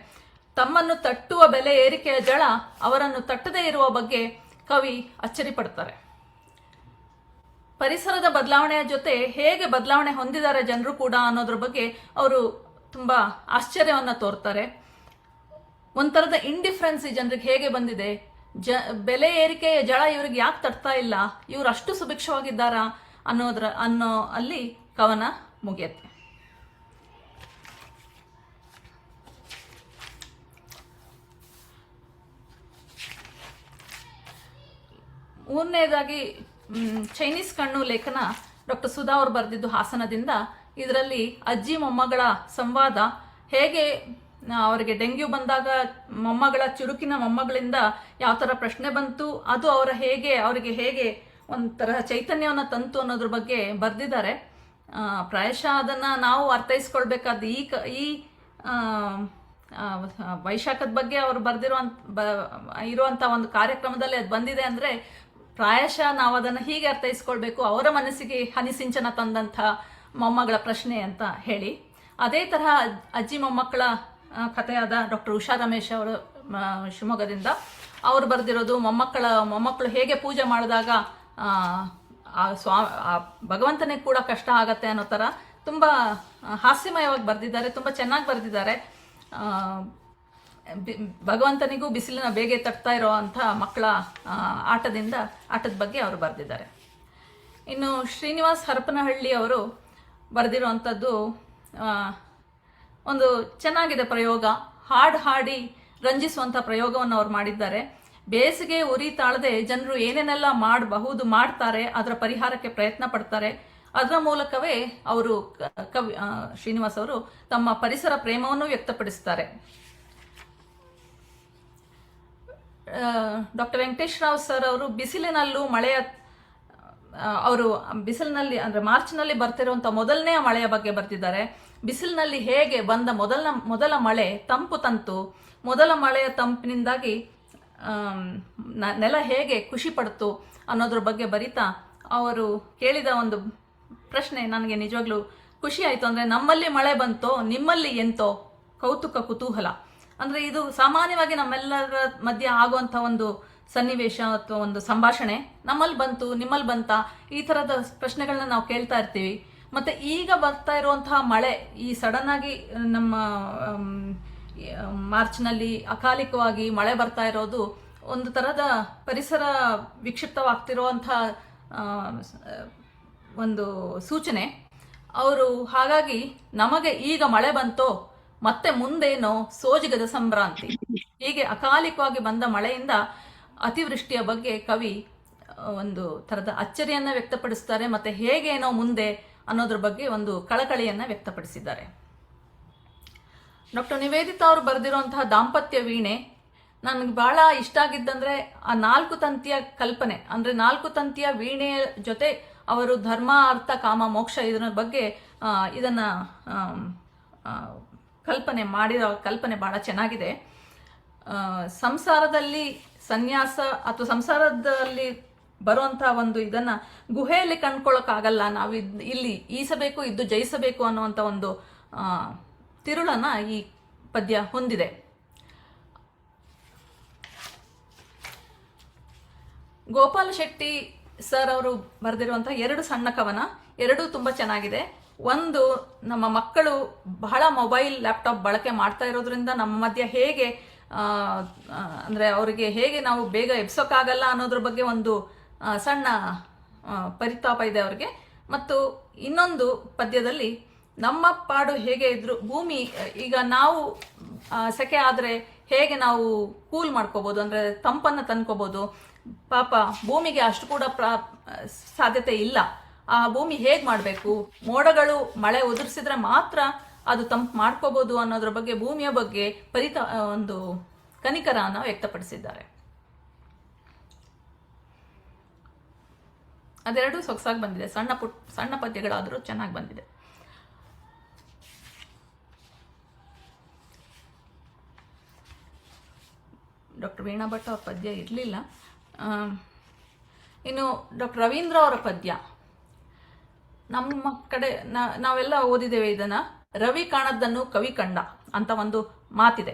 ತಮ್ಮನ್ನು ತಟ್ಟುವ ಬೆಲೆ ಏರಿಕೆಯ ಜಳ ಅವರನ್ನು ತಟ್ಟದೇ ಇರುವ ಬಗ್ಗೆ ಕವಿ ಅಚ್ಚರಿ ಪಡ್ತಾರೆ. ಪರಿಸರದ ಬದಲಾವಣೆಯ ಜೊತೆ ಹೇಗೆ ಬದಲಾವಣೆ ಹೊಂದಿದ್ದಾರೆ ಜನರು ಕೂಡ ಅನ್ನೋದ್ರ ಬಗ್ಗೆ ಅವರು ತುಂಬಾ ಆಶ್ಚರ್ಯವನ್ನ ತೋರ್ತಾರೆ. ಒಂಥರದ ಇಂಡಿಫರೆನ್ಸ್ ಈ ಜನರಿಗೆ ಹೇಗೆ ಬಂದಿದೆ, ಬೆಲೆ ಏರಿಕೆಯ ಜಳ ಇವ್ರಿಗೆ ಯಾಕೆ ತಟ್ತಾ ಇಲ್ಲ, ಇವ್ರು ಅಷ್ಟು ಸುಭಿಕ್ಷವಾಗಿದ್ದಾರಾ ಅನ್ನೋ ಅಲ್ಲಿ ಕವನ ಮುಗಿಯುತ್ತೆ. ಮೂರನೇದಾಗಿ ಚೈನೀಸ್ ಕಣ್ಣು ಲೇಖನ ಡಾಕ್ಟರ್ ಸುಧಾ ಅವರು ಬರೆದಿದ್ದು ಹಾಸನದಿಂದ. ಇದರಲ್ಲಿ ಅಜ್ಜಿ ಮೊಮ್ಮಗಳ ಸಂವಾದ, ಹೇಗೆ ಅವರಿಗೆ ಡೆಂಗ್ಯೂ ಬಂದಾಗ ಚುರುಕಿನ ಮೊಮ್ಮಗಳಿಂದ ಯಾವ ಥರ ಪ್ರಶ್ನೆ ಬಂತು, ಅದು ಅವರಿಗೆ ಹೇಗೆ ಒಂಥರ ಚೈತನ್ಯವನ್ನು ತಂತು ಅನ್ನೋದ್ರ ಬಗ್ಗೆ ಬರೆದಿದ್ದಾರೆ. ಪ್ರಾಯಶಃ ಅದನ್ನು ನಾವು ಅರ್ಥೈಸ್ಕೊಳ್ಬೇಕಾದ ಈ ವೈಶಾಖದ ಬಗ್ಗೆ ಅವರು ಇರುವಂಥ ಒಂದು ಕಾರ್ಯಕ್ರಮದಲ್ಲಿ ಅದು ಬಂದಿದೆ ಅಂದರೆ ಪ್ರಾಯಶಃ ನಾವು ಅದನ್ನು ಹೀಗೆ ಅರ್ಥೈಸ್ಕೊಳ್ಬೇಕು, ಅವರ ಮನಸ್ಸಿಗೆ ಹನಿಸಿಂಚನ ತಂದಂಥ ಮೊಮ್ಮಗಳ ಪ್ರಶ್ನೆ ಅಂತ ಹೇಳಿ. ಅದೇ ತರಹ ಅಜ್ಜಿ ಮೊಮ್ಮಕ್ಕಳ ಕಥೆಯಾದ ಡಾಕ್ಟರ್ ಉಷಾ ರಮೇಶ್ ಅವರು ಶಿವಮೊಗ್ಗದಿಂದ. ಅವರು ಬರೆದಿರೋದು ಮೊಮ್ಮಕ್ಕಳು ಹೇಗೆ ಪೂಜೆ ಮಾಡಿದಾಗ ಆ ಭಗವಂತನಿಗೆ ಕೂಡ ಕಷ್ಟ ಆಗತ್ತೆ ಅನ್ನೋ ಥರ ತುಂಬ ಹಾಸ್ಯಮಯವಾಗಿ ಬರೆದಿದ್ದಾರೆ, ತುಂಬ ಚೆನ್ನಾಗಿ ಬರೆದಿದ್ದಾರೆ. ಭಗವಂತನಿಗೂ ಬಿಸಿಲಿನ ಬೇಗೆ ತಟ್ತಾ ಇರೋ ಅಂಥ ಮಕ್ಕಳ ಆಟದ ಬಗ್ಗೆ ಅವರು ಬರೆದಿದ್ದಾರೆ. ಇನ್ನು ಶ್ರೀನಿವಾಸ್ ಹರಪನಹಳ್ಳಿ ಅವರು ಬರೆದಿರುವಂಥದ್ದು ಒಂದು ಚೆನ್ನಾಗಿದೆ ಪ್ರಯೋಗ. ಹಾಡಿ ರಂಜಿಸುವಂಥ ಪ್ರಯೋಗವನ್ನು ಅವ್ರು ಮಾಡಿದ್ದಾರೆ. ಬೇಸಿಗೆ ಉರಿ ತಾಳದೆ ಜನರು ಏನೇನೆಲ್ಲ ಮಾಡ್ತಾರೆ, ಅದರ ಪರಿಹಾರಕ್ಕೆ ಪ್ರಯತ್ನ ಪಡ್ತಾರೆ. ಅದರ ಮೂಲಕವೇ ಅವರು ಶ್ರೀನಿವಾಸ್ ಅವರು ತಮ್ಮ ಪರಿಸರ ಪ್ರೇಮವನ್ನು ವ್ಯಕ್ತಪಡಿಸ್ತಾರೆ. ಡಾಕ್ಟರ್ ವೆಂಕಟೇಶ್ ರಾವ್ ಸರ್ ಅವರು ಬಿಸಿಲಿನಲ್ಲೂ ಬಿಸಿಲಿನಲ್ಲಿ ಅಂದರೆ ಮಾರ್ಚ್ನಲ್ಲಿ ಬರ್ತಿರುವಂಥ ಮೊದಲನೆಯ ಮಳೆಯ ಬಗ್ಗೆ ಬರ್ತಿದ್ದಾರೆ. ಬಿಸಿಲಿನಲ್ಲಿ ಹೇಗೆ ಬಂದ ಮೊದಲ ಮಳೆ ತಂಪು ತಂತು, ಮೊದಲ ಮಳೆಯ ತಂಪಿನಿಂದಾಗಿ ನೆಲ ಹೇಗೆ ಖುಷಿ ಪಡ್ತು ಅನ್ನೋದ್ರ ಬಗ್ಗೆ ಬರಿತಾ ಅವರು ಕೇಳಿದ ಒಂದು ಪ್ರಶ್ನೆ ನನಗೆ ನಿಜವಾಗ್ಲೂ ಖುಷಿ ಆಯಿತು. ಅಂದರೆ ನಮ್ಮಲ್ಲಿ ಮಳೆ ಬಂತೋ ನಿಮ್ಮಲ್ಲಿ ಎಂತೋ ಕೌತುಕ ಕುತೂಹಲ. ಅಂದರೆ ಇದು ಸಾಮಾನ್ಯವಾಗಿ ನಮ್ಮೆಲ್ಲರ ಮಧ್ಯೆ ಆಗುವಂಥ ಒಂದು ಸನ್ನಿವೇಶ ಅಥವಾ ಒಂದು ಸಂಭಾಷಣೆ. ನಮ್ಮಲ್ಲಿ ಬಂತು ನಿಮ್ಮಲ್ಲಿ ಬಂತಾ ಈ ಥರದ ಪ್ರಶ್ನೆಗಳನ್ನ ನಾವು ಕೇಳ್ತಾ ಇರ್ತೀವಿ. ಮತ್ತು ಈಗ ಬರ್ತಾ ಇರುವಂತಹ ಮಳೆ ಈ ಸಡನ್ ಆಗಿ ನಮ್ಮ ಮಾರ್ಚ್ನಲ್ಲಿ ಅಕಾಲಿಕವಾಗಿ ಮಳೆ ಬರ್ತಾ ಇರೋದು ಒಂದು ಥರದ ಪರಿಸರ ವಿಕ್ಷಿಪ್ತವಾಗ್ತಿರುವಂಥ ಒಂದು ಸೂಚನೆ. ಅವರು ಹಾಗಾಗಿ ನಮಗೆ ಈಗ ಮಳೆ ಬಂತೋ ಮತ್ತೆ ಮುಂದೇನೋ ಸೋಜಿಗದ ಸಂಭ್ರಾಂತಿ, ಹೀಗೆ ಅಕಾಲಿಕವಾಗಿ ಬಂದ ಮಳೆಯಿಂದ ಅತಿವೃಷ್ಟಿಯ ಬಗ್ಗೆ ಕವಿ ಒಂದು ಥರದ ಅಚ್ಚರಿಯನ್ನು ವ್ಯಕ್ತಪಡಿಸ್ತಾರೆ. ಮತ್ತು ಹೇಗೇನೋ ಮುಂದೆ ಅನ್ನೋದ್ರ ಬಗ್ಗೆ ಒಂದು ಕಳಕಳಿಯನ್ನು ವ್ಯಕ್ತಪಡಿಸಿದ್ದಾರೆ. ಡಾಕ್ಟರ್ ನಿವೇದಿತಾ ಅವರು ಬರೆದಿರುವಂತಹ ದಾಂಪತ್ಯ ವೀಣೆ ನನಗೆ ಬಹಳ ಇಷ್ಟ ಆಗಿದ್ದಂದ್ರೆ ಆ 4 ತಂತಿಯ ಕಲ್ಪನೆ. ಅಂದರೆ 4 ತಂತಿಯ ವೀಣೆಯ ಜೊತೆ ಅವರು ಧರ್ಮ ಅರ್ಥ ಕಾಮ ಮೋಕ್ಷ ಇದರ ಬಗ್ಗೆ ಇದನ್ನ ಕಲ್ಪನೆ ಬಹಳ ಚೆನ್ನಾಗಿದೆ. ಸಂಸಾರದಲ್ಲಿ ಸನ್ಯಾಸ ಅಥವಾ ಸಂಸಾರದಲ್ಲಿ ಬರುವಂಥ ಒಂದು ಇದನ್ನ ಗುಹೆಯಲ್ಲಿ ಕಂಡ್ಕೊಳ್ಳೋಕ್ಕಾಗಲ್ಲ, ನಾವು ಇಲ್ಲಿ ಈಸಬೇಕು ಇದ್ದು ಜಯಿಸಬೇಕು ಅನ್ನುವಂಥ ಒಂದು ತಿರುಳನ್ನ ಈ ಪದ್ಯ ಹೊಂದಿದೆ. ಗೋಪಾಲ ಶೆಟ್ಟಿ ಸರ್ ಅವರು ಬರೆದಿರುವಂತಹ 2 ಸಣ್ಣ ಕವನ, ಎರಡೂ ತುಂಬಾ ಚೆನ್ನಾಗಿದೆ. ಒಂದು, ನಮ್ಮ ಮಕ್ಕಳು ಬಹಳ ಮೊಬೈಲ್ ಲ್ಯಾಪ್ಟಾಪ್ ಬಳಕೆ ಮಾಡ್ತಾ ಇರೋದ್ರಿಂದ ನಮ್ಮ ಮಧ್ಯೆ ಹೇಗೆ ಅಂದರೆ ಅವರಿಗೆ ಹೇಗೆ ನಾವು ಬೇಗ ಎಬ್ಸೋಕ್ಕಾಗಲ್ಲ ಅನ್ನೋದ್ರ ಬಗ್ಗೆ ಒಂದು ಸಣ್ಣ ಪರಿತಾಪ ಇದೆ ಅವ್ರಿಗೆ. ಮತ್ತು ಇನ್ನೊಂದು ಪದ್ಯದಲ್ಲಿ ನಮ್ಮ ಪಾಡು ಹೇಗೆ ಇದ್ರು ಭೂಮಿ, ಈಗ ನಾವು ಸೆಕೆ ಆದರೆ ಹೇಗೆ ನಾವು ಕೂಲ್ ಮಾಡ್ಕೋಬೋದು, ಅಂದರೆ ತಂಪನ್ನು ತಂದ್ಕೋಬೋದು. ಪಾಪ ಭೂಮಿಗೆ ಅಷ್ಟು ಕೂಡ ಸಾಧ್ಯತೆ ಇಲ್ಲ. ಆ ಭೂಮಿ ಹೇಗೆ ಮಾಡಬೇಕು, ಮೋಡಗಳು ಮಳೆ ಉದುರಿಸಿದ್ರೆ ಮಾತ್ರ ಅದು ತಂಪು ಮಾಡ್ಕೋಬೋದು ಅನ್ನೋದ್ರ ಬಗ್ಗೆ ಭೂಮಿಯ ಬಗ್ಗೆ ಒಂದು ಕನಿಕರವನ್ನು ವ್ಯಕ್ತಪಡಿಸಿದ್ದಾರೆ. ಅದೆರಡೂ ಸೊಗಸಾಗಿ ಬಂದಿದೆ. ಸಣ್ಣ ಪದ್ಯಗಳಾದರೂ ಚೆನ್ನಾಗಿ ಬಂದಿದೆ. ಡಾಕ್ಟರ್ ವೀಣಾ ಭಟ್ ಅವ್ರ ಪದ್ಯ ಇರಲಿಲ್ಲ. ಇನ್ನು ಡಾಕ್ಟರ್ ರವೀಂದ್ರ ಅವರ ಪದ್ಯ, ನಮ್ಮ ಕಡೆ ನಾವೆಲ್ಲ ಓದಿದ್ದೇವೆ ಇದನ್ನ. ರವಿ ಕಾಣದ್ದನ್ನು ಕವಿ ಕಂಡ ಅಂತ ಒಂದು ಮಾತಿದೆ.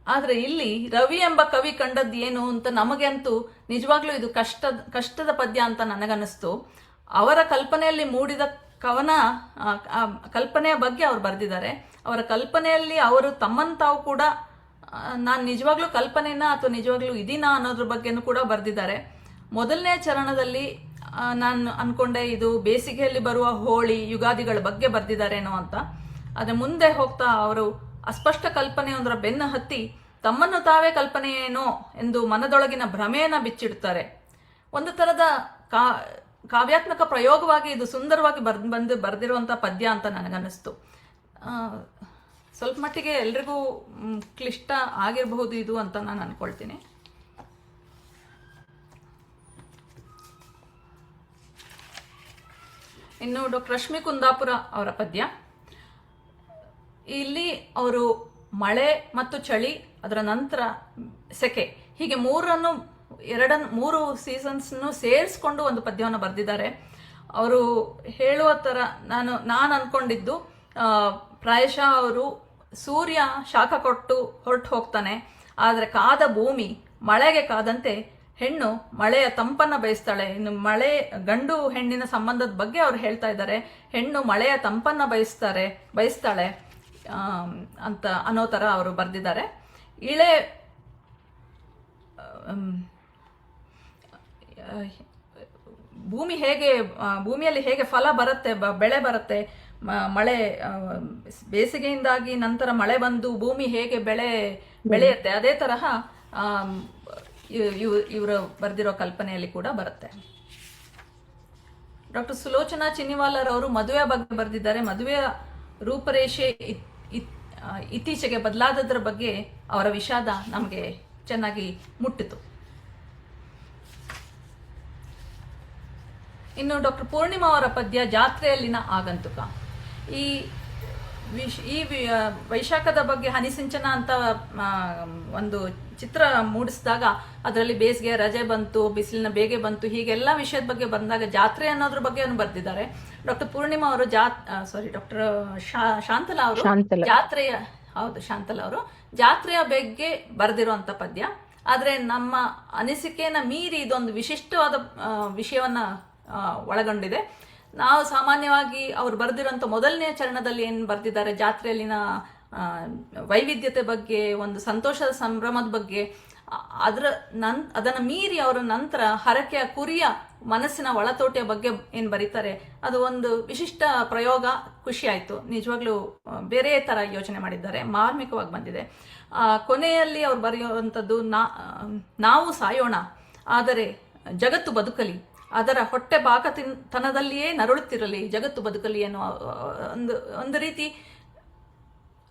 ಆದರೆ ಇಲ್ಲಿ ರವಿ ಎಂಬ ಕವಿ ಕಂಡದ್ದು ಏನು ಅಂತ ನಮಗೆ ಅಂತೂ ನಿಜವಾಗ್ಲೂ ಇದು ಕಷ್ಟದ ಪದ್ಯ ಅಂತ ನನಗನ್ನಿಸ್ತು. ಅವರ ಕಲ್ಪನೆಯಲ್ಲಿ ಮೂಡಿದ ಕವನ, ಕಲ್ಪನೆಯ ಬಗ್ಗೆ ಅವ್ರು ಬರೆದಿದ್ದಾರೆ. ಅವರ ಕಲ್ಪನೆಯಲ್ಲಿ ಅವರು ತಮ್ಮನ್ನು ತಾವು ಕೂಡ ನಾನು ನಿಜವಾಗ್ಲೂ ಕಲ್ಪನೆನ ಅಥವಾ ನಿಜವಾಗ್ಲೂ ಇದೀನಾ ಅನ್ನೋದ್ರ ಬಗ್ಗೆನೂ ಕೂಡ ಬರೆದಿದ್ದಾರೆ. ಮೊದಲನೇ ಚರಣದಲ್ಲಿ ನಾನು ಅನ್ಕೊಂಡೆ ಇದು ಬೇಸಿಗೆಯಲ್ಲಿ ಬರುವ ಹೋಳಿ ಯುಗಾದಿಗಳ ಬಗ್ಗೆ ಬರೆದಿದ್ದಾರೇನೋ ಅಂತ. ಆದರೆ ಮುಂದೆ ಹೋಗ್ತಾ ಅವರು ಅಸ್ಪಷ್ಟ ಕಲ್ಪನೆಯೊಂದರ ಬೆನ್ನ ಹತ್ತಿ ತಮ್ಮನ್ನು ತಾವೇ ಕಲ್ಪನೆಯೇನೋ ಎಂದು ಮನದೊಳಗಿನ ಭ್ರಮೆಯನ್ನ ಬಿಚ್ಚಿಡ್ತಾರೆ. ಒಂದು ಥರದ ಕಾವ್ಯಾತ್ಮಕ ಪ್ರಯೋಗವಾಗಿ ಇದು ಸುಂದರವಾಗಿ ಬರೆದಿರುವಂಥ ಪದ್ಯ ಅಂತ ನನಗನ್ನಿಸ್ತು. ಸ್ವಲ್ಪ ಮಟ್ಟಿಗೆ ಎಲ್ರಿಗೂ ಕ್ಲಿಷ್ಟ ಆಗಿರಬಹುದು ಇದು ಅಂತ ನಾನು ಅನ್ಕೊಳ್ತೀನಿ. ಇನ್ನು ಡಾಕ್ಟರ್ ರಶ್ಮಿ ಕುಂದಾಪುರ ಅವರ ಪದ್ಯ, ಇಲ್ಲಿ ಅವರು ಮಳೆ ಮತ್ತು ಚಳಿ, ಅದರ ನಂತರ ಸೆಕೆ, ಹೀಗೆ ಮೂರು ಸೀಸನ್ಸ್ನು ಸೇರಿಸ್ಕೊಂಡು ಒಂದು ಪದ್ಯವನ್ನು ಬರೆದಿದ್ದಾರೆ. ಅವರು ಹೇಳುವ ಥರ ನಾನು ಅನ್ಕೊಂಡಿದ್ದು ಪ್ರಾಯಶಃ ಅವರು ಸೂರ್ಯ ಶಾಖ ಕೊಟ್ಟು ಹೊರಟು ಹೋಗ್ತಾನೆ, ಆದರೆ ಕಾದ ಭೂಮಿ ಮಳೆಗೆ ಕಾದಂತೆ ಹೆಣ್ಣು ಮಳೆಯ ತಂಪನ್ನ ಬಯಸ್ತಾಳೆ. ಇನ್ನು ಮಳೆ ಗಂಡು ಹೆಣ್ಣಿನ ಸಂಬಂಧದ ಬಗ್ಗೆ ಅವ್ರು ಹೇಳ್ತಾ ಇದ್ದಾರೆ. ಹೆಣ್ಣು ಮಳೆಯ ತಂಪನ್ನ ಬಯಸ್ತಾಳೆ ಅಂತ ಅನ್ನೋ ಥರ ಅವರು ಬರೆದಿದ್ದಾರೆ. ಭೂಮಿಯಲ್ಲಿ ಹೇಗೆ ಫಲ ಬರುತ್ತೆ, ಬೆಳೆ ಬರುತ್ತೆ, ಮಳೆ ಬೇಸಿಗೆಯಿಂದಾಗಿ ನಂತರ ಮಳೆ ಬಂದು ಭೂಮಿ ಹೇಗೆ ಬೆಳೆಯುತ್ತೆ, ಅದೇ ತರಹ ಇವರು ಬರೆದಿರೋ ಕಲ್ಪನೆಯಲ್ಲಿ ಕೂಡ ಬರುತ್ತೆ. ಡಾಕ್ಟರ್ ಸುಲೋಚನಾ ಚಿನ್ನಿವಾಲರ್ ಅವರು ಮದುವೆ ಬಗ್ಗೆ ಬರೆದಿದ್ದಾರೆ. ಮದುವೆಯ ರೂಪರೇಷೆ ಇತ್ತೀಚೆಗೆ ಬದಲಾದದ್ರ ಬಗ್ಗೆ ಅವರ ವಿಷಾದ ನಮಗೆ ಚೆನ್ನಾಗಿ ಮುಟ್ಟಿತು. ಇನ್ನು ಡಾಕ್ಟರ್ ಪೂರ್ಣಿಮಾ ಅವರ ಪದ್ಯ ಜಾತ್ರೆಯಲ್ಲಿನ ಆಗಂತುಕ. ಈ ವೈಶಾಖದ ಬಗ್ಗೆ ಹನಿಸಿಂಚನ ಅಂತ ಒಂದು ಚಿತ್ರ ಮೂಡಿಸಿದಾಗ ಅದರಲ್ಲಿ ಬೇಸಿಗೆ ರಜೆ ಬಂತು, ಬಿಸಿಲಿನ ಬೇಗೆ ಬಂತು, ಹೀಗೆಲ್ಲ ವಿಷಯದ ಬಗ್ಗೆ ಬಂದಾಗ ಜಾತ್ರೆ ಅನ್ನೋದ್ರ ಬಗ್ಗೆ ಬರೆದಿದ್ದಾರೆ. ಡಾಕ್ಟರ್ ಪೂರ್ಣಿಮಾ ಅವರು ಡಾಕ್ಟರ್ ಶಾಂತಲಾ ಅವರು ಶಾಂತಲಾ ಅವರು ಜಾತ್ರೆಯ ಬಗ್ಗೆ ಬರೆದಿರುವಂತ ಪದ್ಯ. ಆದ್ರೆ ನಮ್ಮ ಅನಿಸಿಕೆಯನ್ನ ಮೀರಿ ಇದೊಂದು ವಿಶಿಷ್ಟವಾದ ವಿಷಯವನ್ನ ಒಳಗೊಂಡಿದೆ. ನಾವು ಸಾಮಾನ್ಯವಾಗಿ ಅವರು ಬರೆದಿರುವಂತ ಮೊದಲನೇ ಚರಣದಲ್ಲಿ ಏನು ಬರೆದಿದ್ದಾರೆ, ಜಾತ್ರೆಯಲ್ಲಿನ ವೈವಿಧ್ಯತೆ ಬಗ್ಗೆ, ಒಂದು ಸಂತೋಷದ ಸಂಭ್ರಮದ ಬಗ್ಗೆ, ಅದನ್ನ ಮೀರಿ ಅವರ ನಂತರ ಹರಕೆಯ ಕುರಿಯ ಮನಸ್ಸಿನ ಒಳತೋಟಿಯ ಬಗ್ಗೆ ಏನು ಬರೀತಾರೆ, ಅದು ಒಂದು ವಿಶಿಷ್ಟ ಪ್ರಯೋಗ. ಖುಷಿ ಆಯ್ತು. ನಿಜವಾಗ್ಲೂ ಬೇರೆ ತರ ಯೋಚನೆ ಮಾಡಿದ್ದಾರೆ, ಮಾರ್ಮಿಕವಾಗಿ ಬಂದಿದೆ. ಕೊನೆಯಲ್ಲಿ ಅವ್ರು ಬರೆಯುವಂಥದ್ದು, ನಾವು ಸಾಯೋಣ ಆದರೆ ಜಗತ್ತು ಬದುಕಲಿ, ಅದರ ಹೊಟ್ಟೆ ಬಾಕತನದಲ್ಲಿಯೇ ನರಳುತ್ತಿರಲಿ, ಜಗತ್ತು ಬದುಕಲಿ ಅನ್ನೋ ಒಂದು ರೀತಿ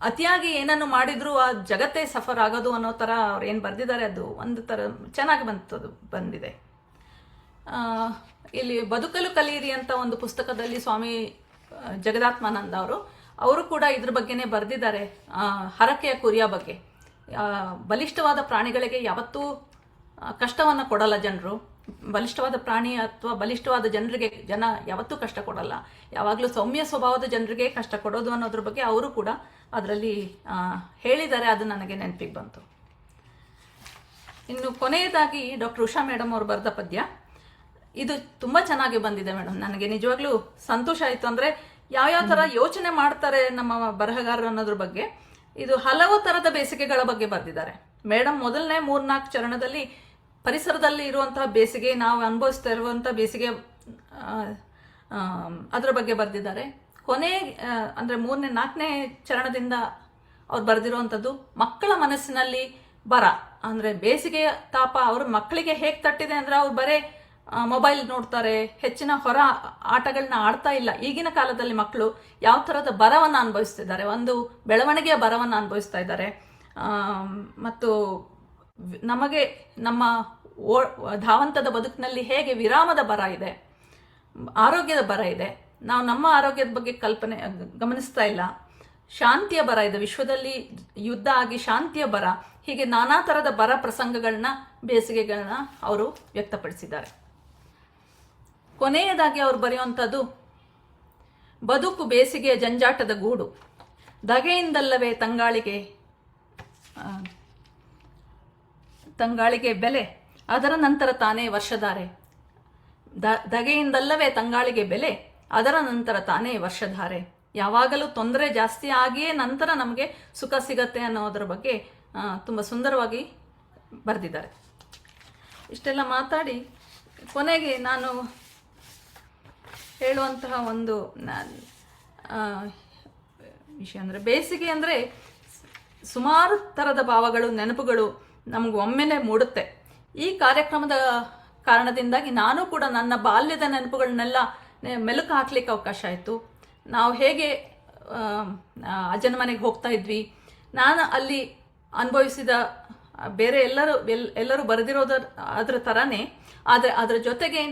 ಅತಿಯಾಗಿ ಏನನ್ನು ಮಾಡಿದ್ರು ಆ ಜಗತ್ತೇ ಸಫರ್ ಆಗೋದು ಅನ್ನೋ ತರ ಅವ್ರು ಏನು ಬರೆದಿದ್ದಾರೆ, ಅದು ಒಂದು ತರ ಚೆನ್ನಾಗಿ ಬಂದಿದೆ. ಇಲ್ಲಿ ಬದುಕಲು ಕಲಿಯಿರಿ ಅಂತ ಒಂದು ಪುಸ್ತಕದಲ್ಲಿ ಸ್ವಾಮಿ ಜಗದಾತ್ಮಾನಂದ ಅವರು ಕೂಡ ಇದ್ರ ಬಗ್ಗೆನೇ ಬರೆದಿದ್ದಾರೆ. ಹರಕೆಯ ಕುರಿಯ ಬಗ್ಗೆ. ಬಲಿಷ್ಠವಾದ ಪ್ರಾಣಿಗಳಿಗೆ ಯಾವತ್ತೂ ಕಷ್ಟವನ್ನ ಕೊಡಲ್ಲ ಜನರು. ಬಲಿಷ್ಠವಾದ ಪ್ರಾಣಿ ಅಥವಾ ಬಲಿಷ್ಠವಾದ ಜನರಿಗೆ ಜನ ಯಾವತ್ತೂ ಕಷ್ಟ ಕೊಡಲ್ಲ. ಯಾವಾಗಲೂ ಸೌಮ್ಯ ಸ್ವಭಾವದ ಜನರಿಗೆ ಕಷ್ಟ ಕೊಡೋದು ಅನ್ನೋದ್ರ ಬಗ್ಗೆ ಅವರು ಕೂಡ ಅದರಲ್ಲಿ ಹೇಳಿದ್ದಾರೆ. ಅದು ನನಗೆ ನೆನಪಿಗೆ ಬಂತು. ಇನ್ನು ಕೊನೆಯದಾಗಿ ಡಾಕ್ಟರ್ ಉಷಾ ಮೇಡಮ್ ಅವರು ಬರೆದ ಪದ್ಯ, ಇದು ತುಂಬಾ ಚೆನ್ನಾಗಿ ಬಂದಿದೆ ಮೇಡಮ್. ನನಗೆ ನಿಜವಾಗ್ಲೂ ಸಂತೋಷ ಆಯಿತು. ಅಂದ್ರೆ ಯಾವ್ಯಾವ ತರ ಯೋಚನೆ ಮಾಡ್ತಾರೆ ನಮ್ಮ ಬರಹಗಾರರು ಅನ್ನೋದ್ರ ಬಗ್ಗೆ. ಇದು ಹಲವು ತರದ ಬೇಸಿಗೆಗಳ ಬಗ್ಗೆ ಬರೆದಿದ್ದಾರೆ ಮೇಡಮ್. ಮೊದಲನೇ 3-4 ಚರಣದಲ್ಲಿ ಪರಿಸರದಲ್ಲಿ ಇರುವಂತಹ ಬೇಸಿಗೆ, ನಾವು ಅನುಭವಿಸ್ತಾ ಇರುವಂತಹ ಬೇಸಿಗೆ, ಅದರ ಬಗ್ಗೆ ಬರೆದಿದ್ದಾರೆ. ಕೊನೆ ಅಂದ್ರೆ 3ನೇ-4ನೇ ಚರಣದಿಂದ ಅವ್ರು ಬರೆದಿರುವಂಥದ್ದು ಮಕ್ಕಳ ಮನಸ್ಸಿನಲ್ಲಿ ಬರ, ಅಂದ್ರೆ ಬೇಸಿಗೆಯ ತಾಪ ಅವ್ರ ಮಕ್ಕಳಿಗೆ ಹೇಗೆ ತಟ್ಟಿದೆ ಅಂದ್ರೆ ಅವ್ರು ಬರೇ ಮೊಬೈಲ್ ನೋಡ್ತಾರೆ, ಹೆಚ್ಚಿನ ಹೊರ ಆಟಗಳನ್ನ ಆಡ್ತಾ ಇಲ್ಲ. ಈಗಿನ ಕಾಲದಲ್ಲಿ ಮಕ್ಕಳು ಯಾವ ಥರದ ಬರವನ್ನು ಅನುಭವಿಸ್ತಿದ್ದಾರೆ, ಒಂದು ಬೆಳವಣಿಗೆಯ ಬರವನ್ನು ಅನುಭವಿಸ್ತಾ ಇದ್ದಾರೆ. ಮತ್ತು ನಮಗೆ ನಮ್ಮ ಧಾವಂತದ ಬದುಕಿನಲ್ಲಿ ಹೇಗೆ ವಿರಾಮದ ಬರ ಇದೆ, ಆರೋಗ್ಯದ ಬರ ಇದೆ, ನಾವು ನಮ್ಮ ಆರೋಗ್ಯದ ಬಗ್ಗೆ ಗಮನಿಸ್ತಾ ಇಲ್ಲ. ಶಾಂತಿಯ ಬರ ಇದೆ, ವಿಶ್ವದಲ್ಲಿ ಯುದ್ಧ ಆಗಿ ಶಾಂತಿಯ ಬರ, ಹೀಗೆ ನಾನಾ ಥರದ ಬರ ಪ್ರಸಂಗಗಳನ್ನ, ಬೇಸಿಗೆಗಳನ್ನ ಅವರು ವ್ಯಕ್ತಪಡಿಸಿದ್ದಾರೆ. ಕೊನೆಯದಾಗಿ ಅವರು ಬರೆಯುವಂಥದ್ದು, ಬದುಕು ಬೇಸಿಗೆಯ ಜಂಜಾಟದ ಗೂಡು, ಧಗೆಯಿಂದಲ್ಲವೇ ತಂಗಾಳಿಗೆ ಬೆಲೆ, ಅದರ ನಂತರ ತಾನೇ ವರ್ಷಧಾರೆ. ಧಗೆಯಿಂದಲ್ಲವೇ ತಂಗಾಳಿಗೆ ಬೆಲೆ, ಅದರ ನಂತರ ತಾನೇ ವರ್ಷಧಾರೆ. ಯಾವಾಗಲೂ ತೊಂದರೆ ಜಾಸ್ತಿ ಆಗಿಯೇ ನಂತರ ನಮಗೆ ಸುಖ ಸಿಗತ್ತೆ ಅನ್ನೋದರ ಬಗ್ಗೆ ತುಂಬ ಸುಂದರವಾಗಿ ಬರೆದಿದ್ದಾರೆ. ಇಷ್ಟೆಲ್ಲ ಮಾತಾಡಿ ಕೊನೆಗೆ ನಾನು ಹೇಳುವಂತಹ ಒಂದು ವಿಷಯ ಅಂದರೆ, ಬೇಸಿಗೆ ಅಂದರೆ ಸುಮಾರು ಥರದ ಭಾವಗಳು, ನೆನಪುಗಳು ನಮಗೆ ಒಮ್ಮೆಲೆ ಮೂಡುತ್ತೆ. ಈ ಕಾರ್ಯಕ್ರಮದ ಕಾರಣದಿಂದಾಗಿ ನಾನು ಕೂಡ ನನ್ನ ಬಾಲ್ಯದ ನೆನಪುಗಳನ್ನೆಲ್ಲ ಮೆಲುಕು ಹಾಕ್ಲಿಕ್ಕೆ ಅವಕಾಶ ಆಯಿತು. ನಾವು ಹೇಗೆ ಅಜ್ಜನ ಮನೆಗೆ ಹೋಗ್ತಾ ಇದ್ವಿ, ನಾನು ಅಲ್ಲಿ ಅನುಭವಿಸಿದ ಬೇರೆ ಎಲ್ಲರೂ ಬರೆದಿರೋದ್ರ ಥರನೇ, ಆದರೆ ಅದರ ಜೊತೆಗೆ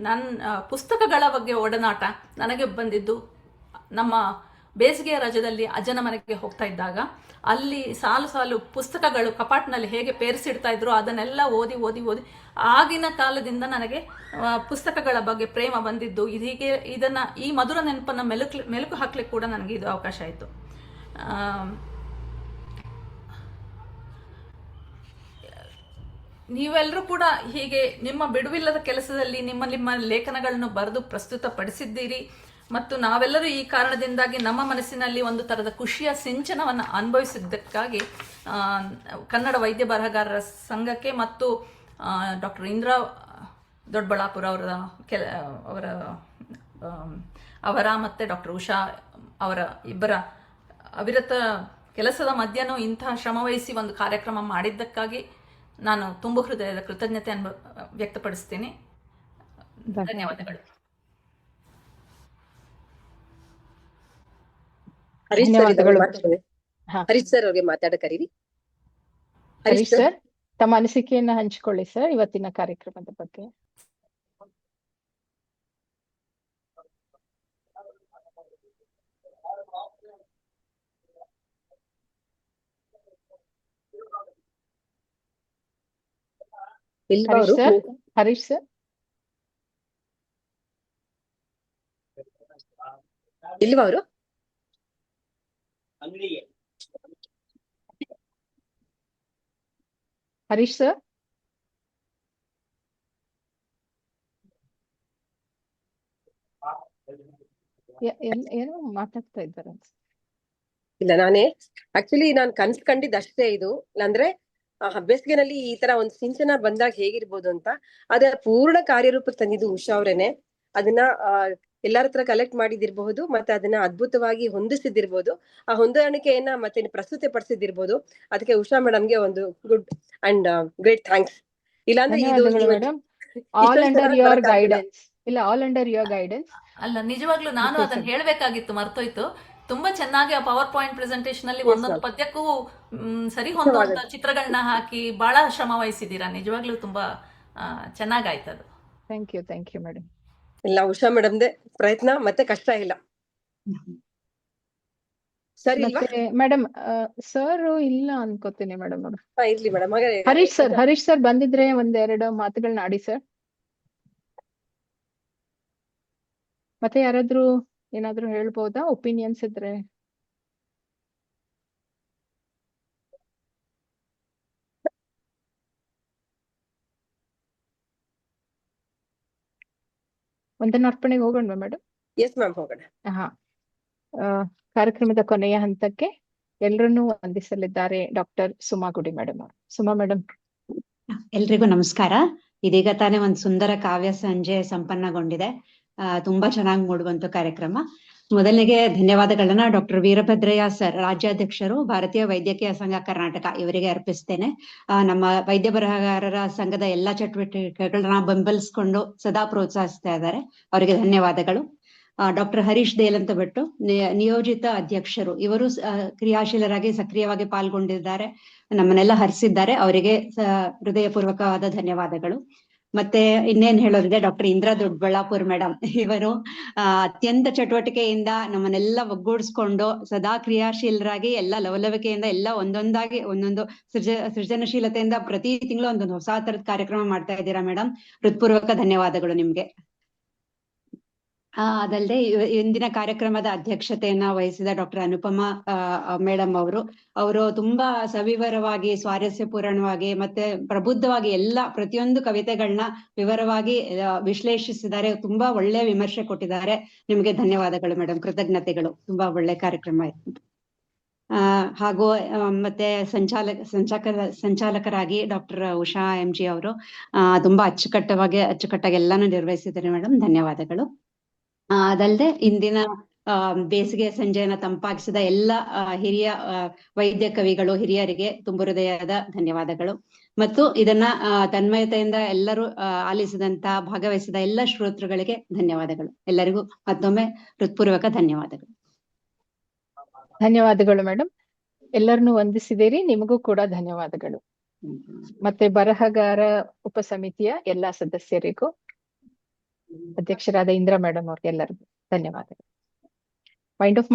ನನ್ನ ಪುಸ್ತಕಗಳ ಬಗ್ಗೆ ಒಡನಾಟ ನನಗೆ ಬಂದಿದ್ದು ನಮ್ಮ ಬೇಸಿಗೆಯ ರಜದಲ್ಲಿ ಅಜ್ಜನ ಮನೆಗೆ ಹೋಗ್ತಾ ಇದ್ದಾಗ ಅಲ್ಲಿ ಸಾಲು ಸಾಲು ಪುಸ್ತಕಗಳು ಕಪಾಟಿನಲ್ಲಿ ಹೇಗೆ ಪೇರಿಸಿಡ್ತಾ ಇದ್ರು ಅದನ್ನೆಲ್ಲ ಓದಿ ಓದಿ ಓದಿ ಆಗಿನ ಕಾಲದಿಂದ ನನಗೆ ಪುಸ್ತಕಗಳ ಬಗ್ಗೆ ಪ್ರೇಮ ಬಂದಿದ್ದು. ಇದನ್ನ ಈ ಮಧುರ ನೆನಪನ್ನು ಮೆಲುಕು ಹಾಕ್ಲಿಕ್ಕೆ ಕೂಡ ನನಗೆ ಇದು ಅವಕಾಶ ಆಯಿತು. ನೀವೆಲ್ಲರೂ ಕೂಡ ಹೀಗೆ ನಿಮ್ಮ ಬಿಡುವಿಲ್ಲದ ಕೆಲಸದಲ್ಲಿ ನಿಮ್ಮ ಲೇಖನಗಳನ್ನು ಬರೆದು ಪ್ರಸ್ತುತಪಡಿಸಿದ್ದೀರಿ ಮತ್ತು ನಾವೆಲ್ಲರೂ ಈ ಕಾರಣದಿಂದಾಗಿ ನಮ್ಮ ಮನಸ್ಸಿನಲ್ಲಿ ಒಂದು ಥರದ ಖುಷಿಯ ಸಿಂಚನವನ್ನು ಅನುಭವಿಸಿದ್ದಕ್ಕಾಗಿ ಕನ್ನಡ ವೈದ್ಯ ಬರಹಗಾರರ ಸಂಘಕ್ಕೆ ಮತ್ತು ಡಾಕ್ಟರ್ ಇಂದ್ರಾ ದೊಡ್ಡಬಳ್ಳಾಪುರ ಅವರ ಮತ್ತು ಡಾಕ್ಟರ್ ಉಷಾ ಅವರ ಇಬ್ಬರ ಅವಿರತ ಕೆಲಸದ ಮಧ್ಯನೂ ಇಂತಹ ಶ್ರಮವಹಿಸಿ ಒಂದು ಕಾರ್ಯಕ್ರಮ ಮಾಡಿದ್ದಕ್ಕಾಗಿ ನಾನು ತುಂಬ ಹೃದಯದ ಕೃತಜ್ಞತೆಯನ್ನು ವ್ಯಕ್ತಪಡಿಸ್ತೀನಿ. ಧನ್ಯವಾದಗಳು. ಹರೀಶ್ ಸರ್ ಅವ್ರಿಗೆ ಮಾತಾಡ ಕರೀರಿ. ಹರೀಶ್ ಸರ್, ತಮ್ಮ ಅನಿಸಿಕೆಯನ್ನ ಹಂಚಿಕೊಳ್ಳಿ ಸರ್ ಇವತ್ತಿನ ಕಾರ್ಯಕ್ರಮದ ಬಗ್ಗೆ. ಹರೀಶ್ ಸರ್ ಇಲ್ವಾ ಅವರು? ಹರೀಶ್ ಸರ್ ಏನೋ ಮಾತಾಡ್ತಾ ಇದ್ದಾರೆ. ಇಲ್ಲ, ಆಕ್ಚುಲಿ ನಾನು ಕನ್ಸ್ ಕಂಡಿದ್ದು ಅಷ್ಟೇ. ಇದು ಅಂದ್ರೆ ಬೇಸಿಗೆನಲ್ಲಿ ಈ ತರ ಒಂದು ಸಿಂಚನ ಬಂದಾಗ ಹೇಗಿರ್ಬೋದು ಅಂತ ಅದರ ಪೂರ್ಣ ಕಾರ್ಯರೂಪಕ್ಕೆ ತಂದಿದ್ದು ಉಷಾ ಅವ್ರೇನೆ. ಅದನ್ನ ಎಲ್ಲರ ಹತ್ರ ಕಲೆಕ್ಟ್ ಮಾಡಿದಿರ್ಬಹುದು, ಮತ್ತೆ ಅದನ್ನ ಅದ್ಭುತವಾಗಿ ಹೊಂದಿಸಿದಿರ್ಬೋದು. ಆ ಹೊಂದಾಣಿಕೆಯನ್ನ ಮತ್ತೆ ಪ್ರಸ್ತುತಿ ಪಡಿಸಿದಿರ್ಬೋದು. ಅದಕ್ಕೆ ಉಷಾ ಮೇಡಮ್ಗೆ ಒಂದು ಗುಡ್ ಅಂಡ್ ಗ್ರೇಟ್ ಥ್ಯಾಂಕ್ಸ್. ಇಲ್ಲಾಂದ್ರೆ ಅಲ್ಲ, ನಿಜವಾಗ್ಲೂ ನಾನು ಅದನ್ನ ಹೇಳ್ಬೇಕಾಗಿತ್ತು, ಮರ್ತೋಯ್ತು. ತುಂಬಾ ಚೆನ್ನಾಗಿ ಆ ಪವರ್ ಪಾಯಿಂಟ್ ಪ್ರೆಸೆಂಟೇಶನ್ ಅಲ್ಲಿ ಒಂದೊಂದು ಪದ್ಯಕ್ಕೂ ಸರಿ ಹೊಂದುವಂತ ಚಿತ್ರಗಳನ್ನ ಹಾಕಿ ಬಹಳ ಶ್ರಮ ವಹಿಸಿದ್ದೀರಾ. ನಿಜವಾಗ್ಲೂ ತುಂಬಾ ಚೆನ್ನಾಗಾಯ್ತು ಅದು. Thank you madam. ಇಲ್ಲ, ಉಷಾ ಮೇಡಮ್ದೆ ಪ್ರಯತ್ನ ಮತ್ತೆ ಕಷ್ಟ ಇಲ್ಲ. ಸರಿ ಮೇಡಮ್ ಸರ್ ಇಲ್ಲ ಅನ್ಕೋತೀನಿ ಮೇಡಮ್ ಅವರು. ಇರ್ಲಿ ಮೇಡಮ್. ಹರೀಶ್ ಸರ್ ಬಂದಿದ್ರೆ ಒಂದೆರಡು ಮಾತುಗಳನ್ನ ಆಡಿ ಸರ್. ಮತ್ತೆ ಯಾರಾದ್ರೂ ಏನಾದ್ರೂ ಹೇಳ್ಬೋದಾ ಒಪಿನಿಯನ್ಸ್ ಇದ್ರೆ? ವಂದನಾರ್ಪಣೆಗೆ ಹೋಗೋಣ ಮೇಡಮ್? ಎಸ್ ಮ್ಯಾಮ್, ಹೋಗೋಣ. ಕಾರ್ಯಕ್ರಮದ ಕೊನೆಯ ಹಂತಕ್ಕೆ ಎಲ್ಲರನ್ನೂ ವಂದಿಸಲಿದ್ದಾರೆ ಡಾಕ್ಟರ್ ಸುಮಾ ಗುಡಿ ಮೇಡಮ್ ಅವರು. ಸುಮಾ ಮೇಡಮ್. ಎಲ್ರಿಗೂ ನಮಸ್ಕಾರ. ಇದೀಗ ತಾನೇ ಒಂದು ಸುಂದರ ಕಾವ್ಯ ಸಂಜೆ ಸಂಪನ್ನಗೊಂಡಿದೆ. ತುಂಬಾ ಚೆನ್ನಾಗಿ ಮೂಡುವಂತ ಕಾರ್ಯಕ್ರಮ. ಮೊದಲನೆಗೆ ಧನ್ಯವಾದಗಳನ್ನ ಡಾಕ್ಟರ್ ವೀರಭದ್ರಯ್ಯ ಸರ್, ರಾಜ್ಯಾಧ್ಯಕ್ಷರು, ಭಾರತೀಯ ವೈದ್ಯಕೀಯ ಸಂಘ ಕರ್ನಾಟಕ, ಇವರಿಗೆ ಅರ್ಪಿಸ್ತೇನೆ. ನಮ್ಮ ವೈದ್ಯ ಬರಹಗಾರರ ಸಂಘದ ಎಲ್ಲಾ ಚಟುವಟಿಕೆಗಳನ್ನ ಬೆಂಬಲಿಸಿಕೊಂಡು ಸದಾ ಪ್ರೋತ್ಸಾಹಿಸ್ತಾ ಇದ್ದಾರೆ, ಅವರಿಗೆ ಧನ್ಯವಾದಗಳು. ಡಾಕ್ಟರ್ ಹರೀಶ್ ದೇಲಂತ ಭಟ್ಟು, ನಿಯೋಜಿತ ಅಧ್ಯಕ್ಷರು, ಇವರು ಕ್ರಿಯಾಶೀಲರಾಗಿ ಸಕ್ರಿಯವಾಗಿ ಪಾಲ್ಗೊಂಡಿದ್ದಾರೆ, ನಮ್ಮನ್ನೆಲ್ಲ ಹರಿಸಿದ್ದಾರೆ, ಅವರಿಗೆ ಹೃದಯಪೂರ್ವಕವಾದ ಧನ್ಯವಾದಗಳು. ಮತ್ತೆ ಇನ್ನೇನ್ ಹೇಳೋದಿದೆ, ಡಾಕ್ಟರ್ ಇಂದ್ರಾ ದೊಡ್ಡಬಳ್ಳಾಪುರ್ ಮೇಡಮ್, ಇವರು ಅತ್ಯಂತ ಚಟುವಟಿಕೆಯಿಂದ ನಮ್ಮನ್ನೆಲ್ಲ ಒಗ್ಗೂಡಿಸ್ಕೊಂಡು ಸದಾ ಕ್ರಿಯಾಶೀಲರಾಗಿ ಎಲ್ಲ ಲವಲವಿಕೆಯಿಂದ ಎಲ್ಲ ಒಂದೊಂದು ಸೃಜನಶೀಲತೆಯಿಂದ ಪ್ರತಿ ತಿಂಗಳು ಒಂದೊಂದು ಹೊಸ ತರದ ಕಾರ್ಯಕ್ರಮ ಮಾಡ್ತಾ ಇದ್ದೀರಾ ಮೇಡಮ್. ಹೃತ್ಪೂರ್ವಕ ಧನ್ಯವಾದಗಳು ನಿಮ್ಗೆ. ಅದಲ್ಲದೆ ಇಂದಿನ ಕಾರ್ಯಕ್ರಮದ ಅಧ್ಯಕ್ಷತೆಯನ್ನ ವಹಿಸಿದ ಡಾಕ್ಟರ್ ಅನುಪಮಾ ಮೇಡಮ್ ಅವರು ತುಂಬಾ ಸವಿವರವಾಗಿ, ಸ್ವಾರಸ್ಯಪೂರ್ಣವಾಗಿ ಮತ್ತೆ ಪ್ರಬುದ್ಧವಾಗಿ ಪ್ರತಿಯೊಂದು ಕವಿತೆಗಳನ್ನ ವಿವರವಾಗಿ ವಿಶ್ಲೇಷಿಸಿದ್ದಾರೆ. ತುಂಬಾ ಒಳ್ಳೆ ವಿಮರ್ಶೆ ಕೊಟ್ಟಿದ್ದಾರೆ. ನಿಮ್ಗೆ ಧನ್ಯವಾದಗಳು ಮೇಡಮ್, ಕೃತಜ್ಞತೆಗಳು. ತುಂಬಾ ಒಳ್ಳೆ ಕಾರ್ಯಕ್ರಮ ಆಯ್ತು. ಹಾಗೂ ಮತ್ತೆ ಸಂಚಾಲಕರಾಗಿ ಡಾಕ್ಟರ್ ಉಷಾ MG ಅವರು ತುಂಬಾ ಅಚ್ಚುಕಟ್ಟಾಗಿ ಎಲ್ಲಾನು ನಿರ್ವಹಿಸಿದ್ದಾರೆ ಮೇಡಮ್, ಧನ್ಯವಾದಗಳು. ಅದಲ್ಲದೆ ಇಂದಿನ ಬೇಸಿಗೆ ಸಂಜೆಯನ್ನ ತಂಪಾಗಿಸಿದ ಎಲ್ಲ ಹಿರಿಯ ವೈದ್ಯ ಕವಿಗಳು, ಹಿರಿಯರಿಗೆ ತುಂಬ ಹೃದಯದ ಧನ್ಯವಾದಗಳು. ಮತ್ತು ಇದನ್ನ ತನ್ಮಯತೆಯಿಂದ ಎಲ್ಲರೂ ಆಲಿಸಿದಂತ, ಭಾಗವಹಿಸಿದ ಎಲ್ಲ ಶ್ರೋತೃಗಳಿಗೆ ಧನ್ಯವಾದಗಳು. ಎಲ್ಲರಿಗೂ ಮತ್ತೊಮ್ಮೆ ಹೃತ್ಪೂರ್ವಕ ಧನ್ಯವಾದಗಳು. ಧನ್ಯವಾದಗಳು ಮೇಡಮ್. ಎಲ್ಲರನ್ನೂ ವಂದಿಸಿದ್ದೀರಿ, ನಿಮಗೂ ಕೂಡ ಧನ್ಯವಾದಗಳು. ಮತ್ತೆ ಬರಹಗಾರ ಉಪಸಮಿತಿಯ ಎಲ್ಲಾ ಸದಸ್ಯರಿಗೂ, ಅಧ್ಯಕ್ಷರಾದ ಇಂದ್ರಾ ಮೇಡಮ್ ಅವ್ರಿಗೆಲ್ಲರಿಗೂ ಧನ್ಯವಾದಗಳು. Mind of